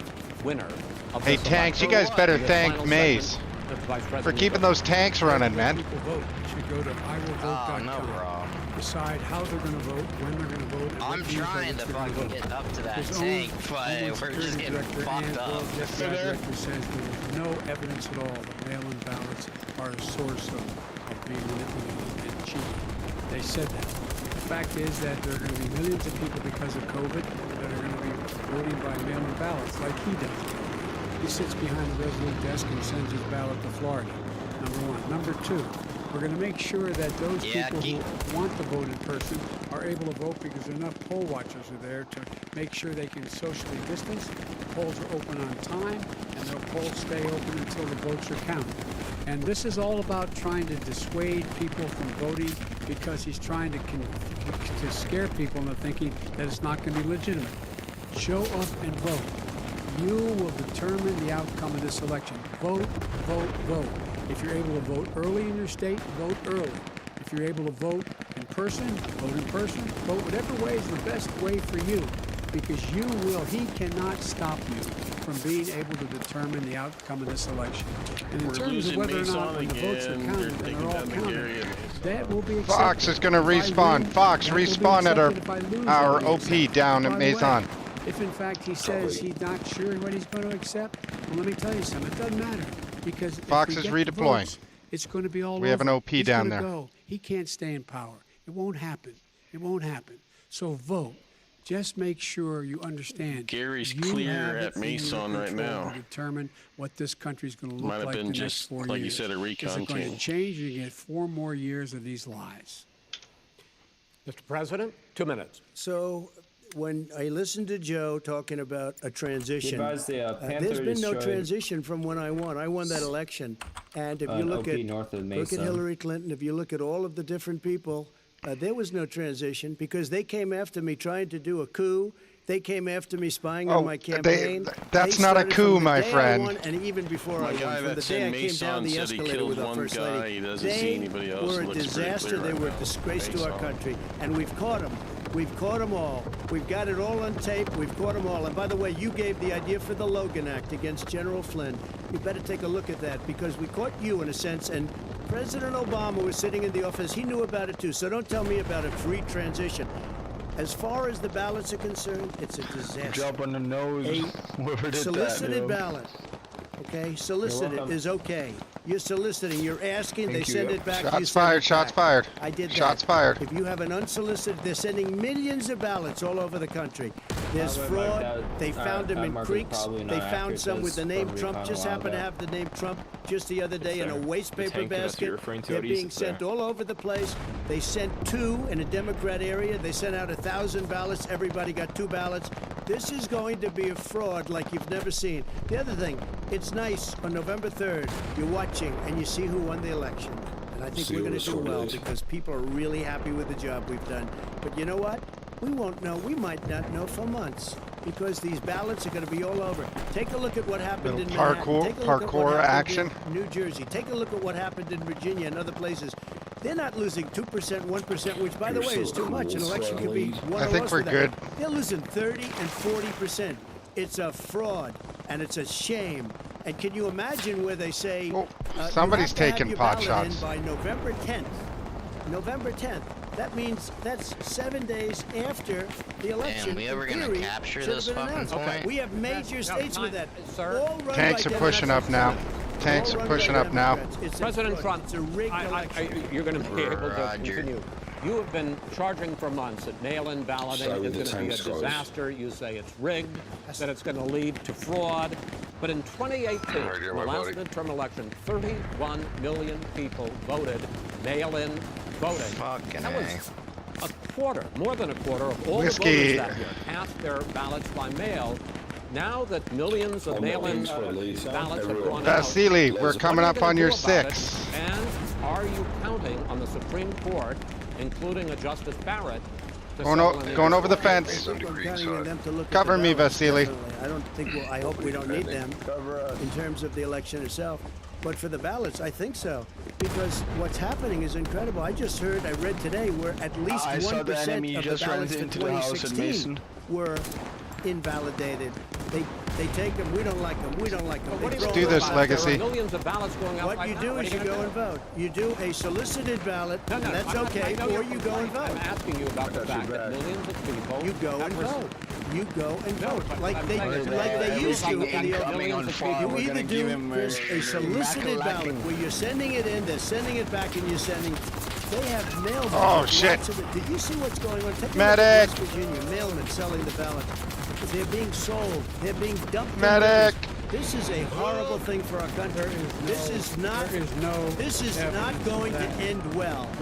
S5: winner of
S1: Hey,
S5: this
S1: tanks, you
S5: election?
S1: guys better
S5: This
S1: thank
S5: final
S1: Mays
S5: segment, Mr. Vice
S1: for
S5: President,
S1: keeping
S5: you
S1: those tanks running,
S8: Let
S1: man.
S8: people vote. You should go to iwillvote.com.
S13: no, bro.
S8: Decide how they're going to vote, when they're going to vote. and
S13: I'm
S8: what means
S13: trying
S8: that
S13: to
S8: they're gonna
S13: fucking
S8: vote.
S13: get up to that
S8: His
S13: tank,
S8: own
S13: but
S8: Homeland
S13: we're just
S8: Security
S13: getting
S8: Director
S13: fucked
S8: and
S13: up.
S8: World FBI Director says there is no evidence at all that mail-in ballots are a source of being manipulated and cheated. They said that. The fact is that there are going to be millions of people because of COVID that are going to be voting by mail-in ballots like he does. He sits behind the Resolute desk and sends his ballot to Florida, number one. Number two, we're going to make sure that those people who want to vote in person are able to vote because enough poll watchers are there to make sure they can socially distance. The polls are open on time, and the polls stay open until the votes are counted. And this is all about trying to dissuade people from voting because he's trying to scare people into thinking that it's not going to be legitimate. Show up and vote. You will determine the outcome of this election. Vote, vote, vote. If you're able to vote early in your state, vote early. If you're able to vote in person, vote in person. Vote whatever way is the best way for you, because he cannot stop you from being able to determine the outcome of this election. And in terms of whether or not when the votes are counted and they're all counted, that will be accepted.
S1: Fox is going to respawn. Fox, respawn at our OP down at Maison.
S8: If in fact he says he's not sure what he's going to accept, well, let me tell you something. It doesn't matter, because
S1: Fox is redeploying.
S8: Votes, it's going to be all over.
S1: We have an OP
S8: He's
S1: down
S8: gonna
S1: there.
S8: Go. He can't stay in power. It won't happen. It won't happen. So vote. Just make sure you understand.
S9: Gary's
S8: you
S9: clear
S8: have it
S9: at
S8: in your
S9: Maison right
S8: control
S9: now.
S8: to determine what this country's going to look
S9: Might have
S8: like
S9: been
S8: the
S9: just,
S8: next 4
S9: like you
S8: years.
S9: said, a recon
S8: Is it going to
S9: team.
S8: change? You get 4 more years of these lies.
S5: Mr. President, 2 minutes.
S7: So when I listened to Joe talking about a transition,
S10: advised the, Panther
S7: there's been no
S10: destroyed
S7: transition from when I won. I won that election. And if you
S10: an
S7: look
S10: OP
S7: at
S10: north of
S7: look
S10: Mesa.
S7: at Hillary Clinton, if you look at all of the different people, there was no transition because they came after me trying to do a coup. They came after me spying on my campaign.
S1: That's
S7: They
S1: not a
S7: started
S1: coup,
S7: from the
S1: my
S7: day I
S1: friend.
S7: won, and even before
S9: My
S7: I
S9: guy
S7: won, from the
S9: that's
S7: day
S9: in
S7: I came down
S9: Maison
S7: the
S9: said he
S7: escalator
S9: killed
S7: with our
S9: one
S7: first
S9: guy.
S7: lady,
S9: He doesn't see
S7: they
S9: anybody else.
S7: were
S9: It
S7: a
S9: looks pretty
S7: disaster.
S9: clear
S7: They
S9: right
S7: were a
S9: now.
S7: disgrace to our
S9: Maison.
S7: country, and we've caught them. We've caught them all. We've got it all on tape. We've caught them all. And by the way, you gave the idea for the Logan Act against General Flynn. You better take a look at that, because we caught you in a sense, and President Obama was sitting in the office. He knew about it too. So don't tell me about a free transition. As far as the ballots are concerned, it's a disaster.
S14: Drop on the nose.
S7: A
S14: Whoever did
S7: solicited
S14: that,
S7: ballot, okay, solicited
S10: welcome.
S7: is okay. You're soliciting. You're asking. They send it back.
S1: Shots fired. Shots fired.
S7: I did that.
S1: Shots fired.
S7: If you have an unsolicited, they're sending millions of ballots all over the country. There's fraud. They found them in creeks. They found some with the name Trump. Just happened to have the name Trump just the other day in a waste paper basket. They're being sent all over the place. They sent 2 in a Democrat area. They sent out 1,000 ballots. Everybody got 2 ballots. This is going to be a fraud like you've never seen. The other thing, it's nice on November 3rd, you're watching and you see who won the election. And I think we're going to do well because people are really happy with the job we've done. But you know what? We won't know. We might not know for months because these ballots are going to be all over. Take a look at what happened in Manhattan. Take a look at what happened in New Jersey. Take a look at what happened in Virginia and other places. They're not losing 2%, 1%, which, by the way, is too much. An election could be one.
S1: I think we're good.
S7: They're losing 30 and 40%. It's a fraud, and it's a shame. And can you imagine where they say
S1: somebody's taking pot shots
S7: by November 10th? November 10th. That means that's 7 days after the election.
S13: Damn, we ever gonna capture this fucking point?
S7: We have major states with that.
S5: Sir,
S1: tanks are pushing up now. Tanks are pushing up now.
S5: President Trump, you're going to be able to continue. You have been charging for months that mail-in balloting is going to be a disaster. You say it's rigged, that it's going to lead to fraud. But in 2018, the last midterm election, 31 million people voted mail-in voting. That was a quarter, more than a quarter of all the voters that year cast their ballots by mail. Now that millions of mail-in ballots have gone out,
S1: Vasily, we're coming up on your 6.
S5: And are you counting on the Supreme Court, including a Justice Barrett,
S1: going over the fence? Cover me, Vasily.
S7: I don't think. I hope we don't need them in terms of the election itself. But for the ballots, I think so. Because what's happening is incredible. I read today where at least 1% of the ballots for 2016 were invalidated. They take them. We don't like them. We don't like them.
S1: Let's do this, Legacy.
S5: There are millions of ballots going out
S7: what you do is you go and vote. You do a solicited ballot, and that's okay, or you go and vote.
S5: I'm asking you about the fact that millions of people...
S7: You go and vote. You go and vote. Like they used to in the old days. You either do this a solicited ballot, where you're sending it in, they're sending it back, and you're sending... They have mail ballots.
S1: Oh, shit.
S7: Did you see what's going on? Take
S1: Medic!
S7: West Virginia, mailmen selling the ballots. They're being sold. They're being dumped.
S1: Medic!
S7: This is a horrible thing for our country. This is not going to end well. This is not going to end well.
S8: 5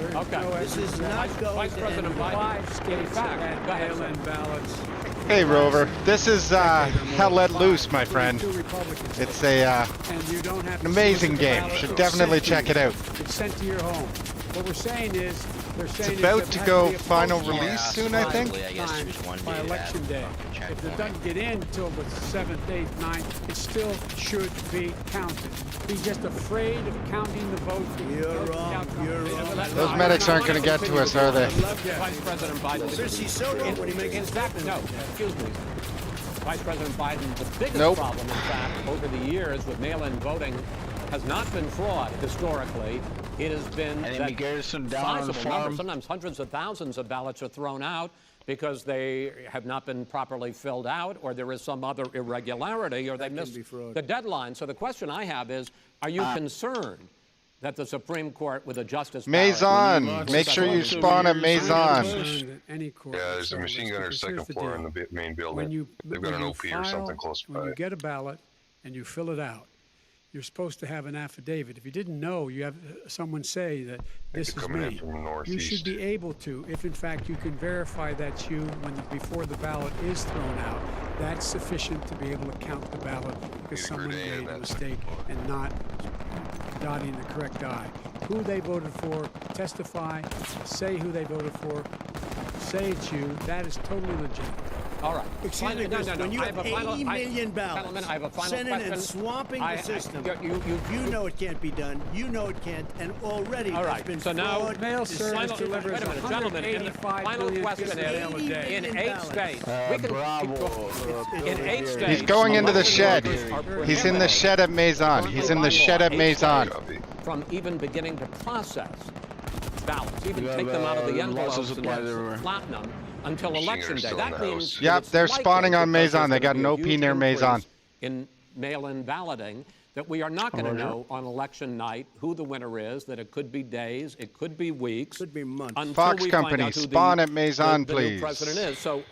S8: states had mail-in ballots.
S1: Hey, Rover. This is Hell Let Loose, my friend. It's an amazing game. Should definitely check it out.
S8: It's sent to your home. What we're saying is,
S1: it's about to go final release soon, I think.
S8: By election day. If it doesn't get in until the 7th, 8th, 9th, it still should be counted. He's just afraid of counting the vote.
S7: You're wrong. You're wrong.
S1: Those medics aren't going to get to us, are they?
S5: Vice President Biden.
S7: When he makes
S5: in fact, no. Excuse me. Vice President Biden, the biggest problem, in fact, over the years with mail-in voting has not been fraud historically. It has been that sizable number, sometimes hundreds of thousands of ballots are thrown out because they have not been properly filled out, or there is some other irregularity, or they missed the deadline. So the question I have is, are you concerned that the Supreme Court, with a Justice
S1: Maison, make sure you spawn at Maison.
S4: Yeah, there's a machine gunner second floor in the main building. They've got an OP or something close by.
S8: When you get a ballot and you fill it out, you're supposed to have an affidavit. If you didn't know, you have someone say that this is me. You should be able to, if in fact you can verify that's you before the ballot is thrown out. That's sufficient to be able to count the ballot because someone made a mistake and not dotting the correct I. Who they voted for, testify, say who they voted for, say it's you. That is totally legit.
S5: All right.
S7: Excuse me, when you have 80 million ballots sending and swamping the system, you know it can't be done. You know it can't, and already there's been fraud.
S8: Mail service delivers 185 million
S5: question in 8 states. In 8 states.
S1: He's going into the shed. He's in the shed at Maison. He's in the shed at Maison.
S5: From even beginning to process ballots, even take them out of the envelopes and flatten them until election day. That means
S1: they're spawning on Maison. They got an OP near Maison.
S5: In mail-in balloting, that we are not going to know on election night who the winner is, that it could be days, it could be weeks.
S7: Could be months.
S5: Until
S1: Fox
S5: we
S1: Company,
S5: find out who
S1: spawn
S5: the,
S1: at Maison,
S5: the new
S1: please.
S5: president is. So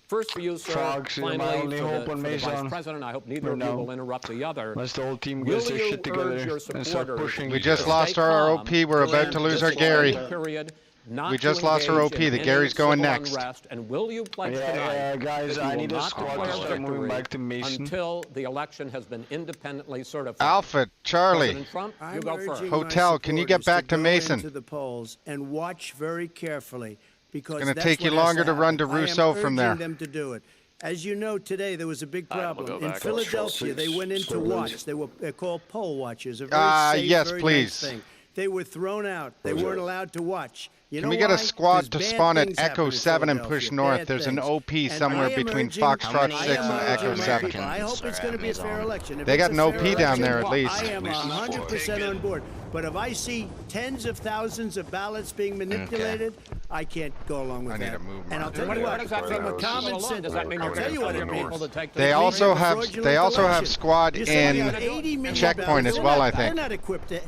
S5: first for you, sir,
S14: Fox, my
S5: finally
S14: only
S5: for
S14: hope
S5: the
S14: on
S5: vice
S14: Maison.
S5: president. I hope neither of you will interrupt the other.
S14: Unless the whole team
S5: Will
S14: gets their
S5: you
S14: shit together
S5: urge your
S14: and start
S5: supporters
S14: pushing.
S1: We just
S5: to
S1: lost
S5: stay
S1: our
S5: calm
S1: OP. We're about to lose our
S5: this
S1: Gary.
S5: period, not
S1: We just
S5: to
S1: lost our
S5: engage
S1: OP.
S5: in
S1: The
S5: any
S1: Gary's going
S5: civil
S1: next.
S5: unrest, and will you pledge
S14: Yeah,
S5: tonight
S14: guys,
S5: that you
S14: I
S5: will
S14: need a
S5: not
S14: squad
S5: declare
S14: to start moving
S5: victory
S14: back to Mason.
S5: until the election has been independently certified?
S1: Alpha, Charlie.
S5: President Trump, you
S7: I'm
S5: go
S7: urging
S5: first.
S7: my
S1: Hotel, can you get
S7: supporters
S1: back to
S7: go
S1: Mason?
S7: into the polls and watch very carefully, because
S1: It's gonna
S7: that's
S1: take you
S7: what has
S1: longer to run to
S7: happen. I am
S1: Rousseau from there.
S7: urging them to do it. As you know, today there was a big
S12: we'll
S7: problem
S12: go
S7: in
S12: back.
S7: Philadelphia. They went in to watch. They're called poll watchers. A very safe,
S1: yes,
S7: very
S1: please.
S7: nice thing. They were thrown out. They weren't allowed to watch. You
S1: Can
S7: know
S1: we get a
S7: why?
S1: squad
S7: 'Cause
S1: to
S7: bad
S1: spawn at
S7: things happen
S1: Echo
S7: in
S1: 7 and push
S7: Philadelphia,
S1: north?
S7: bad
S1: There's an
S7: things.
S1: OP
S7: And
S1: somewhere
S7: I am
S1: between
S7: urging-
S1: Foxtrot
S13: many,
S1: 6 and
S7: I am
S1: Echo
S7: urging my
S1: 7.
S7: people. I hope it's going to be a fair election. If
S1: They
S7: it's
S1: got
S7: a
S1: an OP
S7: fair
S1: down there
S7: election,
S1: at least.
S7: I am 100% on board. But if I see tens of thousands of ballots being manipulated, I can't go along with
S1: I
S7: that.
S1: need to move
S7: And
S1: my-
S7: I'll tell
S5: What
S7: you what,
S5: does that
S7: from
S5: mean?
S7: a common sense,
S5: Does that mean
S7: I'll
S5: we're
S7: tell
S5: going
S7: you
S5: to
S7: what
S5: tell
S7: it
S5: your
S7: means.
S5: people to take the
S1: They
S5: lead?
S1: also
S7: Lead
S1: have
S7: fraudulent
S1: they also have
S7: election.
S1: squad
S7: You're saying you
S1: in
S7: got 80 million
S1: checkpoint
S7: ballots.
S1: as well, I
S7: They're
S1: think.
S7: not equipped to.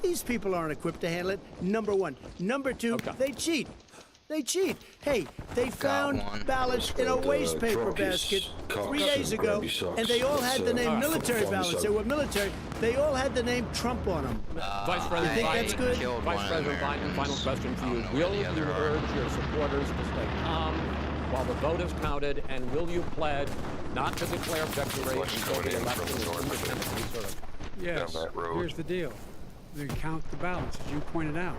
S7: These people aren't equipped to handle it. Number one. Number two, they cheat. They cheat. Hey, they found
S13: one.
S7: ballots in a waste paper basket 3 days ago, and they all had the name military ballots. They were military. They all had the name Trump on them.
S5: Vice President
S7: think
S5: Biden,
S7: that's good?
S5: Vice President Biden, final question for you. Will you urge your supporters to stay calm while the vote is counted, and will you pledge not to declare victory until the election is independently certified?
S8: Yes.
S4: that road.
S8: Here's the deal. They count the ballots, as you pointed out.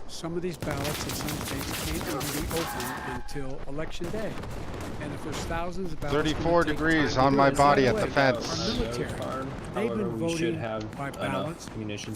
S8: Some of these ballots in some states can't even be opened until election day. And if there's thousands of ballots,
S1: 34
S8: gonna take
S1: degrees
S8: time to
S1: on
S8: do
S1: my
S8: it.
S1: body
S8: By
S1: at
S8: the
S1: the
S8: way,
S1: fence.
S8: Our military, they've been voting by ballots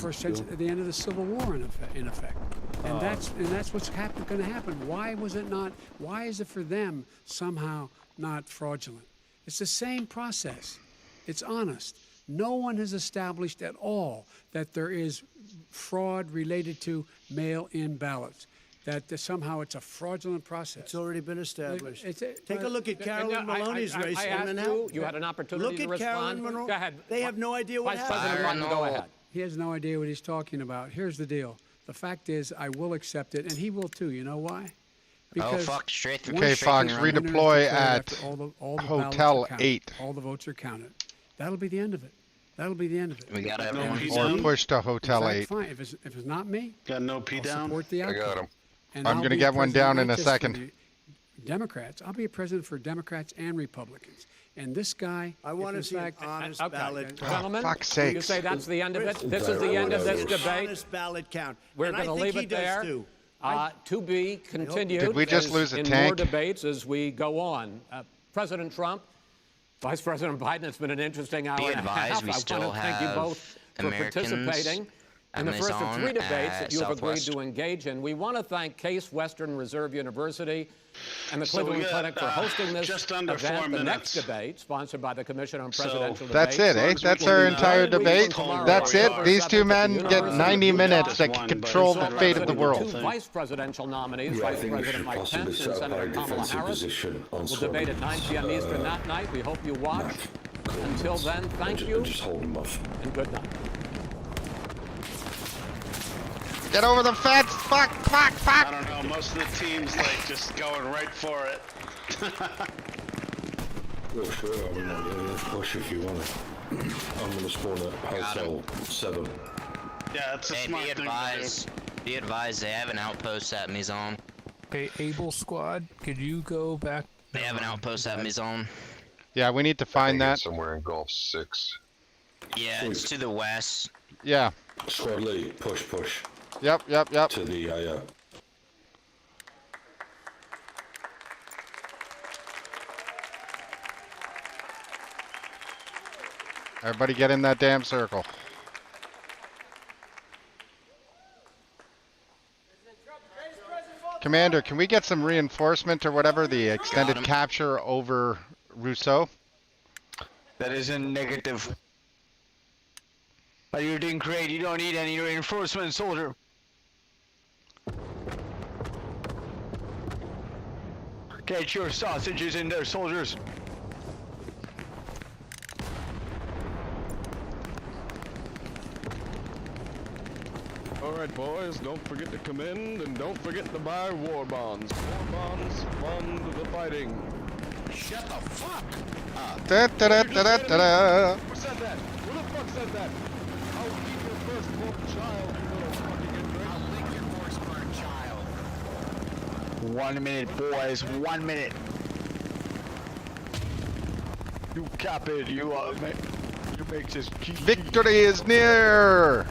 S8: for since the end of the Civil War, in effect. And that's what's going to happen. Why was it not? Why is it for them somehow not fraudulent? It's the same process. It's honest. No one has established at all that there is fraud related to mail-in ballots, that somehow it's a fraudulent process.
S7: It's already been established. Take a
S8: but-
S7: look at Carolyn Maloney's race.
S5: I
S7: and
S5: asked
S7: then
S5: you, you had an opportunity to
S7: Look at Carolyn
S5: respond.
S7: Monroe.
S5: Go ahead.
S7: They have no idea what
S5: Vice
S7: happened.
S5: President Biden, go ahead.
S8: He has no idea what he's talking about. Here's the deal. The fact is, I will accept it, and he will too. You know why?
S13: fuck, straight through.
S1: Okay,
S13: straight
S1: Fox,
S13: through.
S1: redeploy at
S8: all the ballots
S1: Hotel
S8: are counted,
S1: 8.
S8: All the votes are counted. That'll be the end of it. That'll be the end of it.
S13: We gotta have
S9: No
S13: one.
S9: P
S1: Or
S9: down?
S1: push to Hotel
S8: In
S1: 8.
S8: fact, fine. If it's not me,
S9: Got no P
S8: I'll
S9: down?
S8: support the
S4: I
S8: outcome.
S4: got him.
S8: And
S1: I'm
S8: I'll
S1: gonna
S8: be
S1: get one
S8: president
S1: down in
S8: not
S1: a
S8: just for
S1: second.
S8: the Democrats. I'll be a president for Democrats and Republicans. And this guy,
S7: I want to
S8: if
S7: see
S8: in
S7: an
S8: fact,
S7: honest
S5: Okay,
S7: ballot count.
S5: gentlemen,
S1: fuck's
S5: you
S1: sakes.
S5: say that's the end of it? This is the end of this debate?
S7: Honest ballot count.
S5: We're
S7: And I
S5: going to
S7: think
S5: leave
S7: he
S5: it
S7: does
S5: there.
S7: too.
S5: To be continued.
S1: Did we just lose a
S5: in
S1: tank?
S5: more debates as we go on. President Trump, Vice President Biden, it's been an interesting hour
S13: Be
S5: and a
S13: advised,
S5: half.
S13: we
S5: I
S13: still
S5: want to thank you
S13: have
S5: both for
S13: Americans
S5: participating in the first of
S13: Amazon
S5: 3 debates
S13: at
S5: that you have
S13: Southwest.
S5: agreed to engage in. We want to thank Case Western Reserve University and the
S9: So we
S5: Cleveland
S9: got,
S5: Clinic for hosting this
S9: just under
S5: event.
S9: 4
S5: The next
S9: minutes.
S5: debate, sponsored by the Commission on
S9: So-
S5: Presidential
S1: That's
S5: Debates.
S1: it, eh?
S9: as we
S1: That's
S9: can
S1: our
S9: do
S1: entire
S9: that, we
S1: debate.
S9: can call
S1: That's
S9: it.
S1: it. These two men get 90 minutes that can control the fate of the
S5: Two
S1: world.
S5: vice presidential nominees,
S15: Yeah, I
S5: Vice
S15: think we
S5: President
S15: should
S5: Mike
S15: possibly
S5: Pence and
S15: set up
S5: Senator
S15: our
S5: Kamala
S15: defensive
S5: Harris,
S15: position on
S5: will debate at 9 p.m. Eastern that night. We hope you watch. Until then, thank you
S15: Just hold them off.
S5: and good night.
S1: Get over the fence! Fuck! Fuck! Fuck!
S9: I don't know, most of the teams like just going right for it.
S15: Yeah, sure, I mean, push if you want to. I'm going to spawn at Hotel 7.
S9: Yeah, it's a
S13: Hey,
S9: smart
S13: be
S9: thing to
S13: advised. Be advised, they have an outpost at Maison.
S12: Okay, Able Squad, could you go back?
S13: They have an outpost at Maison.
S1: Yeah, we need to
S4: I
S1: find
S4: think it's
S1: that.
S4: somewhere in Gulf 6.
S13: Yeah, it's to the west.
S1: Yeah.
S15: Squad lead, push.
S1: Yep.
S15: To the,
S1: Everybody get in that damn circle. Commander, can we get some reinforcement or whatever, the extended capture over Rousseau?
S14: That is a negative. You're doing great. You don't need any reinforcement, soldier. Get your sausages in there, soldiers.
S16: Alright, boys, don't forget to come in, and don't forget to buy war bonds. War bonds fund the fighting.
S9: Shut the fuck up.
S1: Da, da, da, da, da, da, da.
S16: Who said that? Who the fuck said that? I'll eat your firstborn child, you little fucking ingrate.
S9: I'll lick your firstborn child.
S14: 1 minute, boys. 1 minute. You cap it. You make this.
S1: Victory is near.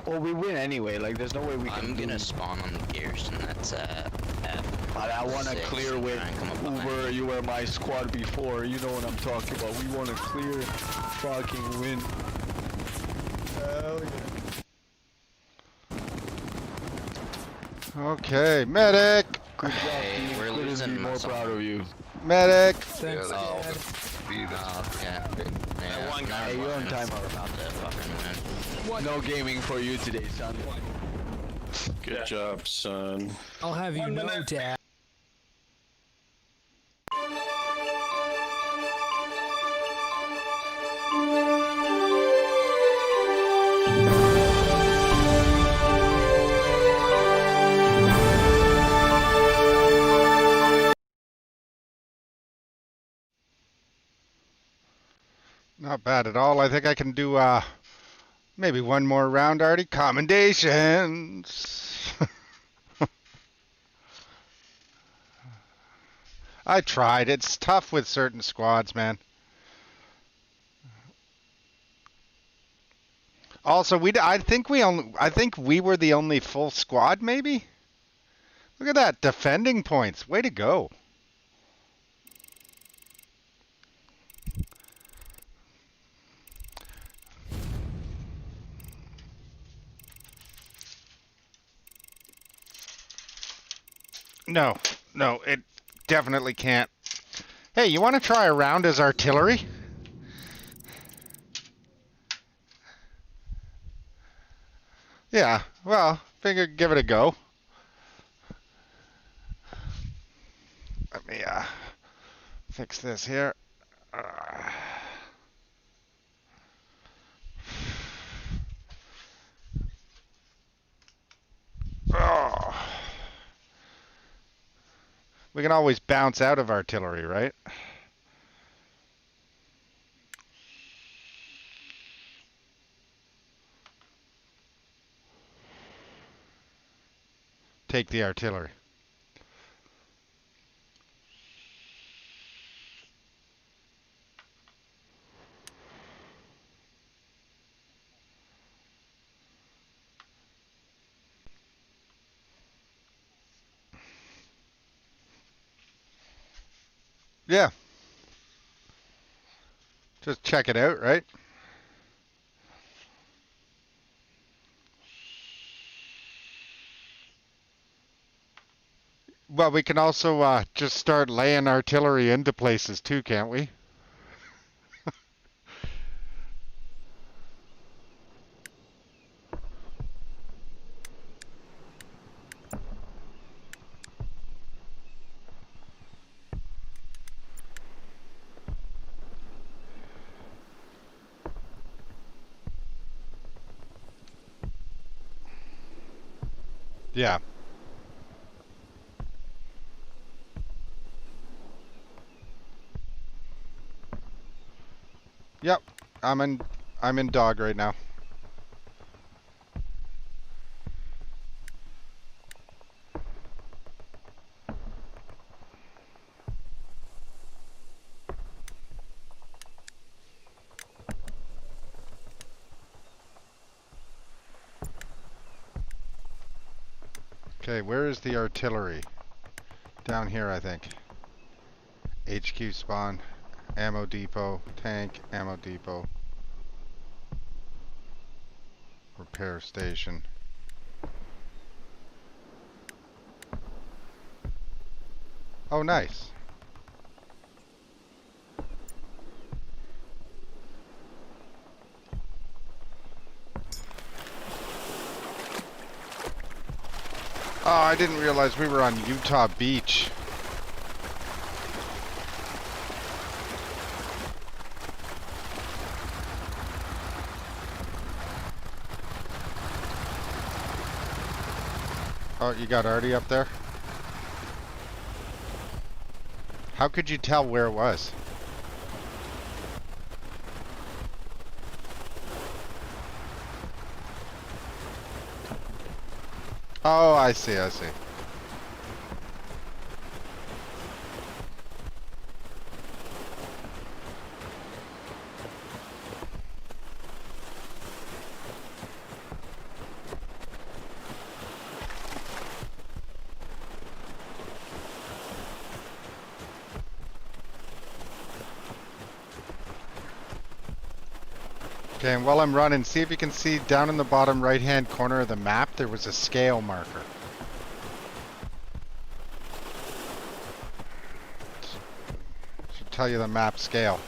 S14: Well, we win anyway. Like, there's no way we can.
S13: I'm gonna spawn on Garrison. That's
S14: I want to clear with Uber. You were my squad before. You know what I'm talking about. We want to clear, fucking win. Hell yeah.
S1: Okay, medic.
S14: Good job.
S13: Hey, we're losing.
S14: Be more proud of you.
S1: Medic.
S13: Thanks, Dad. Okay. Yeah,
S14: Hey, you're on timeout.
S13: About to fucking win.
S14: No gaming for you today, son.
S15: Good job, son.
S12: I'll have you know, Dad.
S1: Not bad at all. I think I can do maybe one more round, Artie. Commendations. I tried. It's tough with certain squads, man. Also, I think we were the only full squad, maybe. Look at that, defending points. Way to go. No, it definitely can't. Hey, you want to try a round as artillery? Yeah, well, figured give it a go. Let me fix this here. Oh. We can always bounce out of artillery, right? Take the artillery. Yeah. Just check it out, right? Well, we can also just start laying artillery into places too, can't we? Yeah. Yep. I'm in dog right now. Okay, where is the artillery? Down here, I think. HQ spawn, ammo depot, tank, ammo depot, repair station. Oh, nice. Oh, I didn't realize we were on Utah Beach. Oh, you got Artie up there? How could you tell where it was? Oh, I see, I see. Okay, and while I'm running, see if you can see down in the bottom right-hand corner of the map, there was a scale marker. Should tell you the map scale.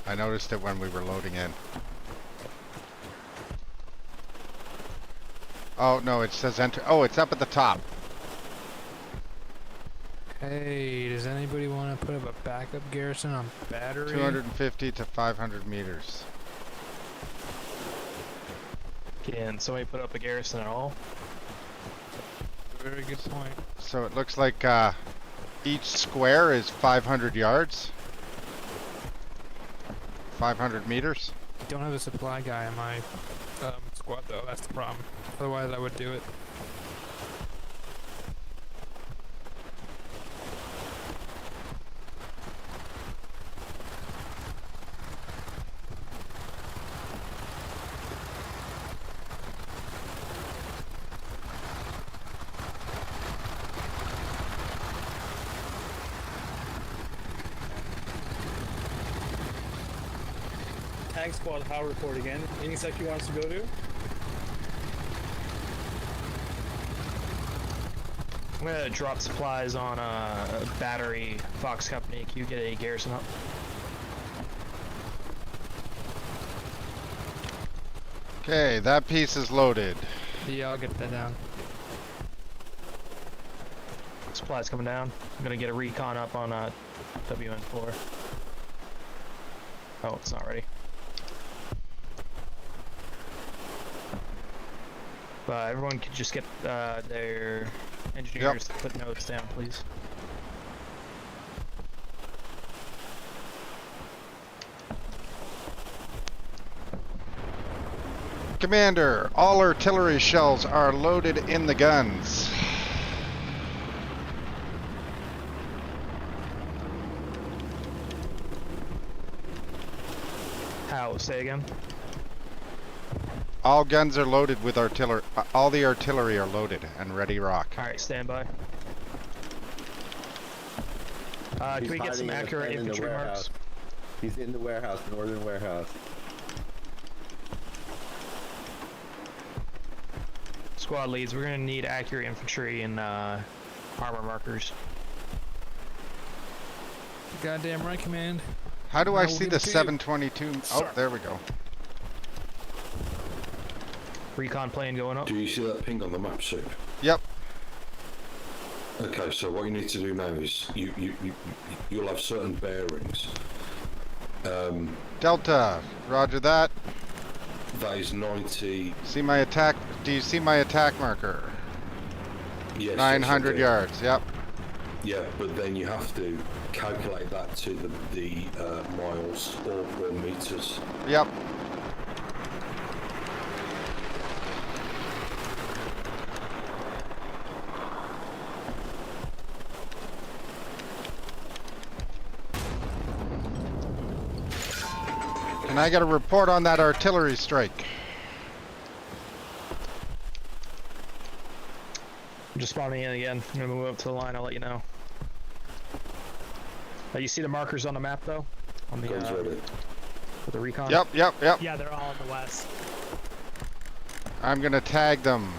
S1: I noticed it when we were loading in. Oh, no, it says enter. Oh, it's up at the top.
S12: Hey, does anybody want to put up a backup garrison on battery?
S1: 250 to 500 meters.
S6: Can somebody put up a garrison at all?
S12: Very good point.
S1: So it looks like each square is 500 yards. 500 meters.
S12: I don't have a supply guy in my squad though, that's the problem. Otherwise I would do it.
S17: Tank squad, how report again? Any sec you want us to go to?
S6: I'm gonna drop supplies on a battery Fox Company. Can you get a garrison up?
S1: Okay, that piece is loaded.
S12: Yeah, I'll get that down.
S6: Supplies coming down. I'm gonna get a recon up on WN4. Oh, it's not ready. Everyone could just get their engineers to put notes down, please.
S1: Commander, all artillery shells are loaded in the guns.
S6: How? Say again?
S1: All guns are loaded with artillery. All the artillery are loaded and ready rock.
S6: Alright, stand by. Can we get some accurate infantry marks?
S18: He's in the warehouse, northern warehouse.
S6: Squad leads, we're gonna need accurate infantry and armor markers.
S12: Goddamn right, command.
S1: How do I see the 722? Oh, there we go.
S6: Recon plane going up.
S15: Do you see that ping on the map, Soup?
S1: Yep.
S15: Okay, so what you need to do now is you'll have certain bearings.
S1: Delta, roger that.
S15: That is 90.
S1: See my attack? Do you see my attack marker?
S15: Yes.
S1: 900 yards. Yep.
S15: Yeah, but then you have to calculate that to the miles or meters.
S1: Yep. And I got a report on that artillery strike.
S6: I'm just spawning in again. I'm gonna move up to the line. I'll let you know. You see the markers on the map though? On the with the recon.
S1: Yep.
S17: Yeah, they're all in the west.
S1: I'm gonna tag them.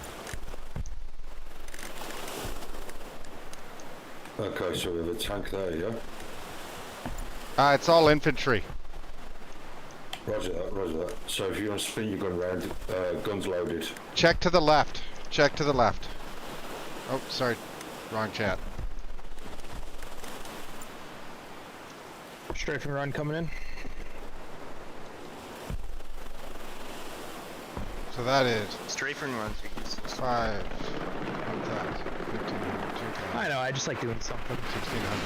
S15: Okay, so we have a tank there, yeah?
S1: It's all infantry.
S15: Roger that, roger that. So if you want to spin your gun around, guns loaded.
S1: Check to the left. Check to the left. Oh, sorry. Wrong chat.
S6: Strafing run coming in.
S1: So that is
S19: Strafing runs east.
S1: 5, 1,000, 1,500, 2,000.
S6: I know, I just like doing something.
S1: 1,600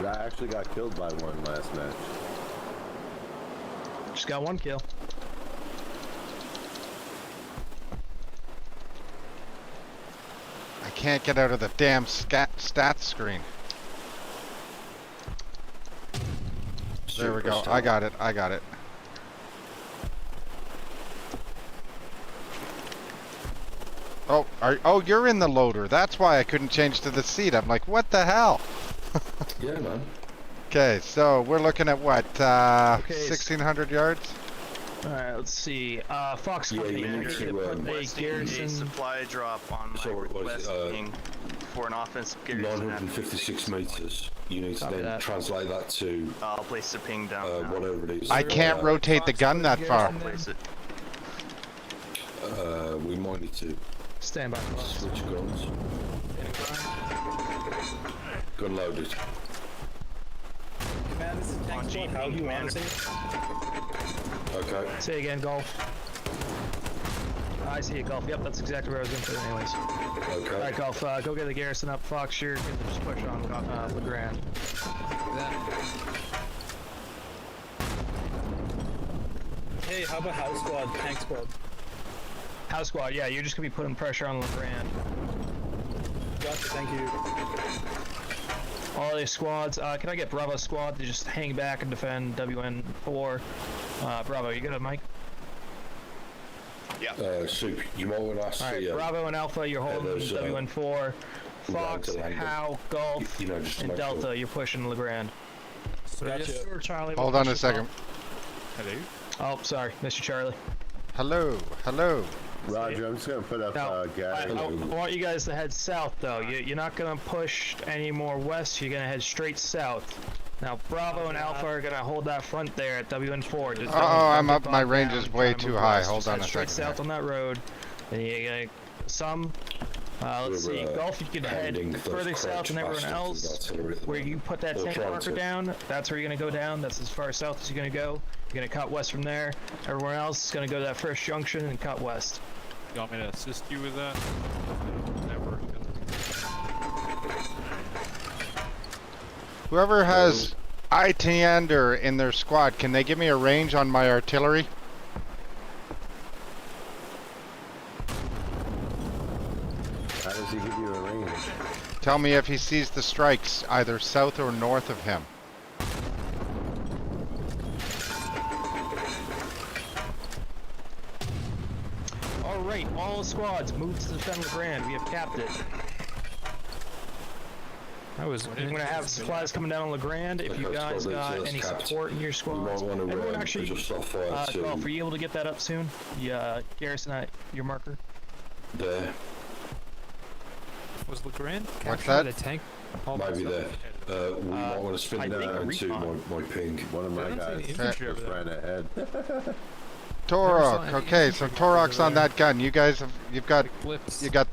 S1: meters.
S18: I actually got killed by one last match.
S6: Just got one kill.
S1: I can't get out of the damn stats screen. There we go. I got it. I got it. Oh, you're in the loader. That's why I couldn't change to the seat. I'm like, what the hell?
S15: Yeah, man.
S1: Okay, so we're looking at what? 1,600 yards?
S6: Alright, let's see. Fox Company,
S15: you need to,
S6: put a garrison.
S19: Supply drop on my west wing for an offensive garrison.
S15: 956 meters. You need to
S6: Copy
S15: then
S6: that.
S15: translate that to
S19: I'll place the ping down.
S15: whatever it is.
S1: I can't rotate the gun that far.
S19: Place it.
S15: We might need to
S6: Stand by.
S15: switch guns. Gun loaded.
S17: Man, this is Tank Squad. How do you want to say?
S15: Okay.
S6: Say again, Golf. I see it, Golf. Yep, that's exactly where I was going to put it anyways.
S15: Okay.
S6: Alright, Golf, go get the garrison up. Fox, you're going to just push on LeGrand.
S17: Hey, how about House Squad, Tank Squad?
S6: House Squad, yeah, you're just going to be putting pressure on LeGrand.
S17: Gotcha, thank you.
S6: All these squads, can I get Bravo Squad to just hang back and defend WN4? Bravo, you got a mic?
S19: Yeah.
S15: Soup, you might want to ask
S6: Alright,
S15: the...
S6: Bravo and Alpha, you're holding
S15: those,
S6: WN4. Fox, Howe, Golf, and Delta, you're pushing LeGrand.
S17: Gotcha.
S12: Charlie.
S1: Hold on a second.
S12: Hello.
S6: Oh, sorry, Mr. Charlie.
S1: Hello. Hello.
S18: Roger, I'm just gonna put up
S6: Now,
S18: gas.
S6: I want you guys to head south, though. You're not gonna push any more west. You're gonna head straight south. Now, Bravo and Alpha are gonna hold that front there at WN4. Just don't
S1: I'm up.
S6: bog
S1: My
S6: down
S1: range is
S6: and
S1: way
S6: try to
S1: too
S6: move
S1: high.
S6: west.
S1: Hold
S6: Just
S1: on
S6: head
S1: a
S6: straight
S1: second.
S6: south on that road. And you're gonna some. Let's see, Golf, you can head further south than everyone else. Where you put that tank marker down, that's where you're gonna go down. That's as far south as you're gonna go. You're gonna cut west from there. Everyone else is gonna go to that first junction and cut west.
S12: You want me to assist you with that? Never.
S1: Whoever has Itander in their squad, can they give me a range on my artillery?
S18: How does he give you a range?
S1: Tell me if he sees the strikes either south or north of him.
S6: Alright, all squads, move to defend LeGrand. We have capped it. We're gonna have supplies coming down on LeGrand. If you guys got any support in your squads, everyone actually, Golf, are you able to get that up soon? Yeah, Garrison, your marker.
S15: There.
S12: Was LeGrand
S1: What's
S12: captured
S1: that?
S12: a tank?
S15: Maybe there. We might want to spin that down to my ping.
S18: One of my guys just ran ahead.
S1: Torok. Okay, so Torok's on that gun. You guys have you got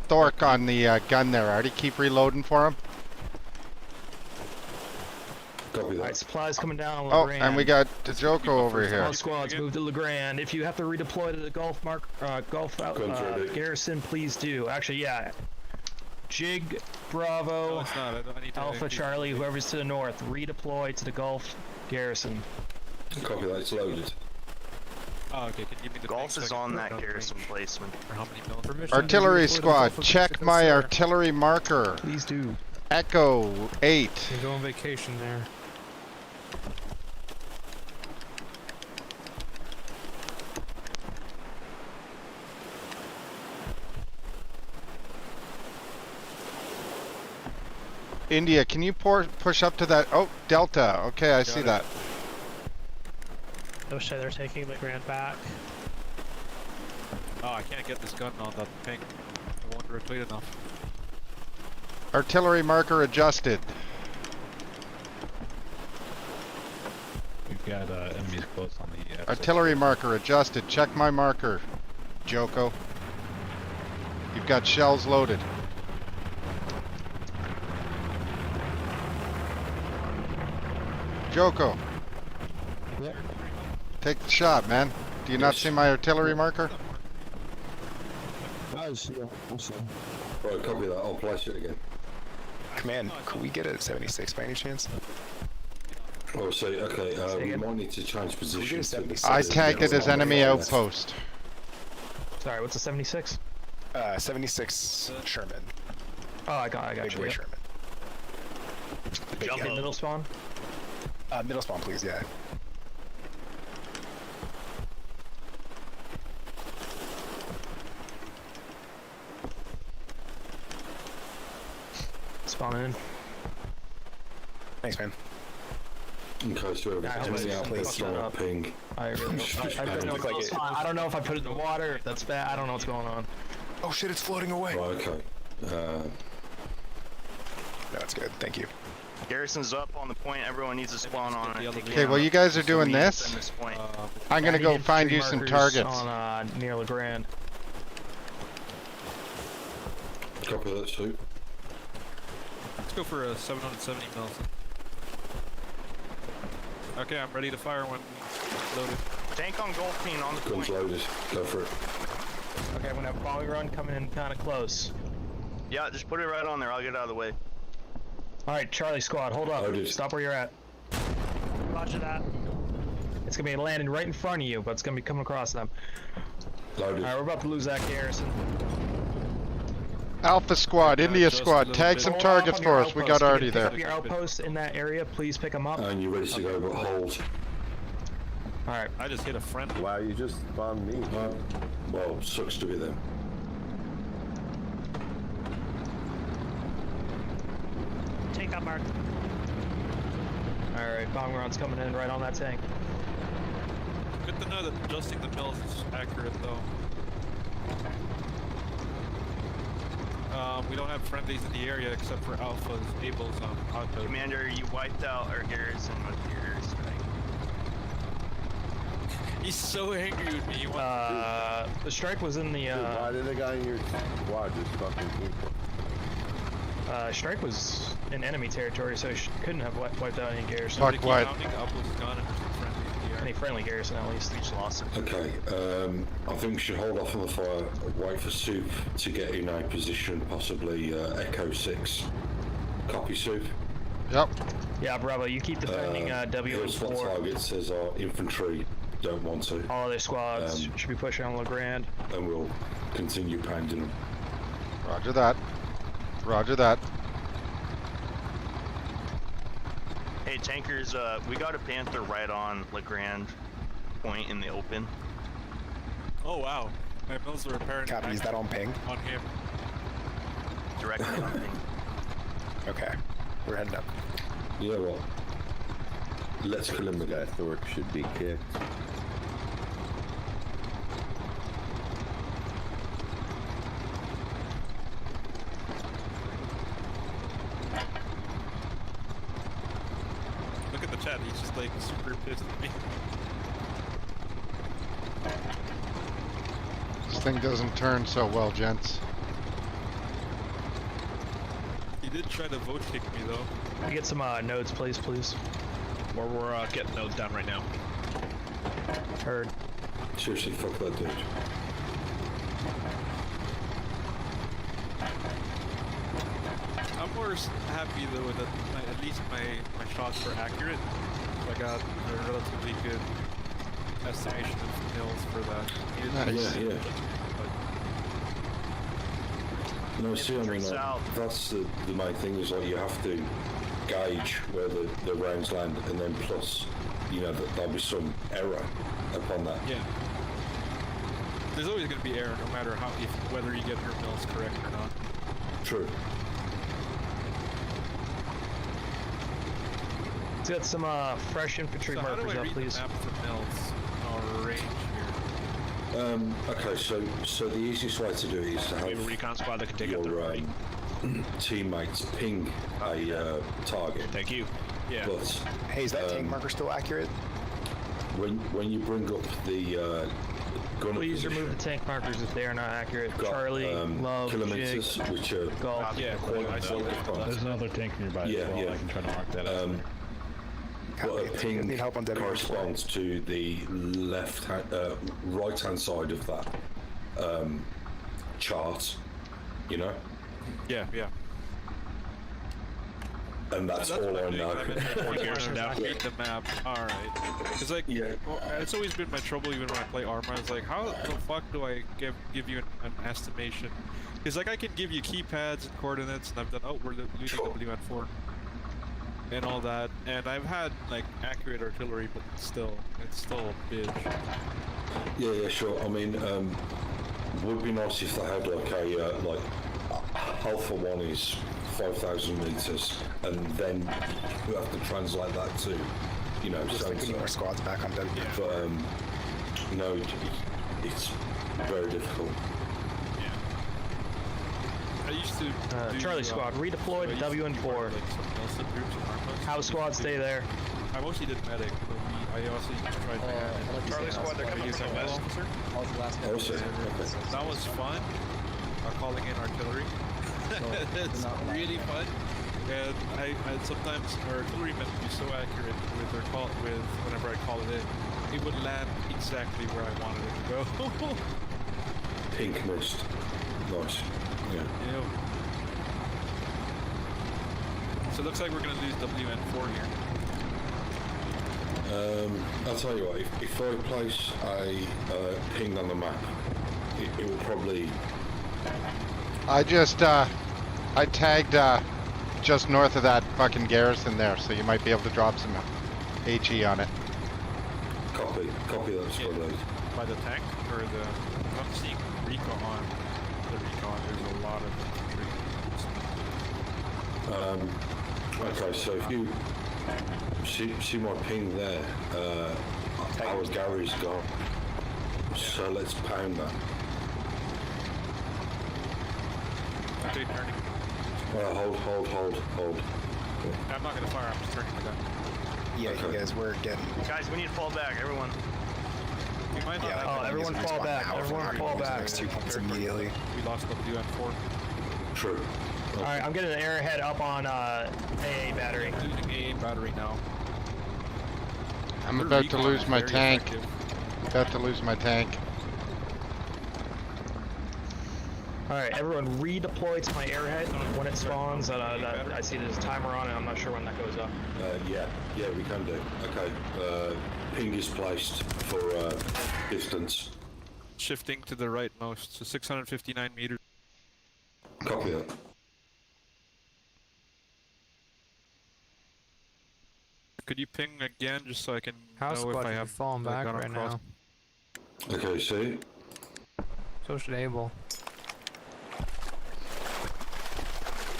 S1: Thork on the gun there. Already keep reloading for him.
S6: Alright, supplies coming down on
S1: Oh,
S6: LeGrand.
S1: and we got Tajoko over here.
S6: All squads move to LeGrand. If you have to redeploy to the Gulf Garrison, please do. Actually, yeah. Jig, Bravo, Alpha, Charlie, whoever's to the north, redeploy to the Gulf Garrison.
S15: Copy that, it's loaded.
S12: Oh, okay, can you give me the
S19: Golf is on that garrison placement.
S12: For how many millimeters?
S1: Artillery squad, check my artillery marker.
S6: Please do.
S1: Echo 8.
S12: You can go on vacation there.
S1: India, can you push up to that? Oh, Delta. Okay, I see that.
S20: I wish they're taking LeGrand back.
S12: Oh, I can't get this gun on that ping. I won't rotate enough.
S1: Artillery marker adjusted.
S21: We've got enemies close on the...
S1: Artillery marker adjusted. Check my marker, Joko. You've got shells loaded. Joko.
S6: Yeah.
S1: Take the shot, man. Do you not see my artillery marker?
S15: Right, copy that. I'll place it again.
S11: Command, could we get a 76 by any chance?
S15: Oh, so, okay, we might need to change position.
S1: I tagged it as enemy outpost.
S6: Sorry, what's a 76?
S11: 76 Sherman.
S6: Oh, I got
S11: Big
S6: you.
S11: boy Sherman.
S6: Okay, middle spawn?
S11: Middle spawn, please, yeah.
S6: Spawn in.
S11: Thanks, man.
S15: Okay, so ping.
S6: I don't know if I put it in the water. That's bad. I don't know what's going on.
S11: Oh shit, it's floating away.
S15: Right, okay.
S11: That's good, thank you.
S19: Garrison's up on the point. Everyone needs to spawn on it.
S1: Okay, well you guys are doing this. I'm gonna go find you some targets.
S6: On near LeGrand.
S15: Copy that, Sue.
S12: Let's go for a 770 mils. Okay, I'm ready to fire when loaded.
S19: Tank on Golfine on the
S15: Guns
S19: point.
S15: loaded. Go for it.
S6: Okay, I'm gonna have bombing run coming in kind of close.
S19: Yeah, just put it right on there. I'll get out of the way.
S6: Alright, Charlie squad, hold up.
S15: Loaded.
S6: Stop where you're at.
S20: Roger that.
S6: It's gonna be landing right in front of you, but it's gonna be coming across them.
S15: Loaded.
S6: Alright, we're about to lose that garrison.
S1: Alpha squad, India squad, tag some targets for us. We got Artie there.
S6: Pick up your outposts in that area. Please pick them up.
S15: And you're ready to go, but hold.
S6: Alright.
S12: I just hit a friend.
S18: Wow, you just spawned me.
S15: Well, sucks to be them.
S20: Tank up, Mark.
S6: Alright, bombing run's coming in right on that tank.
S12: Good to know that adjusting the mills is accurate though. We don't have friendlies in the area except for Alpha's, Abel's outpost.
S19: Commander, you wiped out our garrison with your strike.
S12: He's so angry with me.
S6: The strike was in the
S18: Dude, why did the guy in your squad just fucking people?
S6: Strike was in enemy territory, so couldn't have wiped out any garrison.
S1: Fuck what?
S6: Any friendly garrison at least.
S19: Each lost it.
S15: Okay, I think we should hold off on the fire, wait for Soup to get in a position, possibly Echo 6. Copy, Soup?
S1: Yep.
S6: Yeah, Bravo, you keep defending W4.
S15: Targets as our infantry don't want to.
S6: All other squads should be pushing on LeGrand.
S15: And we'll continue pounding them.
S1: Roger that. Roger that.
S19: Hey, tankers, we got a Panther right on LeGrand point in the open.
S12: Oh wow. My mills are apparent.
S11: Copy, is that on ping?
S12: On him.
S19: Directly on ping.
S11: Okay, we're heading up.
S15: Yeah, well, let's kill him again.
S18: Thorpe should be kicked.
S12: Look at the chat, he's just like super pissed at me.
S1: This thing doesn't turn so well, gents.
S12: He did try to vote kick me though.
S6: Can you get some nodes, please?
S21: We're getting nodes down right now.
S6: Heard.
S15: Seriously, fuck that dude.
S12: I'm more happy though that at least my shots were accurate. So I got a relatively good estimation of mills for that.
S1: Nice.
S15: Yeah. No, see, I mean, that's the main thing is like you have to gauge where the rounds land, and then plus, you know, that there'll be some error upon that.
S12: Yeah. There's always going to be error, no matter whether you get your mills correct or not.
S15: True.
S6: Let's get some fresh infantry markers up, please.
S12: How do I read the map for mills in our range here?
S15: Okay, so the easiest way to do it is to have
S21: a recon squad that can take up the
S15: teammates ping a target.
S21: Thank you.
S12: Yeah.
S15: But
S11: hey, is that tank marker still accurate?
S15: When you bring up the gunner
S6: Please
S15: position,
S6: remove the tank markers if they are not accurate.
S15: got,
S6: Charlie, Love,
S15: kilometers,
S6: Jig,
S15: which are
S6: Golf.
S12: Yeah,
S15: quite
S21: There's another tank nearby as well. I can try to mark that up.
S15: Well, a ping corresponds to the right-hand side of that chart, you know?
S12: Yeah, yeah.
S15: And that's all I know.
S12: Read the map. Alright. It's like, it's always been my trouble even when I play Arma. It's like, how the fuck do I give you an estimation? Because like I can give you keypads and coordinates, and I've done outward using WN4 and all that, and I've had like accurate artillery, but it's still a bitch.
S15: Yeah, sure. I mean, would be nice if they had like a Alpha 1 is 5,000 meters, and then you have to translate that to, you know,
S11: just thinking more squads back on W.
S15: But no, it's very difficult.
S12: I used to
S6: Charlie Squad, redeploy to WN4. House Squad, stay there.
S12: I mostly did medic, but I also tried to
S6: Charlie Squad, they're coming from west.
S12: That was fun, calling in artillery. It's really fun. And I sometimes our artillerymen would be so accurate with their call whenever I call it in. It would land exactly where I wanted it to go.
S15: Pink mist. Nice. Yeah.
S12: So it looks like we're going to lose WN4 here.
S15: I'll tell you what, if I place a ping on the map, it will probably...
S1: I just, I tagged just north of that fucking garrison there, so you might be able to drop some HE on it.
S15: Copy that squad load.
S12: By the tank, or the... I'm seeing recon on the recon, there's a lot of...
S15: Okay, so if you see my ping there, our Gary's gone. So let's pound that.
S12: Okay, turning.
S15: Hold.
S12: I'm not gonna fire, I'm just turning the gun.
S11: Yeah, okay. You guys were getting...
S19: Guys, we need to fall back, everyone.
S12: We might not
S6: have everyone fall back. Everyone fall back.
S11: Next 2 points immediately.
S12: We lost WN4.
S15: True. Okay.
S6: Alright, I'm getting an airhead up on AA battery.
S12: Using AA battery now.
S1: I'm about to lose my tank. About to lose my tank.
S6: Alright, everyone redeploy to my airhead when it spawns. I see there's a timer on it, I'm not sure when that goes up.
S15: Yeah, we can do. Okay, ping is placed for distance.
S12: Shifting to the rightmost, so 659 meters.
S15: Copy that.
S12: Could you ping again, just so I can
S3: House
S12: know if
S3: Squad
S12: I have
S3: falling back right now.
S15: Okay, see?
S3: So should Able.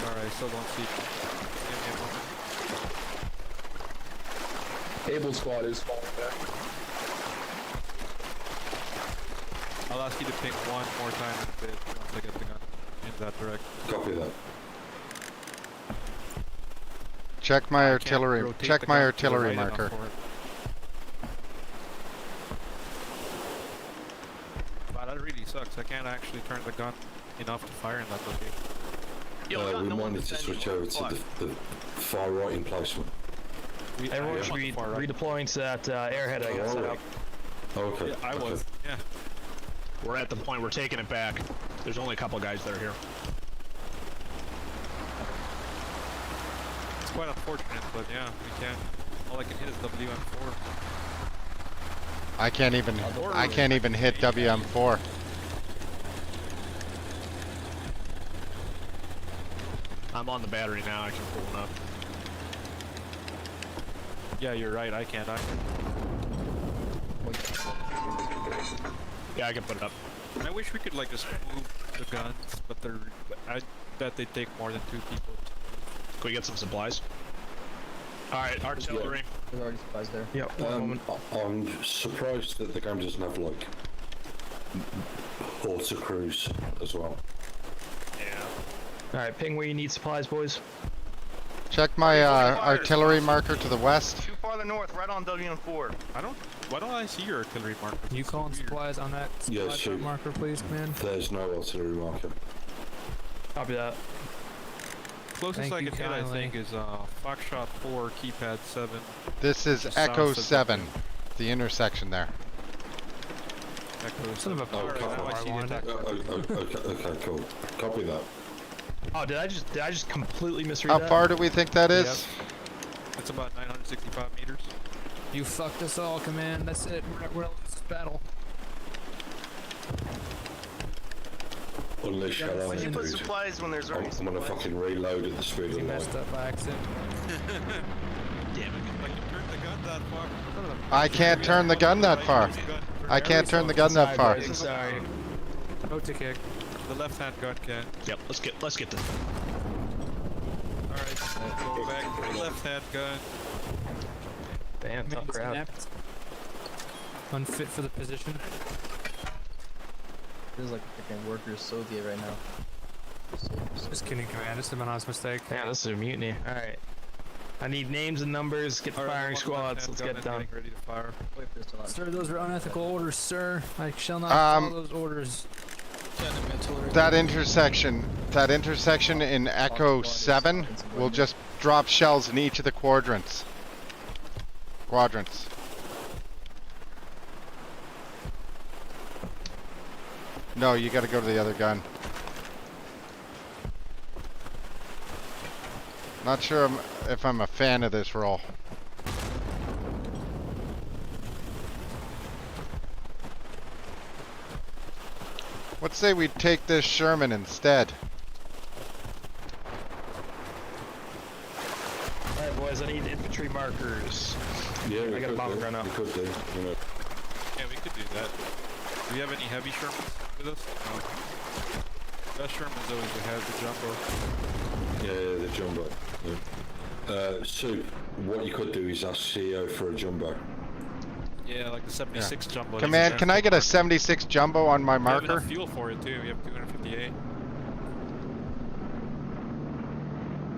S12: Alright, still don't see.
S14: Able Squad is falling back.
S12: I'll ask you to ping one more time in a bit once I get the gun in that direction.
S15: Copy that.
S1: Check my artillery. Check my artillery marker.
S12: Wow, that really sucks. I can't actually turn the gun enough to fire in that location.
S15: We might need to switch over to the far right emplacement.
S6: Everyone should be redeploying to that airhead I got set up.
S15: Okay.
S12: Yeah, I was. Yeah.
S22: We're at the point we're taking it back. There's only a couple guys that are here.
S12: It's quite unfortunate, but yeah, we can't. All I can hit is WM4.
S1: I can't even hit WM4.
S22: I'm on the battery now, I can pull one up.
S12: Yeah, you're right, I can't either.
S22: Yeah, I can put it up.
S12: I wish we could like just move the guns, but I bet they take more than 2 people.
S22: Can we get some supplies? Alright, artillery.
S3: There's already supplies there.
S6: Yep,
S15: I'm surprised that the game doesn't have like auto cruise as well.
S6: Yeah. Alright, ping where you need supplies, boys.
S1: Check my artillery marker to the west.
S19: Too farther north, right on WN4.
S12: Why don't I see your artillery marker?
S3: Can you call in supplies on that supply marker, please, man?
S15: There's no artillery marker.
S6: Copy that.
S12: Closest I can hit, I think, is Foxtrot 4, keypad 7.
S1: This is Echo 7, the intersection there.
S12: Echo
S3: Sort of a power
S15: Okay, cool. Copy that.
S6: Oh, did I just completely misread
S1: How
S6: that?
S1: far do we think that is?
S12: Yep. It's about 965 meters.
S3: You fucked us all, Command. That's it. We're in this battle.
S15: Unleash hell on
S19: Why'd you
S15: it,
S19: put
S15: dude.
S19: supplies when there's already
S15: I'm gonna fucking reload at the speed of
S3: You messed
S15: light.
S3: up by accident.
S12: Damn it, if I can turn the gun that far.
S1: I can't turn the gun that far. I can't turn the gun that far.
S6: Sorry.
S3: Go to kick.
S12: The left-hand gun can.
S22: Yep, let's get this.
S12: Alright, go back to the left-hand gun.
S6: Damn, tough crowd.
S3: Snapped. Unfit for the position.
S2: Feels like a freaking workers' Soviet right now.
S3: Just kidding, Command. This is an honest mistake.
S6: Yeah, this is a mutiny. Alright. I need names and numbers, get firing squads, let's get done.
S12: Ready to fire.
S3: Sir, those are unethical orders, sir. I shall not follow those orders.
S1: That intersection in Echo 7 will just drop shells in each of the quadrants. No, you gotta go to the other gun. Not sure if I'm a fan of this role. Let's say we take this Sherman instead.
S6: Alright boys, I need infantry markers.
S15: Yeah,
S6: I got a bomb run up.
S15: We could do, you know.
S12: Yeah, we could do that. Do we have any heavy Shermans with us? No. Best Shermans always have the jumbo.
S15: Yeah, the jumbo. Yeah. Soup, what you could do is ask CEO for a jumbo.
S12: Yeah, like the 76 jumbo.
S1: Command, can I get a 76 jumbo on my
S12: We have
S1: marker?
S12: enough fuel for it too. We have 258.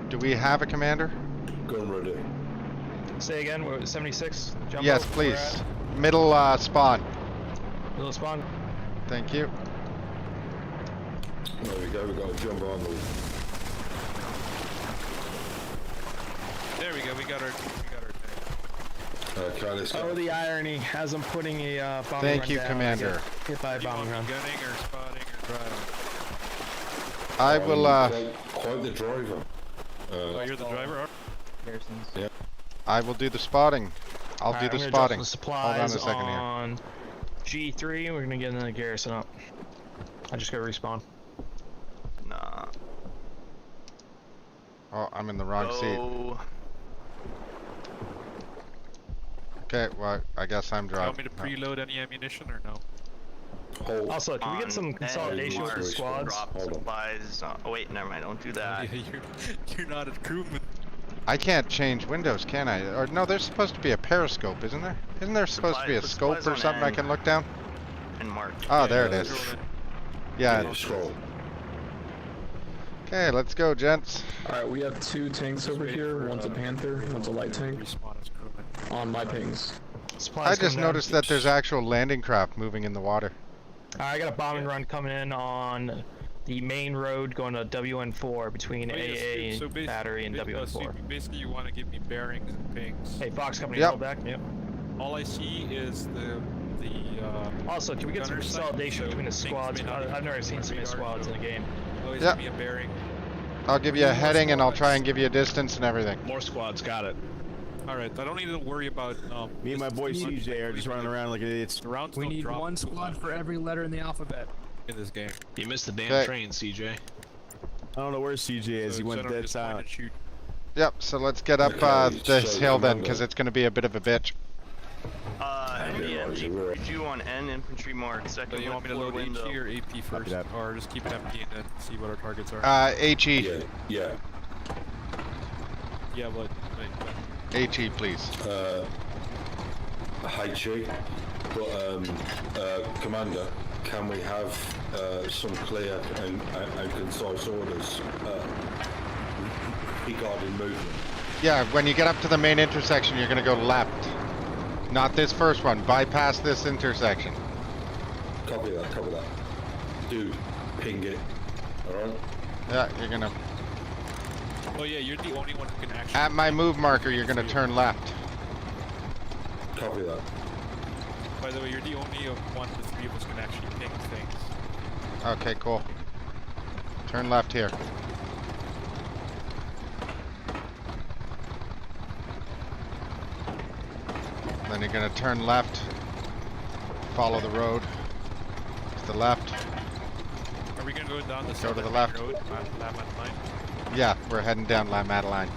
S1: Do we have a commander?
S15: Gun ready.
S6: Say again, what was it, 76? Jumbo?
S1: Yes, please. Middle spawn.
S6: Middle spawn.
S1: Thank you.
S15: There we go, we got a jumbo on the...
S12: There we go. We got our tank.
S15: Okay, let's go.
S6: Oh, the irony, as I'm putting a bombing
S1: Thank
S6: run
S1: you,
S6: down, I
S1: Commander.
S6: get hit by a bombing run.
S12: Gunning or spotting or driving?
S1: I will,
S15: Quite the driver.
S12: Oh, you're the driver?
S15: Yeah.
S1: I will do the spotting. I'll do
S6: Alright,
S1: the
S6: I'm gonna drop
S1: spotting.
S6: some
S1: Hold on a
S6: supplies
S1: second here.
S6: on G3, and we're gonna get in the garrison up. I just gotta respawn.
S19: Nah.
S1: Oh, I'm in the wrong seat. Okay, well, I guess I'm
S12: Do you want
S1: driving.
S12: me to preload any ammunition or no?
S6: Also, can we get some consolidation with the squads?
S19: Drop supplies. Oh wait, never mind. Don't do that.
S12: Yeah, you're not a crewman.
S1: I can't change windows, can I? Or no, there's supposed to be a periscope, isn't there? Isn't there supposed to be a
S19: Supplies-
S1: scope or
S19: supplies on
S1: something I
S19: end.
S1: can look down?
S19: And mark.
S1: Oh, there it is. Yeah.
S15: Scroll.
S1: Okay, let's go, gents.
S10: Alright, we have two tanks over here. One's a Panther, one's a light tank. On my pings.
S1: I just noticed that there's actual landing craft moving in the water.
S6: I got a bombing run coming in on the main road going to WN4 between AA
S12: So basically,
S6: battery and WN4.
S12: Basically, you want to give me bearings and pings.
S6: Hey, Fox coming
S1: Yep.
S6: hold back. Yep.
S12: All I see is the
S6: Also, can we get some
S12: gunner site,
S6: consolidation
S12: so
S6: between the
S12: things
S6: squads?
S12: may not
S6: I've never seen so many
S12: radar,
S6: squads
S12: so
S6: in a game.
S12: always
S1: Yep.
S12: give me a bearing.
S1: I'll give you a heading and I'll try and give you a distance and everything.
S22: More squads, got it.
S12: Alright, I don't need to worry about.
S16: Me and my boy CJ are just running around like idiots.
S12: Rounds
S3: We
S12: don't
S3: need
S12: drop
S3: one
S12: too
S3: squad
S12: much
S3: for every letter in the alphabet.
S12: in this game.
S22: You missed the damn
S1: Okay.
S22: train, CJ.
S16: I don't know where CJ is.
S12: So
S16: He went
S12: instead of
S16: dead
S12: just point
S16: silent.
S12: and shoot.
S1: Yep, so let's get up
S15: Okay,
S1: this
S15: so
S1: hill then,
S15: remember-
S1: because it's going to be a bit of a bitch.
S19: MG on N infantry mark.
S12: So
S19: Second
S12: you want me to
S19: floor
S12: load
S19: window.
S12: HE or AP first,
S16: that.
S12: or just keep it empty and then see what our targets are?
S1: HE.
S15: Yeah.
S12: Yeah, but
S1: HE, please.
S15: HE. But, Commander, can we have some clear and concise orders regarding movement?
S1: Yeah, when you get up to the main intersection, you're going to go left. Not this first one. Bypass this intersection.
S15: Copy that, copy that. Dude, ping it. Alright?
S1: Yeah, you're going to...
S12: Well, yeah, you're the only one who can actually...
S1: At my move marker, you're gonna turn left.
S15: Copy that.
S12: By the way, you're the only one of the three of us can actually ping things.
S1: Okay, cool. Turn left here. Then you're gonna turn left. Follow the road. To the left.
S12: Are we gonna go down the
S1: Go to the left.
S12: road? La Madeleine?
S1: Yeah, we're heading down La Madeleine.